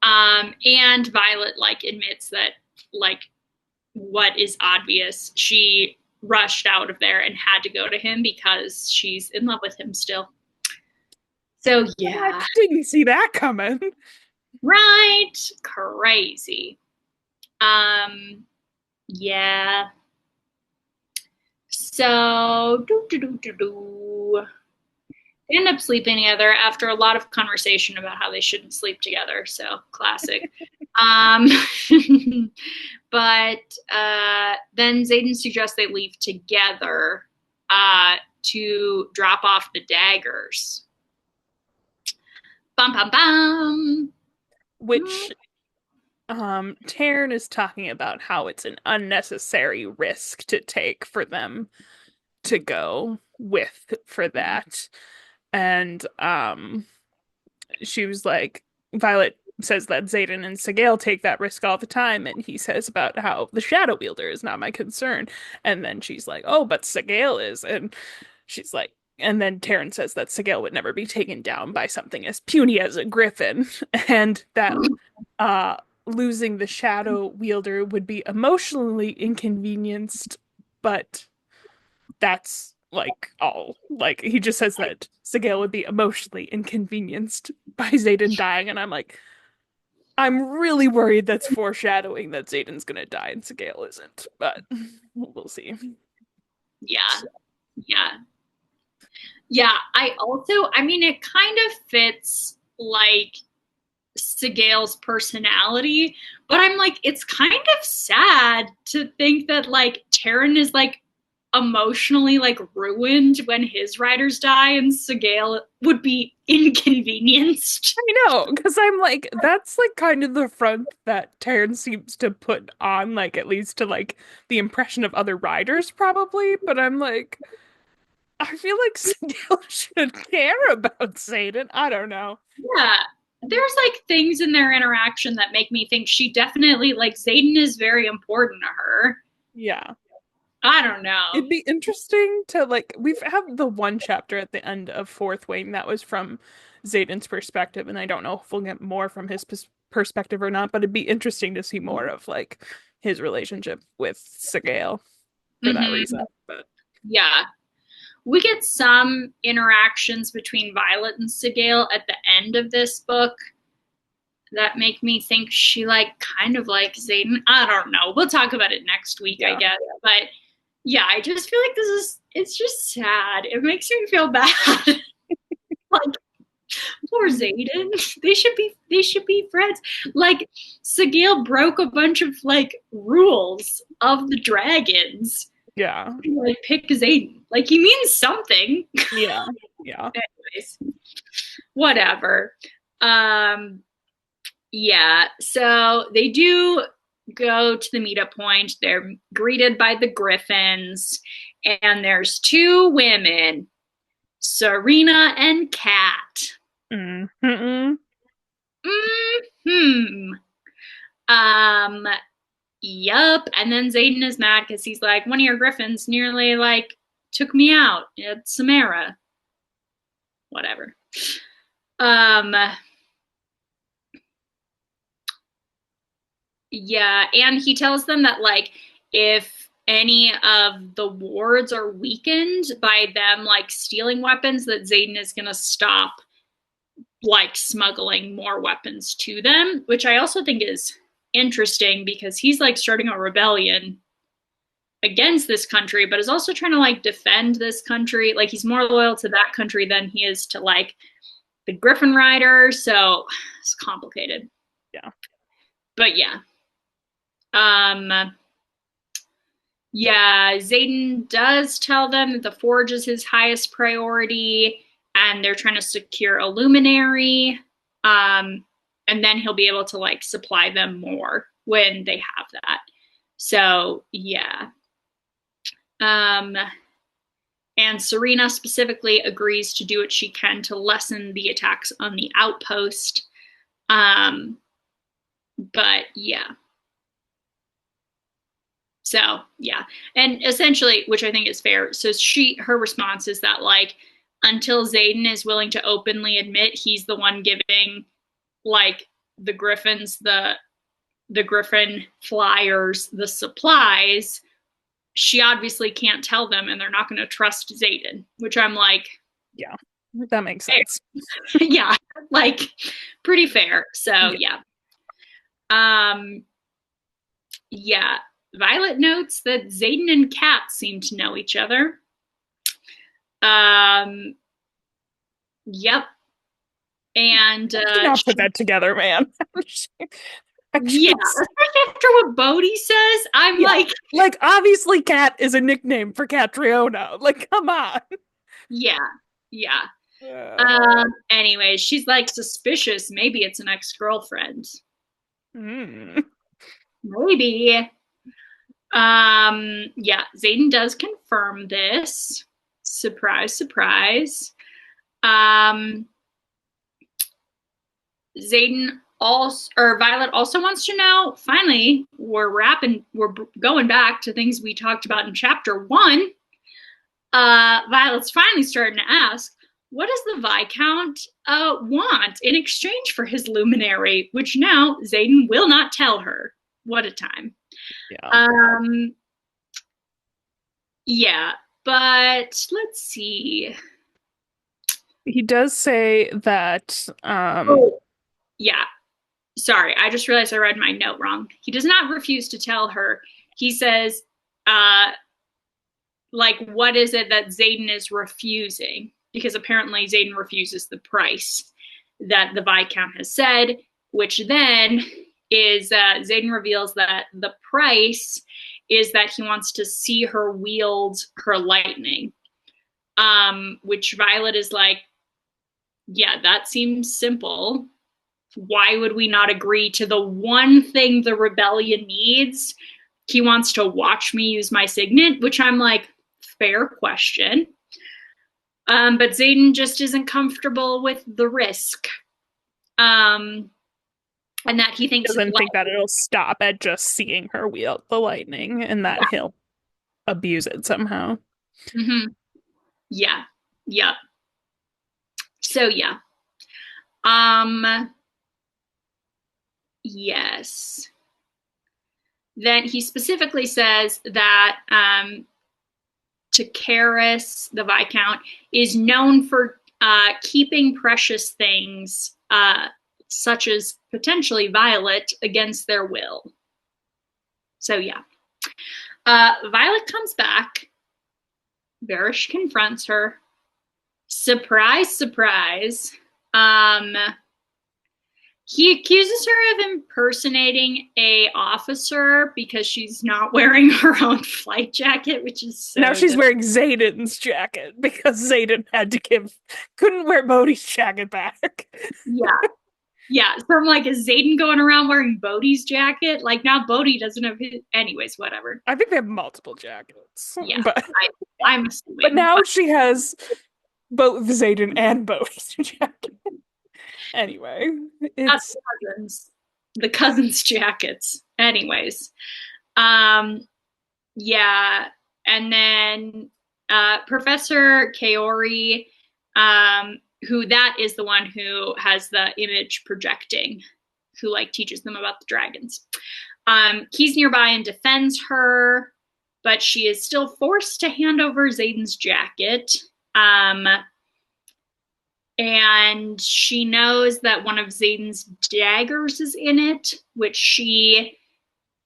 And Violet like admits that like what is obvious, she rushed out of there and had to go to him because she's in love with him still. So I yeah, didn't see that coming. right, crazy. Um, yeah. So they end up sleeping together after a lot of conversation about how they shouldn't sleep together. So classic. Um, but then Xaden suggests they leave together to drop off the daggers. Bum bum bum. Which Taryn is talking about how it's an unnecessary risk to take for them to go with for that. And she was like, Violet says that Xaden and Sigale take that risk all the time, and he says about how the Shadow Wielder is not my concern. And then she's like, oh, but Sigale is. And she's like, and then Taryn says that Sigale would never be taken down by something as puny as a griffin, and that uh losing the Shadow Wielder would be emotionally inconvenienced, but that's like all. Like he just says that Sigale would be emotionally inconvenienced by Xaden dying, and I'm like, I'm really worried that's foreshadowing that Xaden's gonna die and Sigale isn't, but we'll see. Yeah, yeah, yeah. I mean, it kind of fits like Sigale's personality, but I'm like, it's kind of sad to think that like Taryn is like emotionally like ruined when his riders die and Sigale would be inconvenienced. I know, because I'm like, that's like kind of the front that Taryn seems to put on, like at least to like the impression of other riders, probably. But I'm like, I feel like Sigil should care about Xaden. I don't know. Yeah. There's like things in their interaction that make me think she definitely like Xaden is very important to her. Yeah. I don't know. It'd be interesting to like we've had the one chapter at the end of Fourth Wing that was from Xaden's perspective, and I don't know if we'll get more from his perspective or not, but it'd be interesting to see more of like his relationship with Sigale for that reason. Mm-hmm. But Yeah. We get some interactions between Violet and Sigale at the end of this book that make me think she like kind of like Xaden. I don't know. We'll talk about it next week, I yeah. guess. But yeah, I just feel like it's just sad. It makes me feel bad. Like poor Xaden. They should be friends. Like Sigil broke a bunch of like rules of the dragons. Yeah. Like pick Xaden. Like he means something. Yeah. Yeah. Anyways, whatever. Um yeah, so they do go to the meetup point. They're greeted by the Griffins, and there's two women, Serena and Kat. Mm-hmm. Hmm. Um. Yup. And then Zayden is mad because he's like, one of your Griffins nearly like took me out at Samara. Whatever. Um. Yeah, and he tells them that like if any of the wards are weakened by them like stealing weapons, that Zayden is gonna stop like smuggling more weapons to them, which I also think is interesting because he's like starting a rebellion against this country, but is also trying to like defend this country. Like he's more loyal to that country than he is to like the Griffin Rider. So it's complicated. Yeah. But yeah. Um Yeah, Zayden does tell them that the forge is his highest priority and they're trying to secure a luminary. Um, and then he'll be able to like supply them more when they have that. So, yeah. Um, and Serena specifically agrees to do what she can to lessen the attacks on the outpost. Um, but yeah. So yeah, and essentially, which I think is fair. So her response is that like until Xaden is willing to openly admit he's the one giving like the Griffins the Griffin flyers the supplies, she obviously can't tell them, and they're not going to trust Xaden. Which I'm like, Yeah. That makes fair. sense. Yeah, like pretty fair. So Yeah. yeah, um, yeah. Violet notes that Xaden and Kat seem to know each other. Um, yep. And I did not put that together, man. yeah, Actually, especially after what Bodhi says, I'm yeah. like, Obviously, Cat is a nickname for Catriona. Like, come on. yeah, yeah. Uh, Anyways, she's like suspicious. Maybe it's an ex-girlfriend. mm. Maybe. Yeah, Xaden does confirm this. Surprise, surprise. Um, Xaden also or Violet also wants to know. Finally, we're going back to things we talked about in chapter 1. Violet's finally starting to ask, what does the Viscount want in exchange for his luminary? Which now Xaden will not tell her. What a time. Yeah. Um, yeah, but let's see. He does say that Oh, yeah. Sorry, I just realized I read my note wrong. He does not refuse to tell her. He says, uh, like, what is it that Xaden is refusing? Because apparently Xaden refuses the price that the Viscount has said, which then is Xaden reveals that the price is that he wants to see her wield her lightning. Which Violet is like, yeah, that seems simple. Why would we not agree to the one thing the rebellion needs? He wants to watch me use my signet, which I'm like, fair question. But Xaden just isn't comfortable with the risk. And that he thinks doesn't think that it'll stop at just seeing her wield the lightning and that he'll abuse it somehow. Mm-hmm. Yeah. Yep. So yeah. Um Yes. Then he specifically says that Takaris, the Viscount, is known for keeping precious things, such as potentially Violet, against their will. So, yeah. Violet comes back. Varish confronts her. Surprise, surprise. He accuses her of impersonating a officer because she's not wearing her own flight jacket, which is Now so she's dumb. wearing Zayden's jacket because Zayden couldn't wear Bodhi's jacket back. Yeah. Yeah. So I'm like, is Zayden going around wearing Bodhi's jacket? Like now Bodhi doesn't have his anyways, whatever. I think they have multiple jackets, Yeah. but I'm but assuming. now But she has both Zayden and Bodhi's jacket. Anyway, that's it's the cousins' jackets. Anyways. Um yeah. And then Professor Kaori, who that is the one who has the image projecting, who like teaches them about the dragons. He's nearby and defends her, but she is still forced to hand over Zayden's jacket. Um, and she knows that one of Zayden's daggers is in it, which she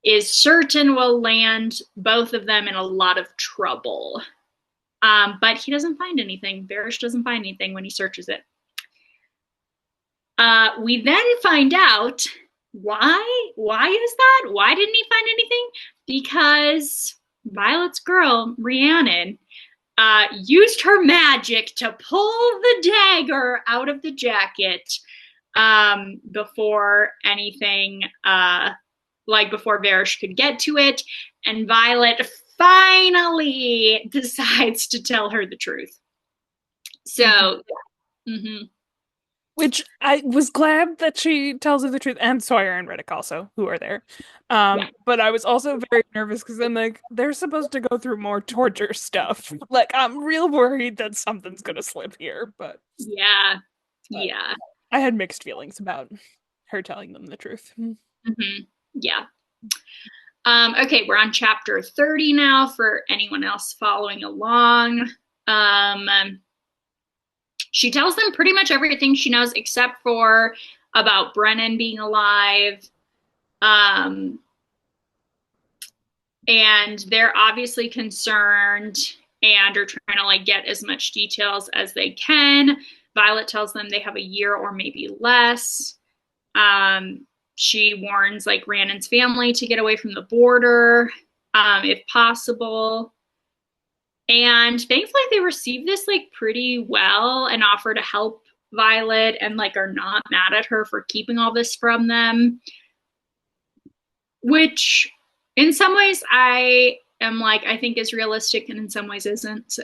is certain will land both of them in a lot of trouble. But he doesn't find anything. Barish doesn't find anything when he searches it. We then find out why. Why is that? Why didn't he find anything? Because Violet's girl, Rhiannon, used her magic to pull the dagger out of the jacket before anything, before Varish could get to it. And Violet finally decides to tell her the truth. So, mm-hmm. which I was glad that she tells her the truth, and Sawyer and Riddick also, who are there. Yeah, But I was also very nervous because I'm like, they're supposed to go through more torture stuff. Like, I'm real worried that something's gonna slip here, yeah, but yeah. I had mixed feelings about her telling them the truth. Mm-hmm. Yeah. Okay, we're on chapter 30 now for anyone else following along. She tells them pretty much everything she knows except for about Brennan being alive. Um, and they're obviously concerned and are trying to like get as much details as they can. Violet tells them they have a year or maybe less. She warns like Rhiannon's family to get away from the border, if possible. And thankfully they receive this like pretty well and offer to help Violet and like are not mad at her for keeping all this from them. Which in some ways I am like, I think is realistic and in some ways isn't. So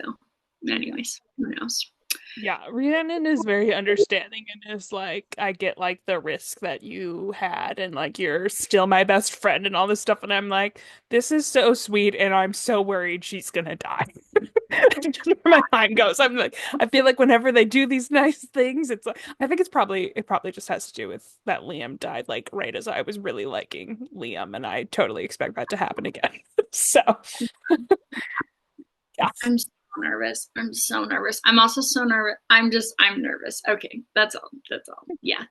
anyways, who knows? Yeah, Rhiannon is very understanding and is like, I get like the risk that you had and like you're still my best friend and all this stuff. And I'm like, this is so sweet and I'm so worried she's gonna die. Just where my mind goes. I'm like, I feel like whenever they do these nice things, it's like I think it probably just has to do with that Liam died like right as I was really liking Liam, and I totally expect that to happen again. So yeah. I'm so nervous. I'm so nervous. I'm also so nervous. I'm nervous. Okay, that's all. That's all. Yeah.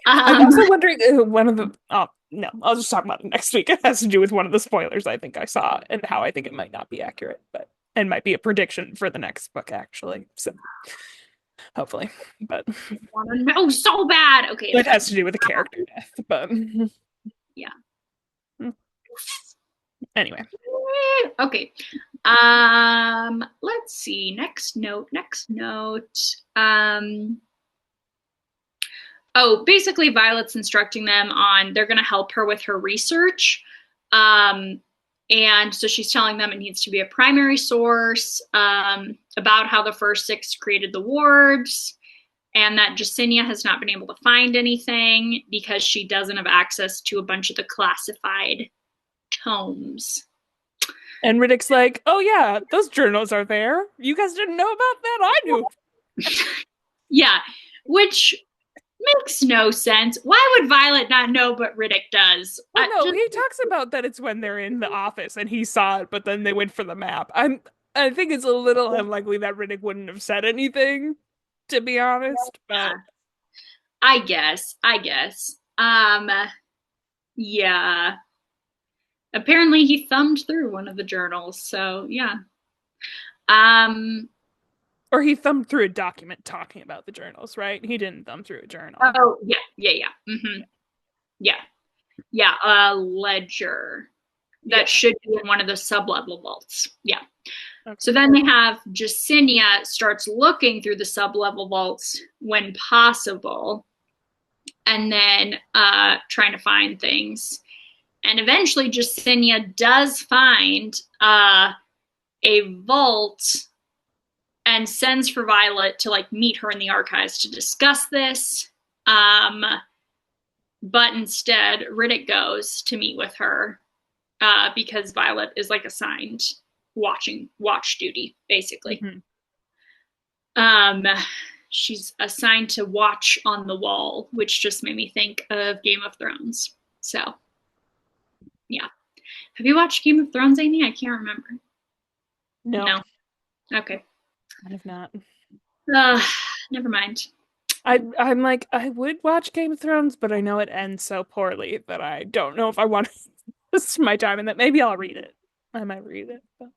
I'm Um, also wondering one of the oh no, I'll just talk about it next week. It has to do with one of the spoilers I think I saw and how I think it might not be accurate, but and might be a prediction for the next book actually. So hopefully, but I want to know so bad. Okay, it okay. has to do with a character death. But Yeah. anyway, Okay. Let's see. Next note. Next note. Oh, basically Violet's instructing them on they're gonna help her with her research. And so she's telling them it needs to be a primary source, about how the first six created the wards, and that Jesinia has not been able to find anything because she doesn't have access to a bunch of the classified tomes. and Riddick's like, oh yeah, those journals are there. You guys didn't know about that? I knew. Yeah, which Makes no sense. Why would Violet not know, but Riddick does? Well, no, Just he talks about that it's when they're in the office and he saw it, but then they went for the map. I think it's a little unlikely that Riddick wouldn't have said anything, to be honest, but yeah, I guess. Yeah. Apparently he thumbed through one of the journals, so yeah. Um, or he thumbed through a document talking about the journals, right? He didn't thumb through a journal. oh yeah. Yeah. Yeah, a ledger that Yeah. should be in one of the sublevel vaults. Yeah. So Okay. then they have Jacinia starts looking through the sublevel vaults when possible, and then trying to find things. And eventually, Jacinia does find a vault and sends for Violet to like meet her in the archives to discuss this. But instead, Riddick goes to meet with her because Violet is like assigned watch duty, basically. Mhm. Um, she's assigned to watch on the wall, which just made me think of Game of Thrones. So, yeah. Have you watched Game of Thrones, Amy? I can't remember. No, No. Okay. I have not. Uh, Never mind. I'm like, I would watch Game of Thrones, but I know it ends so poorly that I don't know if I want to waste my time in that. Maybe I'll read it. I might read it. But...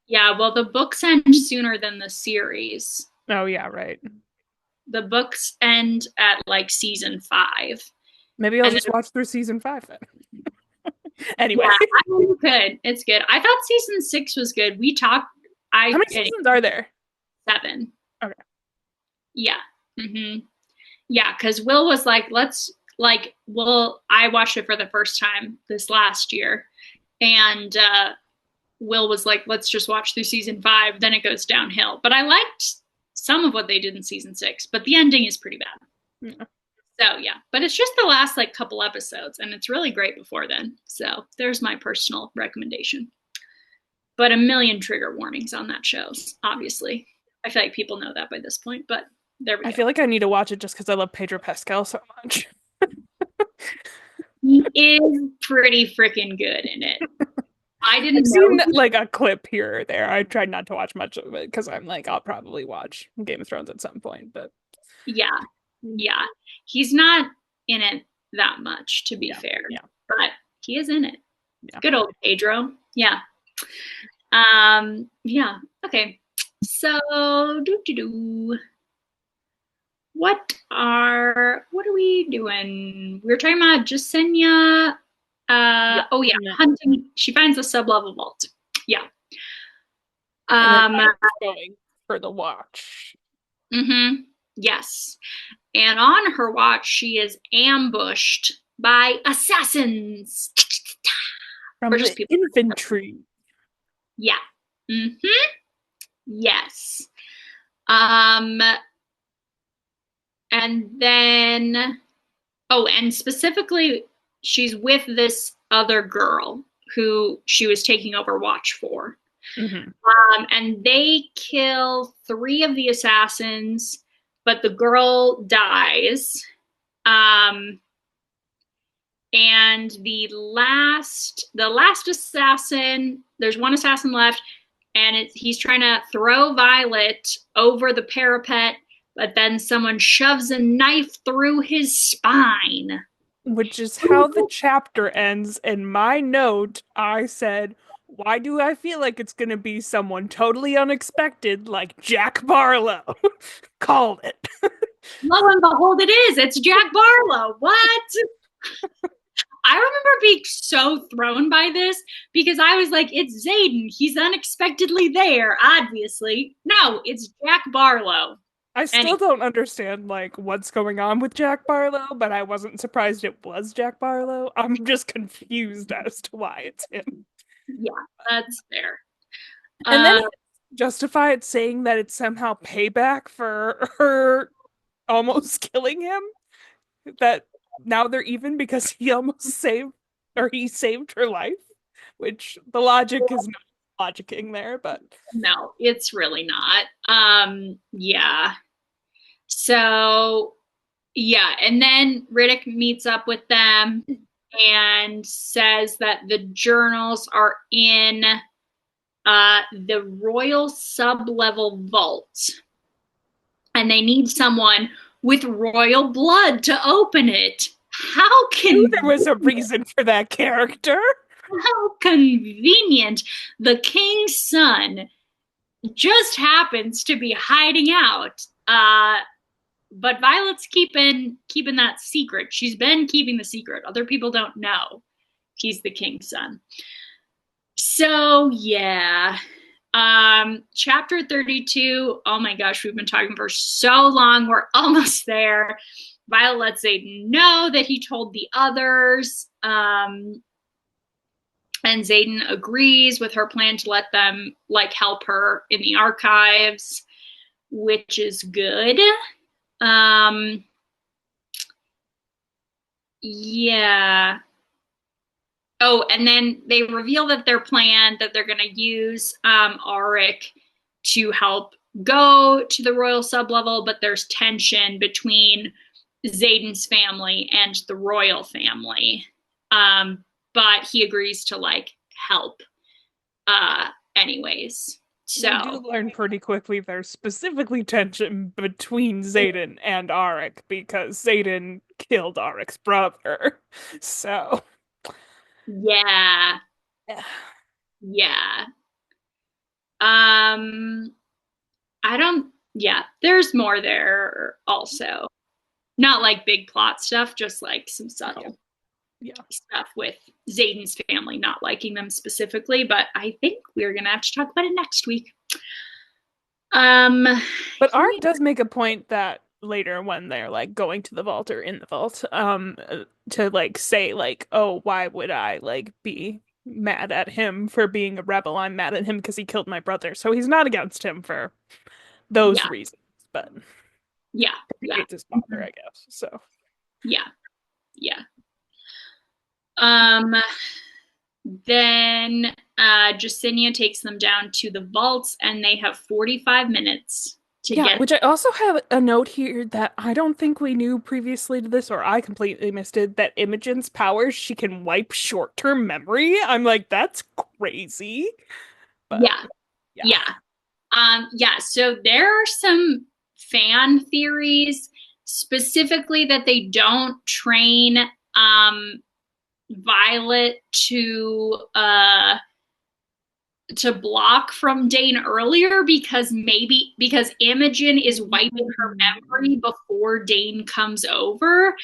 Yeah, well, the books end sooner than the series. Oh yeah, right. The books end at like season 5. Maybe I'll And just then, watch through season 5 then. yeah, Anyway, I mean, you could. It's good. I thought season 6 was good. We talked, how many seasons are there? 7. Okay. Yeah. Yeah, because Will was like, let's like, well, I watched it for the first time this last year, and Will was like, let's just watch through season 5, then it goes downhill. But I liked some of what they did in season 6, but the ending is pretty bad. Yeah. So yeah, but it's just the last like couple episodes, and it's really great before then. So there's my personal recommendation. But a million trigger warnings on that show, obviously. I feel like people know that by this point, but there we I go. feel like I need to watch it just because I love Pedro Pascal so much. He is pretty freaking good in it. I I've didn't seen know. like a clip here or there. I tried not to watch much of it because I'm like, I'll probably watch Game of Thrones at some point, but Yeah, yeah. He's not in it that much, to be yeah, fair, yeah, but he is in it. yeah. Good old Pedro. Yeah. Yeah. Okay. So, do do do. What are we doing? We are talking about Jasenia. Yeah. Oh yeah, Yeah. hunting. She finds the sublevel vault. Yeah. And then Um. Violet's going for the watch Mm-hmm. Yes. And on her watch, she is ambushed by assassins. Or from just the people. infantry. Yeah. Mm-hmm. Yes. Um, and then, oh, and specifically, she's with this other girl who she was taking over watch for. Mm-hmm. And they kill 3 of the assassins, but the girl dies. Um, and the last assassin, there's one assassin left, and he's trying to throw Violet over the parapet, but then someone shoves a knife through his spine. Which is how the chapter ends. In my note, I said, why do I feel like it's going to be someone totally unexpected like Jack Barlow? Called it. Lo and behold, it is. It's Jack Barlow. What? I remember being so thrown by this because I was like, it's Zayden. He's unexpectedly there, obviously. No, it's Jack Barlow. I And still don't understand like what's going on with Jack Barlow, but I wasn't surprised it was Jack Barlow. I'm just confused as to why it's him. yeah, that's fair. And then Uh, he justified saying that it's somehow payback for her almost killing him. That now they're even because he almost saved or he saved her life, which the logic is not logicking there, but no, it's really not. Yeah. So yeah, and then Riddick meets up with them and says that the journals are in the royal sub-level vault, and they need someone with royal blood to open it. Knew there was a reason for that character. How convenient! The king's son just happens to be hiding out. But Violet's keeping that secret. She's been keeping the secret. Other people don't know he's the king's son. So yeah. Chapter 32. Oh my gosh, we've been talking for so long. We're almost there. Violet lets Zayden know that he told the others. And Zayden agrees with her plan to let them like help her in the archives, which is good. Um, yeah. Oh, and then they reveal that their plan that they're going to use Auric to help go to the royal sublevel, but there's tension between Zayden's family and the royal family. But he agrees to like help anyways. We do So learn pretty quickly there's specifically tension between Zayden and Auric because Zayden killed Auric's brother. So, yeah, yeah. yeah. Um, I don't. Yeah, there's more there also. Not like big plot stuff, just like some Yeah. subtle Yeah. stuff with Zayden's family not liking them specifically. But I think we're gonna have to talk about it next week. Um, But Auric does make a point that later when they're like going to the vault or in the vault, to like say like, oh, why would I like be mad at him for being a rebel? I'm mad at him because he killed my brother. So he's not against him for those yeah, reasons, but yeah, he yeah, hates his father, mhm, I guess. So yeah, yeah. Um, then Jacinia takes them down to the vaults, and they have 45 minutes to yeah, get. which I also have a note here that I don't think we knew previously to this, or I completely missed it, that Imogen's powers, she can wipe short-term memory. I'm like, that's crazy. But Yeah, yeah. yeah. Yeah, so there are some fan theories specifically that they don't train Violet to block from Dane earlier because maybe because Imogen is wiping her memory before Dane comes over.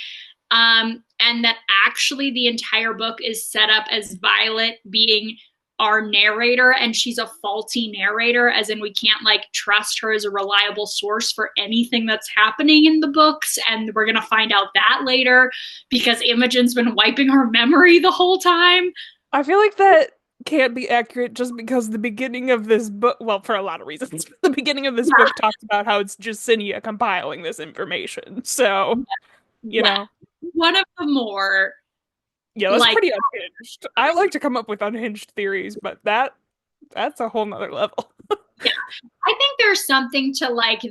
And that actually the entire book is set up as Violet being our narrator, and she's a faulty narrator, as in we can't like trust her as a reliable source for anything that's happening in the books. And we're gonna find out that later because Imogen's been wiping her memory the whole time. I feel like that can't be accurate just because the beginning of this book, well, for a lot of reasons, the beginning of this book Yeah, talks about how it's Jacinia compiling this information. So, you yeah. know, One of the more yeah, that's like pretty unhinged. I like to come up with unhinged theories, but that's a whole nother level. yeah. I think there's something to like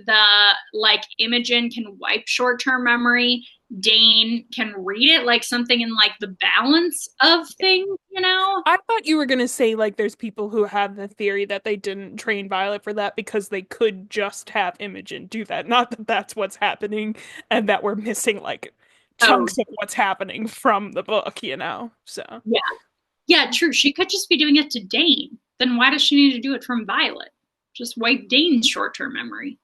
like Imogen can wipe short-term memory, Dane can read it, like something in like the balance of things, you know? I thought you were gonna say like there's people who have the theory that they didn't train Violet for that because they could just have Imogen do that. Not that that's what's happening and that we're missing like Oh, chunks of what's happening from the book, you know? So, yeah. Yeah, true. She could just be doing it to Dane. Then why does she need to do it from Violet? Just wipe Dane's short-term memory.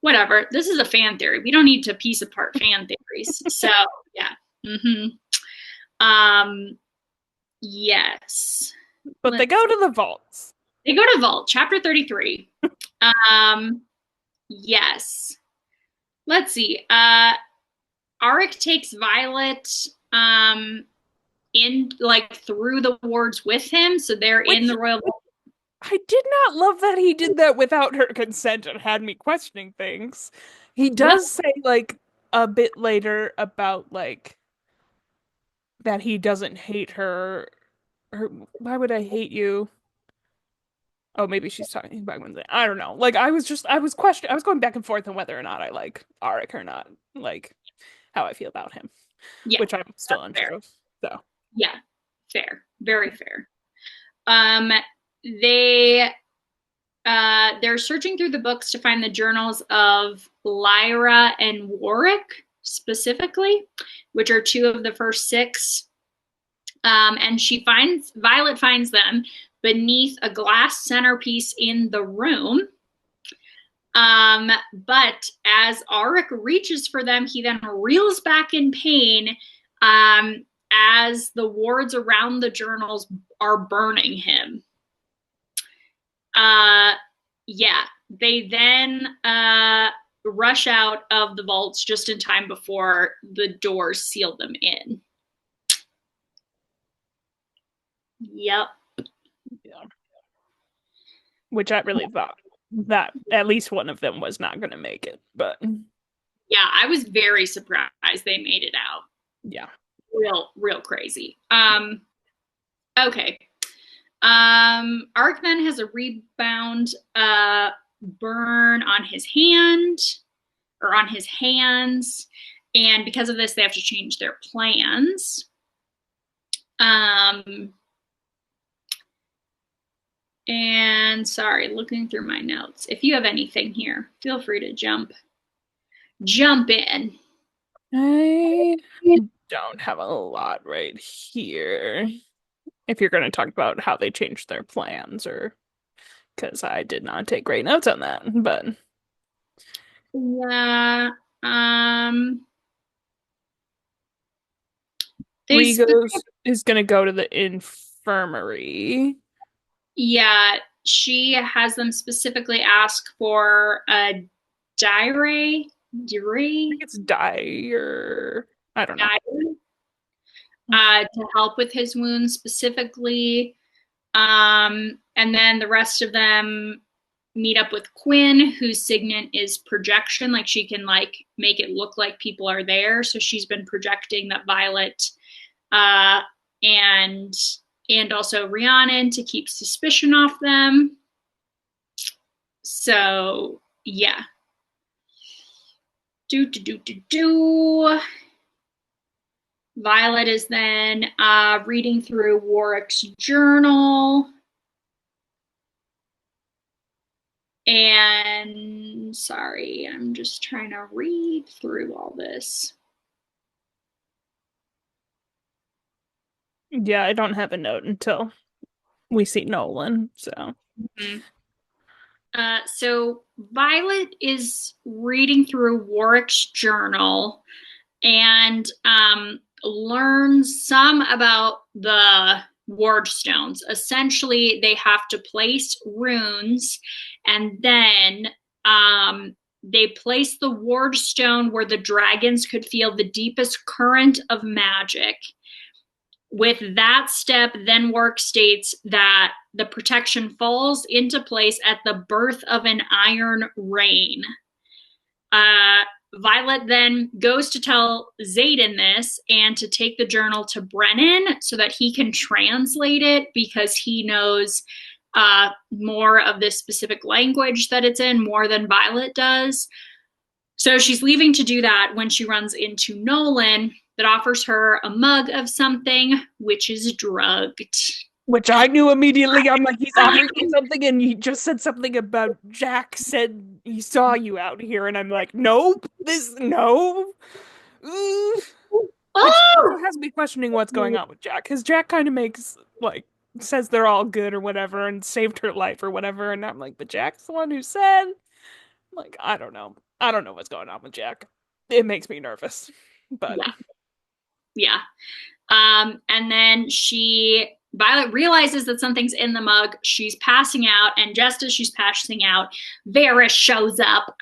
Whatever. This is a fan theory. We don't need to piece apart fan theories. So, yeah. Mm-hmm. Um, yes. but they go to the vaults. They go to Vault, chapter 33. Um, yes. Let's see. Auric takes Violet in like through the wards with him, so they're in Which the royal. I did not love that he did that without her consent and had me questioning things. He Well, does say like a bit later about like that he doesn't hate her. Or why would I hate you? Oh, maybe she's talking about Wednesday. I don't know. Like I was going back and forth on whether or not I like Arik or not, like how I feel about him, Yeah, which I'm still that's unsure fair. of. So Yeah, fair. Very fair. Um, they they're searching through the books to find the journals of Lyra and Warwick specifically, which are two of the first six. And Violet finds them beneath a glass centerpiece in the room. But as Arik reaches for them, he then reels back in pain as the wards around the journals are burning him. Uh, yeah, they then rush out of the vaults just in time before the doors seal them in. Yep. yeah, which I really thought that at least one of them was not going to make it, but Yeah, I was very surprised they made it out. yeah, Real crazy. Okay. Ark then has a rebound burn on his hand or on his hands, and because of this, they have to change their plans. Um, and sorry, looking through my notes. If you have anything here, feel free to jump in. I don't have a lot right here. If you're going to talk about how they changed their plans, or because I did not take great notes on that, but Yeah. Um, they Rigos is going to go to the infirmary. Yeah, she has them specifically ask for a diary, I think it's dire. I don't know. diary, to help with his wounds specifically. And then the rest of them meet up with Quinn, whose signet is projection. Like she can like make it look like people are there. So she's been projecting that Violet uh, and and also Rhiannon to keep suspicion off them. So yeah. Do. Violet is then reading through Warwick's journal. And sorry, I'm just trying to read through all this. Yeah, I don't have a note until we see Nolan. So, Mm-hmm. So Violet is reading through Warwick's journal and learns some about the ward stones. Essentially, they have to place runes and then they place the ward stone where the dragons could feel the deepest current of magic. With that step, then work states that the protection falls into place at the birth of an iron rain. Uh, Violet then goes to tell Xaden this and to take the journal to Brennan so that he can translate it because he knows more of this specific language that it's in, more than Violet does. So she's leaving to do that when she runs into Nolan that offers her a mug of something, which is drugged. which I knew immediately. I'm like, he's offering me something, and he just said something about Jack said he saw you out here, and I'm like, nope, no. Ooh. Which also Oh! has me questioning what's going on with Jack, because Jack kind of makes like says they're all good or whatever and saved her life or whatever, and I'm like, but Jack's the one who said, like, I don't know. I don't know what's going on with Jack. It makes me nervous. But Yeah. Yeah. And then Violet realizes that something's in the mug. She's passing out, and just as she's passing out, Varys shows up.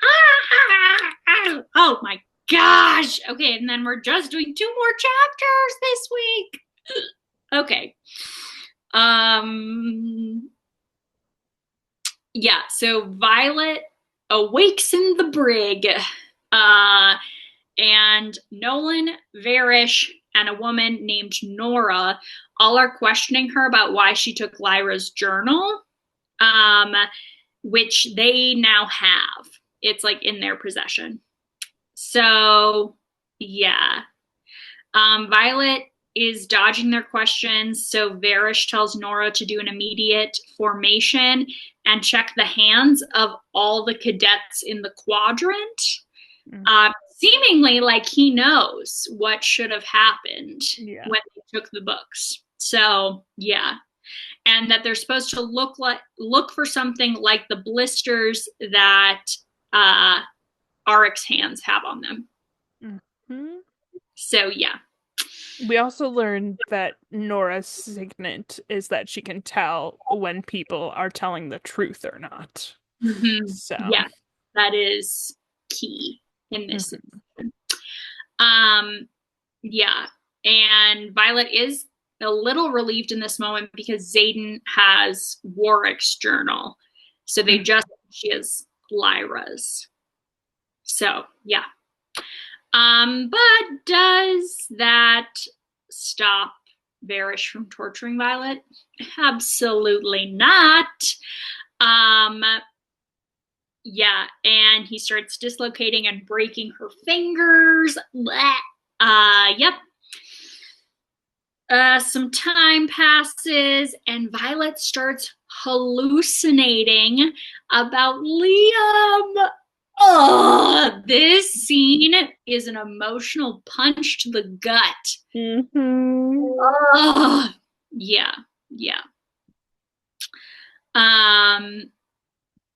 Oh my gosh. Okay, and then we're just doing 2 more chapters this week. Okay. Yeah, so Violet awakes in the brig. Uh and Nolan, Varish, and a woman named Nora all are questioning her about why she took Lyra's journal. um, which they now have. It's like in their possession. So, yeah. Violet is dodging their questions, so Varish tells Nora to do an immediate formation and check the hands of all the cadets in the quadrant. Mm. Seemingly like he knows what should have happened Yeah. when they took the books. So, yeah. And that they're supposed to look for something like the blisters that Aric's hands have on them. Mhm. So, yeah. We also learned that Nora's signet is that she can tell when people are telling the truth or not. Mm-hmm. So, Yeah, that is key in this. mhm. Um, yeah, and Violet is a little relieved in this moment because Xaden has Warwick's journal, so they just she has Lyra's. So yeah, but does that stop Varish from torturing Violet? Absolutely not. Um, Yeah, and he starts dislocating and breaking her fingers. Blech. Yep. Some time passes, and Violet starts hallucinating about Liam. Oh, this scene is an emotional punch to the gut. Mhm. Oh, yeah, yeah. Um,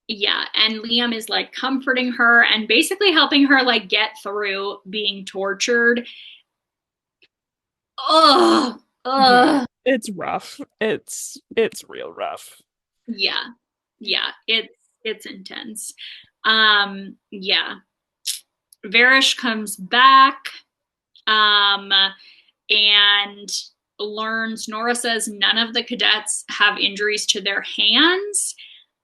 yeah, and Liam is like comforting her and basically helping her like get through being tortured. Oh, Yeah, ugh. it's rough. It's real rough. Yeah, yeah, it's intense. Yeah. Varish comes back, um, and learns Nora says none of the cadets have injuries to their hands,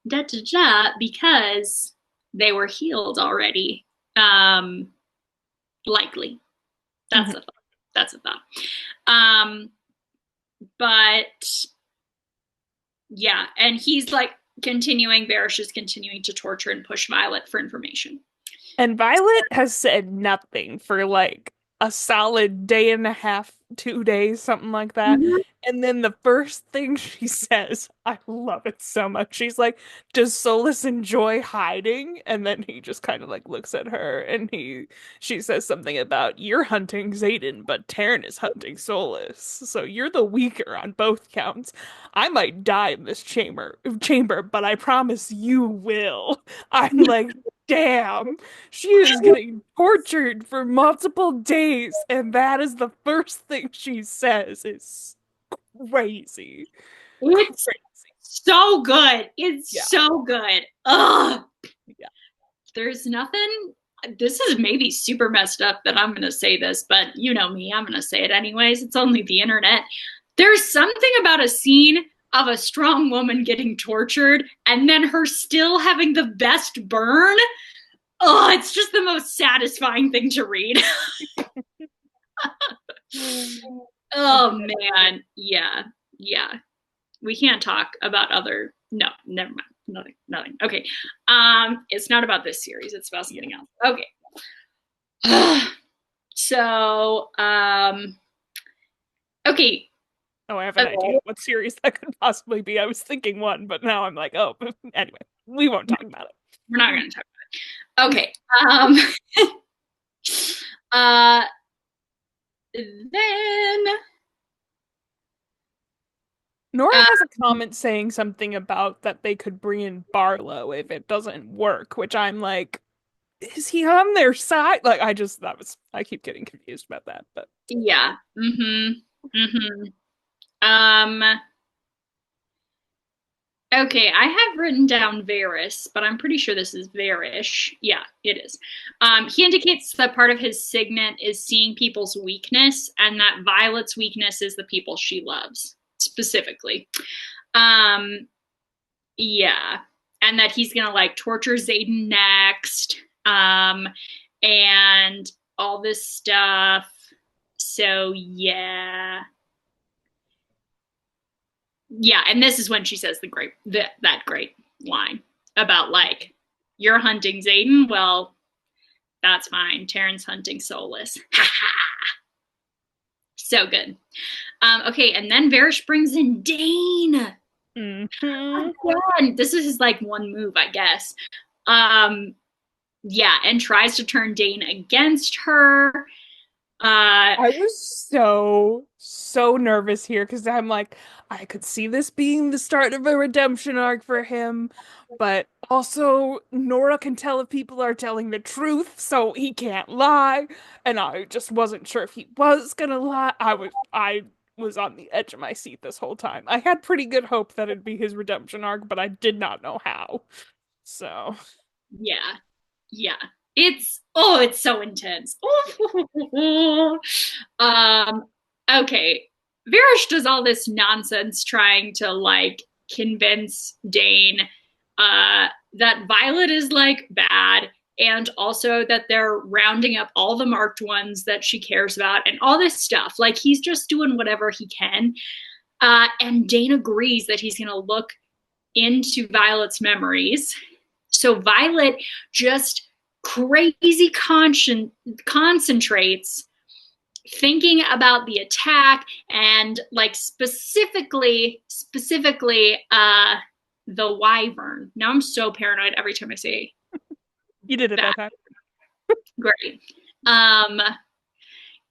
da da da, because they were healed already. Um, Likely. That's Mhm. a thought. That's a thought. Um, but yeah, and he's like continuing, Barish is continuing to torture and push Violet for information. And Violet has said nothing for like a solid day and a half, 2 days, something like that. Mhm. And then the first thing she says, I love it so much. She's like, "Does Solus enjoy hiding?" And then he just kind of like looks at her and she says something about you're hunting Xaden, but Taryn is hunting Solus. So you're the weaker on both counts. I might die in this chamber, but I promise you will. I'm like, damn. She is getting tortured for multiple days, and that is the first thing she says. Is crazy. It's Crazy. so good. It's Yeah. so good. Ugh. Yeah. There's nothing. This is maybe super messed up that I'm going to say this, but you know me, I'm going to say it anyways. It's only the internet. There's something about a scene of a strong woman getting tortured and then her still having the best burn. Oh, it's just the most satisfying thing to read. Oh man. Yeah. Yeah. We can't talk about other no, never mind. Nothing. Nothing. Okay. It's not about this series, it's about Yeah. something else. Okay. So, okay. Oh, I have an Uh, idea what series that could possibly be. I was thinking one, but now I'm like, oh, anyway, we won't talk about we're not it. going to talk about it. Okay. Uh, then, Nora uh, has a comment saying something about that they could bring in Barlow if it doesn't work, which I'm like, is he on their side? Like, I keep getting confused about that, but yeah. Mm-hmm. Um, okay, I have written down Varys, but I'm pretty sure this is Varish. Yeah, it is. He indicates that part of his signet is seeing people's weakness, and that Violet's weakness is the people she loves, specifically. Um, yeah, and that he's gonna like torture Xaden next, and all this stuff. So yeah. yeah, and this is when she says that great line about like, you're hunting Xaden. Well, that's fine. Terran's hunting Soulless. So good. Okay, and then Varys brings in Dane. Hmm. Again, this is his like one move, I guess. Um, yeah, and tries to turn Dane against her. Uh, I was so nervous here because I'm like, I could see this being the start of a redemption arc for him, but also Nora can tell if people are telling the truth, so he can't lie. And I just wasn't sure if he was gonna lie. I was on the edge of my seat this whole time. I had pretty good hope that it'd be his redemption arc, but I did not know how. So, yeah, yeah. It's so intense. um, okay. Varys does all this nonsense trying to like convince Dane that Violet is like bad, and also that they're rounding up all the marked ones that she cares about and all this stuff. Like he's just doing whatever he can. And Dane agrees that he's gonna look into Violet's memories. So Violet just crazy concentrates thinking about the attack and like specifically the wyvern. Now I'm so paranoid every time I say you did it that. that time. Great. Um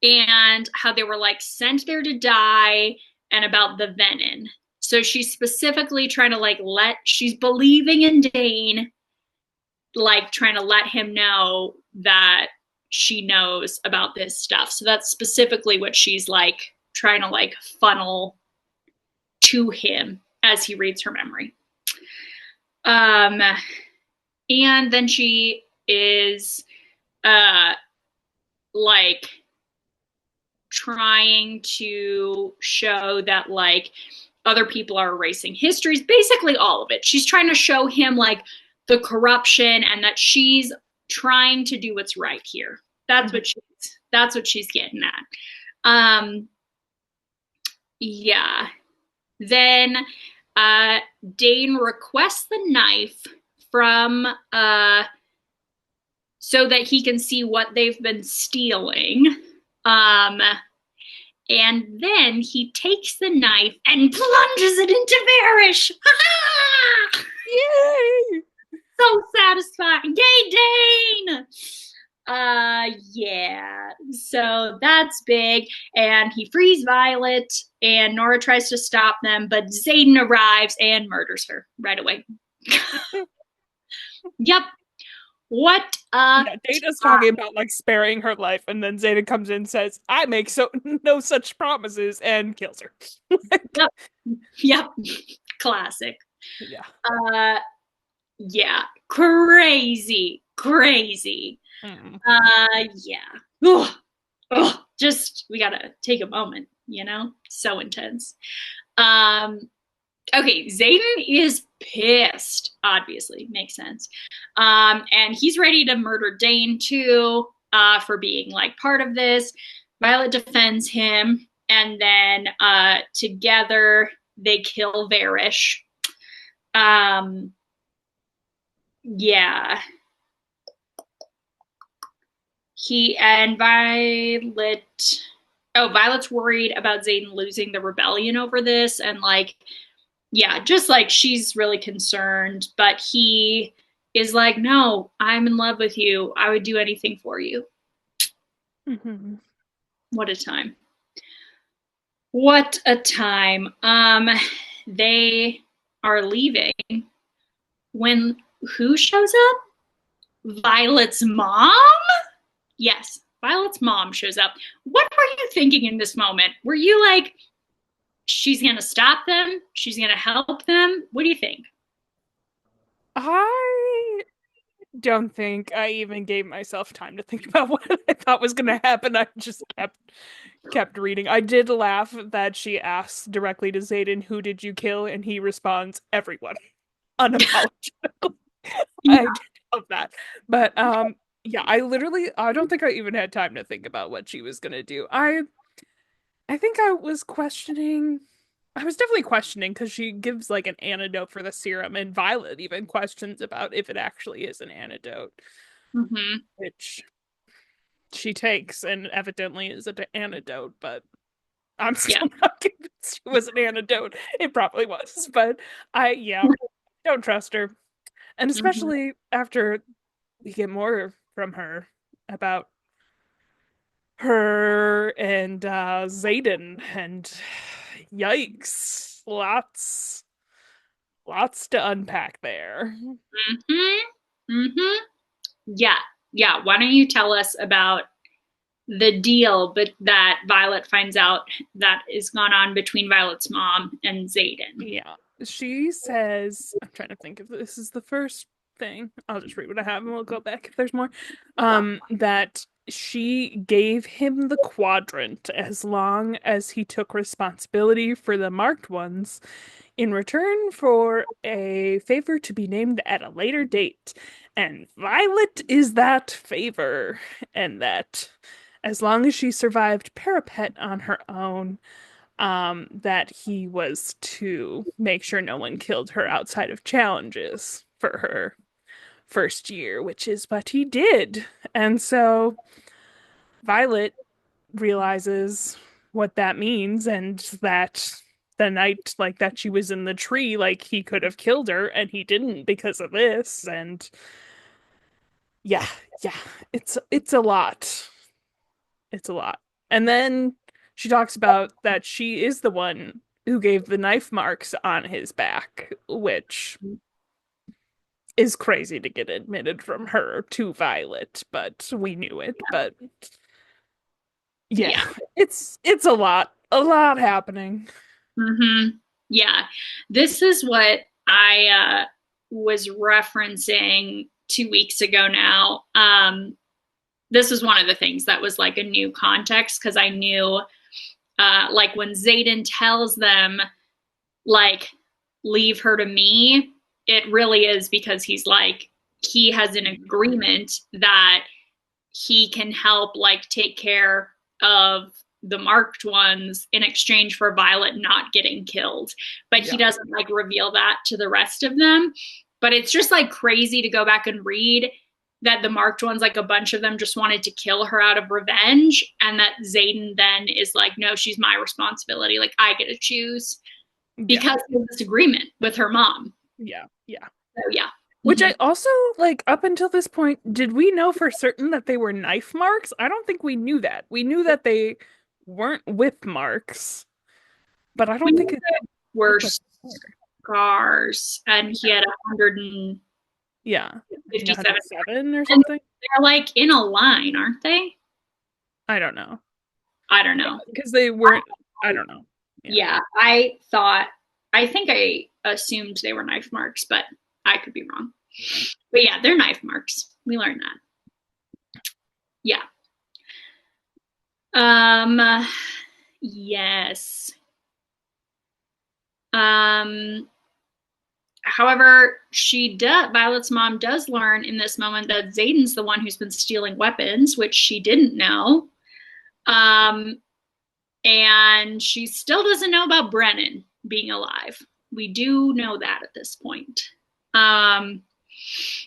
and how they were like sent there to die, and about the venom. So she's specifically trying to like she's believing in Dane, like trying to let him know that she knows about this stuff. So that's specifically what she's like trying to like funnel to him as he reads her memory. Um, and then she is uh like trying to show that like other people are erasing histories, basically all of it. She's trying to show him like the corruption and that she's trying to do what's right here. That's Mhm. what she's getting at. Yeah. Then uh Dane requests the knife from so that he can see what they've been stealing. Um and then he takes the knife and plunges it into Varish. Yay! So satisfying. Yay, Dane! Yeah. So that's big. And he frees Violet, and Nora tries to stop them, but Xaden arrives and murders her right away. Yep. What a Yeah, Data's talking about like sparing her life, and then Zeta comes in and says, "I make so no such promises," and kills her. Like, yep. Yep. Classic. yeah. Uh yeah. Crazy. Crazy. Mm. Yeah. Ugh. Ugh. Just we gotta take a moment, you know? So intense. Um okay, Xaden is pissed, obviously, makes sense. And he's ready to murder Dane too, for being like part of this. Violet defends him, and then together they kill Varish. Um, yeah, he and Violet. Oh, Violet's worried about Xaden losing the rebellion over this, and like, yeah, just like she's really concerned, but he is like, no, I'm in love with you. I would do anything for you. Mhm. What a time. What a time. They are leaving when who shows up? Violet's mom? Yes, Violet's mom shows up. What were you thinking in this moment? Were you like, she's gonna stop them? She's gonna help them? What do you think? I don't think I even gave myself time to think about what I thought was going to happen. I just kept reading. I did laugh that she asks directly to Xaden, "Who did you kill?" and he responds, "Everyone," unapologetically. I Yeah. did love that. But yeah, I don't think I even had time to think about what she was gonna do. I think I was questioning. I was definitely questioning because she gives like an antidote for the serum, and Violet even questions about if it actually is an antidote, Mm-hmm. which she takes and evidently is an antidote, but I'm Yeah. still not convinced it was an antidote. It probably was, but yeah, don't trust her. And Mm-hmm. especially after we get more from her about her and Zayden, and yikes, lots to unpack there. Mm-hmm. Mm-hmm. Yeah. Yeah. Why don't you tell us about the deal but that Violet finds out that is gone on between Violet's mom and Zayden? Yeah. She says, I'm trying to think if this is the first thing. I'll just read what I have and we'll go back if there's more. That she gave him the quadrant as long as he took responsibility for the marked ones in return for a favor to be named at a later date. And Violet is that favor. And that as long as she survived Parapet on her own, that he was to make sure no one killed her outside of challenges for her first year, which is what he did. And so Violet realizes what that means, and that the night like that she was in the tree, like he could have killed her and he didn't because of this. And yeah, yeah, it's a lot. It's a lot. And then she talks about that she is the one who gave the knife marks on his back, which is crazy to get admitted from her to Violet, but we knew it. But yeah, Yeah. it's a lot happening. Mm-hmm. Yeah. This is what I was referencing 2 weeks ago now. This was one of the things that was like a new context because I knew like when Zayden tells them like leave her to me, it really is because he's like he has an agreement that he can help like take care of the marked ones in exchange for Violet not getting killed. But he Yeah. doesn't like reveal that to the rest of them. But it's just like crazy to go back and read that the marked ones, like a bunch of them just wanted to kill her out of revenge. And that Zayden then is like, no, she's my responsibility. Like I get to choose Yeah. because of this agreement with her mom. Yeah. Yeah. So yeah. Which Mm-hmm. I also like up until this point, did we know for certain that they were knife marks? I don't think we knew that. We knew that they weren't whip marks, but I don't think it Were looked like they were. scars, and he had 157. Yeah. I think And 107 or something. they're like in a line, aren't they? I don't know. I don't Yeah, know. because they weren't, I don't know. Yeah. Yeah, I think I assumed they were knife marks, but I could be wrong. But yeah, they're knife marks. We learned that. Yeah. Um, yes. Um, However, Violet's mom does learn in this moment that Zayden's the one who's been stealing weapons, which she didn't know. Um, and she still doesn't know about Brennan being alive. We do know that at this point. Um,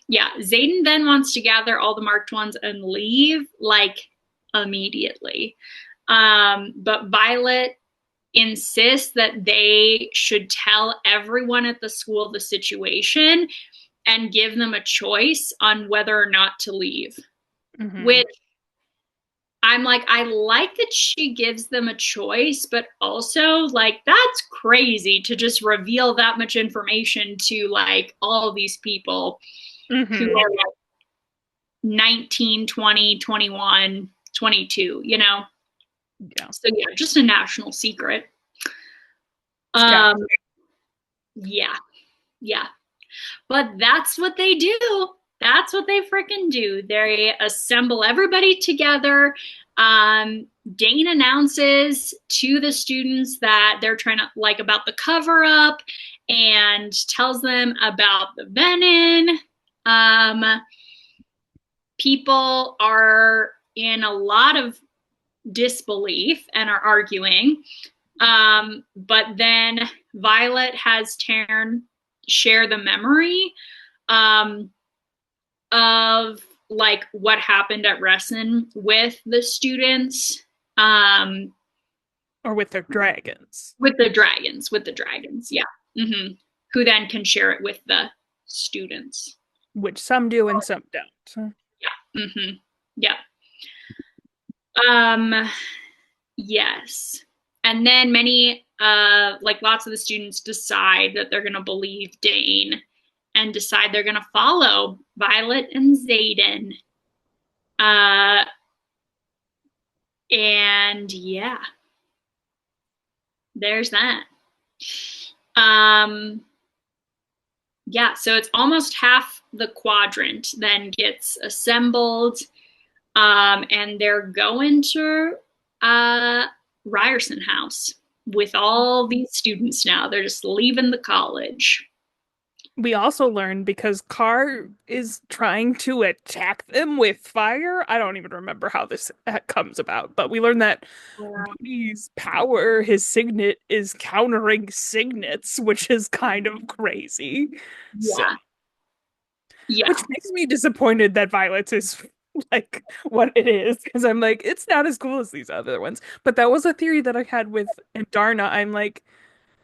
yeah, Zayden then wants to gather all the marked ones and leave like immediately. But Violet insists that they should tell everyone at the school the situation and give them a choice on whether or not to leave. Hmm. Which I'm like, I like that she gives them a choice, but also like that's crazy to just reveal that much information to like all these people who Hmm. are like 19, 20, 21, 22, you know? Yeah. So yeah, just a national secret. Scout. Um, yeah, yeah. But that's what they do. That's what they freaking do. They assemble everybody together. Dane announces to the students that they're trying to like about the cover up and tells them about the venom. People are in a lot of disbelief and are arguing. But then Violet has Taryn share the memory um, of like what happened at Resson with the students, um, Or with their dragons, with the dragons, yeah. Who then can share it with the students. which some do and some don't. Yeah. Yeah. Um, yes. And then many, like lots of the students decide that they're going to believe Dane and decide they're going to follow Violet and Xaden. Uh, and yeah, there's that. Um, yeah, so it's almost half the quadrant then gets assembled, and they're going to Ryerson House with all these students now. They're just leaving the college. We also learned because Carr is trying to attack them with fire. I don't even remember how this comes about, but we learned that Bodhi's power, his signet, is countering signets, which is kind of crazy. So, Yeah, yeah, which makes me disappointed that Violet's is like what it is, because I'm like, it's not as cool as these other ones. But that was a theory that I had with Darna. I'm like,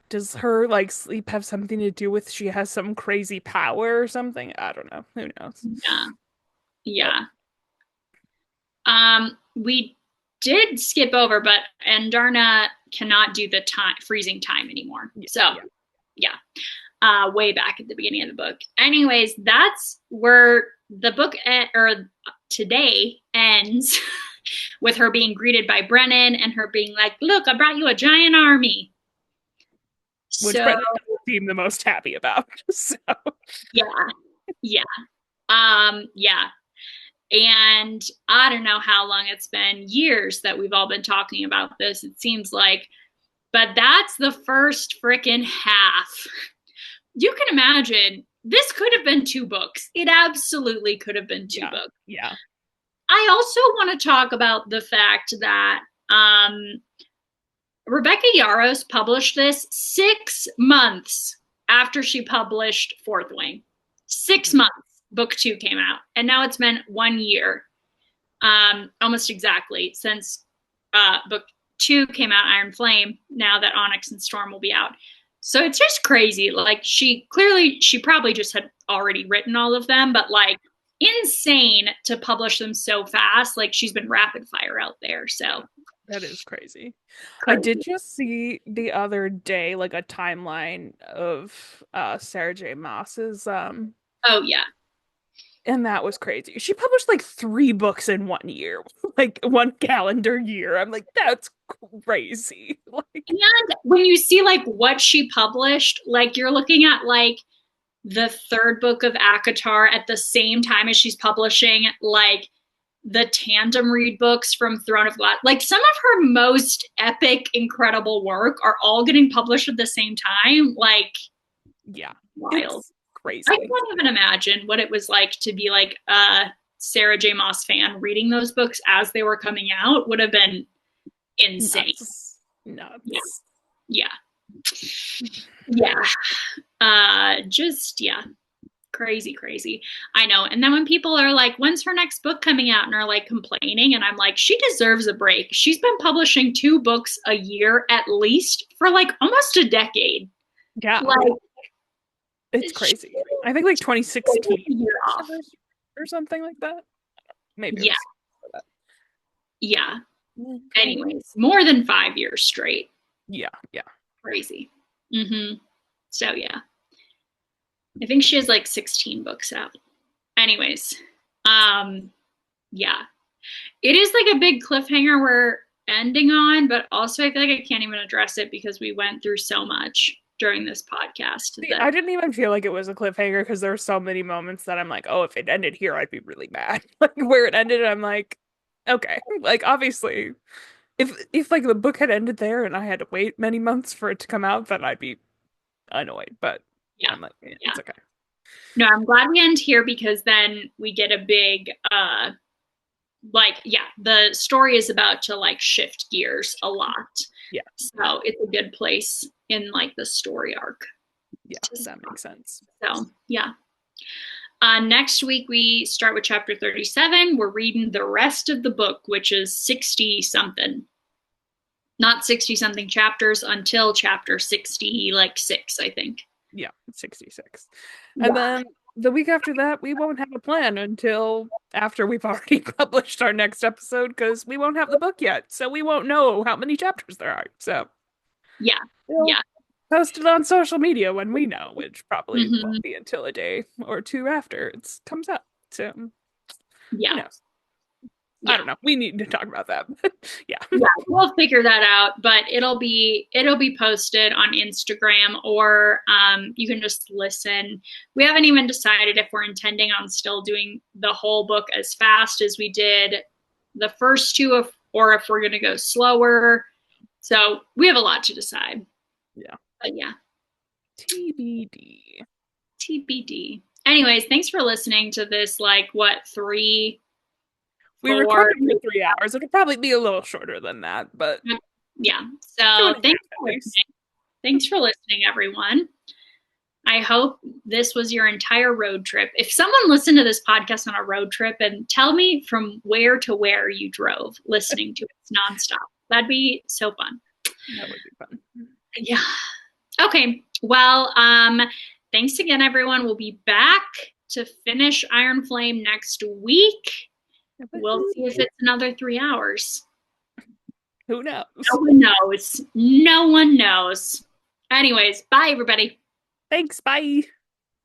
does her like sleep have something to do with she has some crazy power or something? I don't know. Who knows? yeah, But yeah. We did skip over, but Andarna cannot do the time freezing time anymore. yeah, So yeah. yeah, way back at the beginning of the book. Anyways, that's where the book or today ends with her being greeted by Brennan and her being like, "Look, I brought you a giant army." Which So Brendan doesn't seem the most happy about. So yeah, yeah, yeah. And I don't know how long it's been, years that we've all been talking about this. It seems like, but that's the first freaking half. You can imagine this could have been two books. It absolutely could have been two yeah, books. yeah. I also want to talk about the fact that Rebecca Yarros published this 6 months after she published Fourth Wing. 6 months, book two came out. And now it's been 1 year, almost exactly, since book two came out, Iron Flame, now that Onyx and Storm will be out. So it's just crazy. Like she probably just had already written all of them, but like insane to publish them so fast. Like she's been rapid fire out there. So That is crazy. I did crazy. just see the other day like a timeline of Sarah J. Maas's Oh yeah. and that was crazy. She published like 3 books in 1 year, like one calendar year. I'm like, that's crazy. Like, And when you see like what she published, like you're looking at like the third book of ACOTAR at the same time as she's publishing like the tandem read books from Throne of Glass. Like some of her most epic, incredible work are all getting published at the same time. Like yeah, wild. it's I crazy. can't even imagine what it was like to be like a Sarah J. Maas fan reading those books as they were coming out. Would have been insane. Nuts. Yeah. Nuts. Yeah. Yeah. Just yeah. Crazy, crazy. I know. And then when people are like, when's her next book coming out? And are like complaining, and I'm like, she deserves a break. She's been publishing 2 books a year at least for like almost a decade. Yeah, Like it's crazy. I think like like 2016 a year off. or something like that. Maybe it Yeah, was that. yeah. Okay. Anyways, more than 5 years straight. Yeah, yeah. Crazy. So yeah. I think she has like 16 books out. Anyways, yeah. It is like a big cliffhanger we're ending on, but also I feel like I can't even address it because we went through so much during this podcast See, that I didn't even feel like it was a cliffhanger because there were so many moments that I'm like, oh, if it ended here, I'd be really mad. Like where it ended, I'm like, okay. Like obviously, if like the book had ended there and I had to wait many months for it to come out, then I'd be annoyed. But yeah, I'm like, yeah, yeah. it's okay. No, I'm glad we end here because then we get a big like yeah, the story is about to like shift gears a lot. Yeah. So it's a good place in like the story arc Yeah, to that stop. makes sense. So yeah. Next week we start with chapter 37. We're reading the rest of the book, which is 60 something. Not 60 something chapters until chapter 60, like 6, I think. Yeah, 66. And Yeah. then the week after that, we won't have a plan until after we've already published our next episode because we won't have the book yet. So we won't know how many chapters there are. So Yeah. we'll Yeah. post it on social media when we know, which probably Hmm. won't be until a day or two after it comes out. So who Yeah. knows? I Yeah. don't know. We need to talk about that. Yeah. Yeah, we'll figure that out, but it'll be posted on Instagram, or you can just listen. We haven't even decided if we're intending on still doing the whole book as fast as we did the first two, or if we're going to go slower. So we have a lot to decide. Yeah. But yeah, TBD. TBD. Anyways, thanks for listening to this. Like what, three, We four? recorded for 3 hours. It'll probably be a little shorter than that, but Yeah. two and So a half thanks at for least. listening. Thanks for listening, everyone. I hope this was your entire road trip. If someone listened to this podcast on a road trip, and tell me from where to where you drove listening to it nonstop, that'd be so fun. That would be fun. Yeah. Okay. Well, thanks again, everyone. We'll be back to finish Iron Flame next week. We'll see if it's another 3 hours. Who knows? No one knows. No one knows. Anyways, bye, everybody. Thanks. Bye.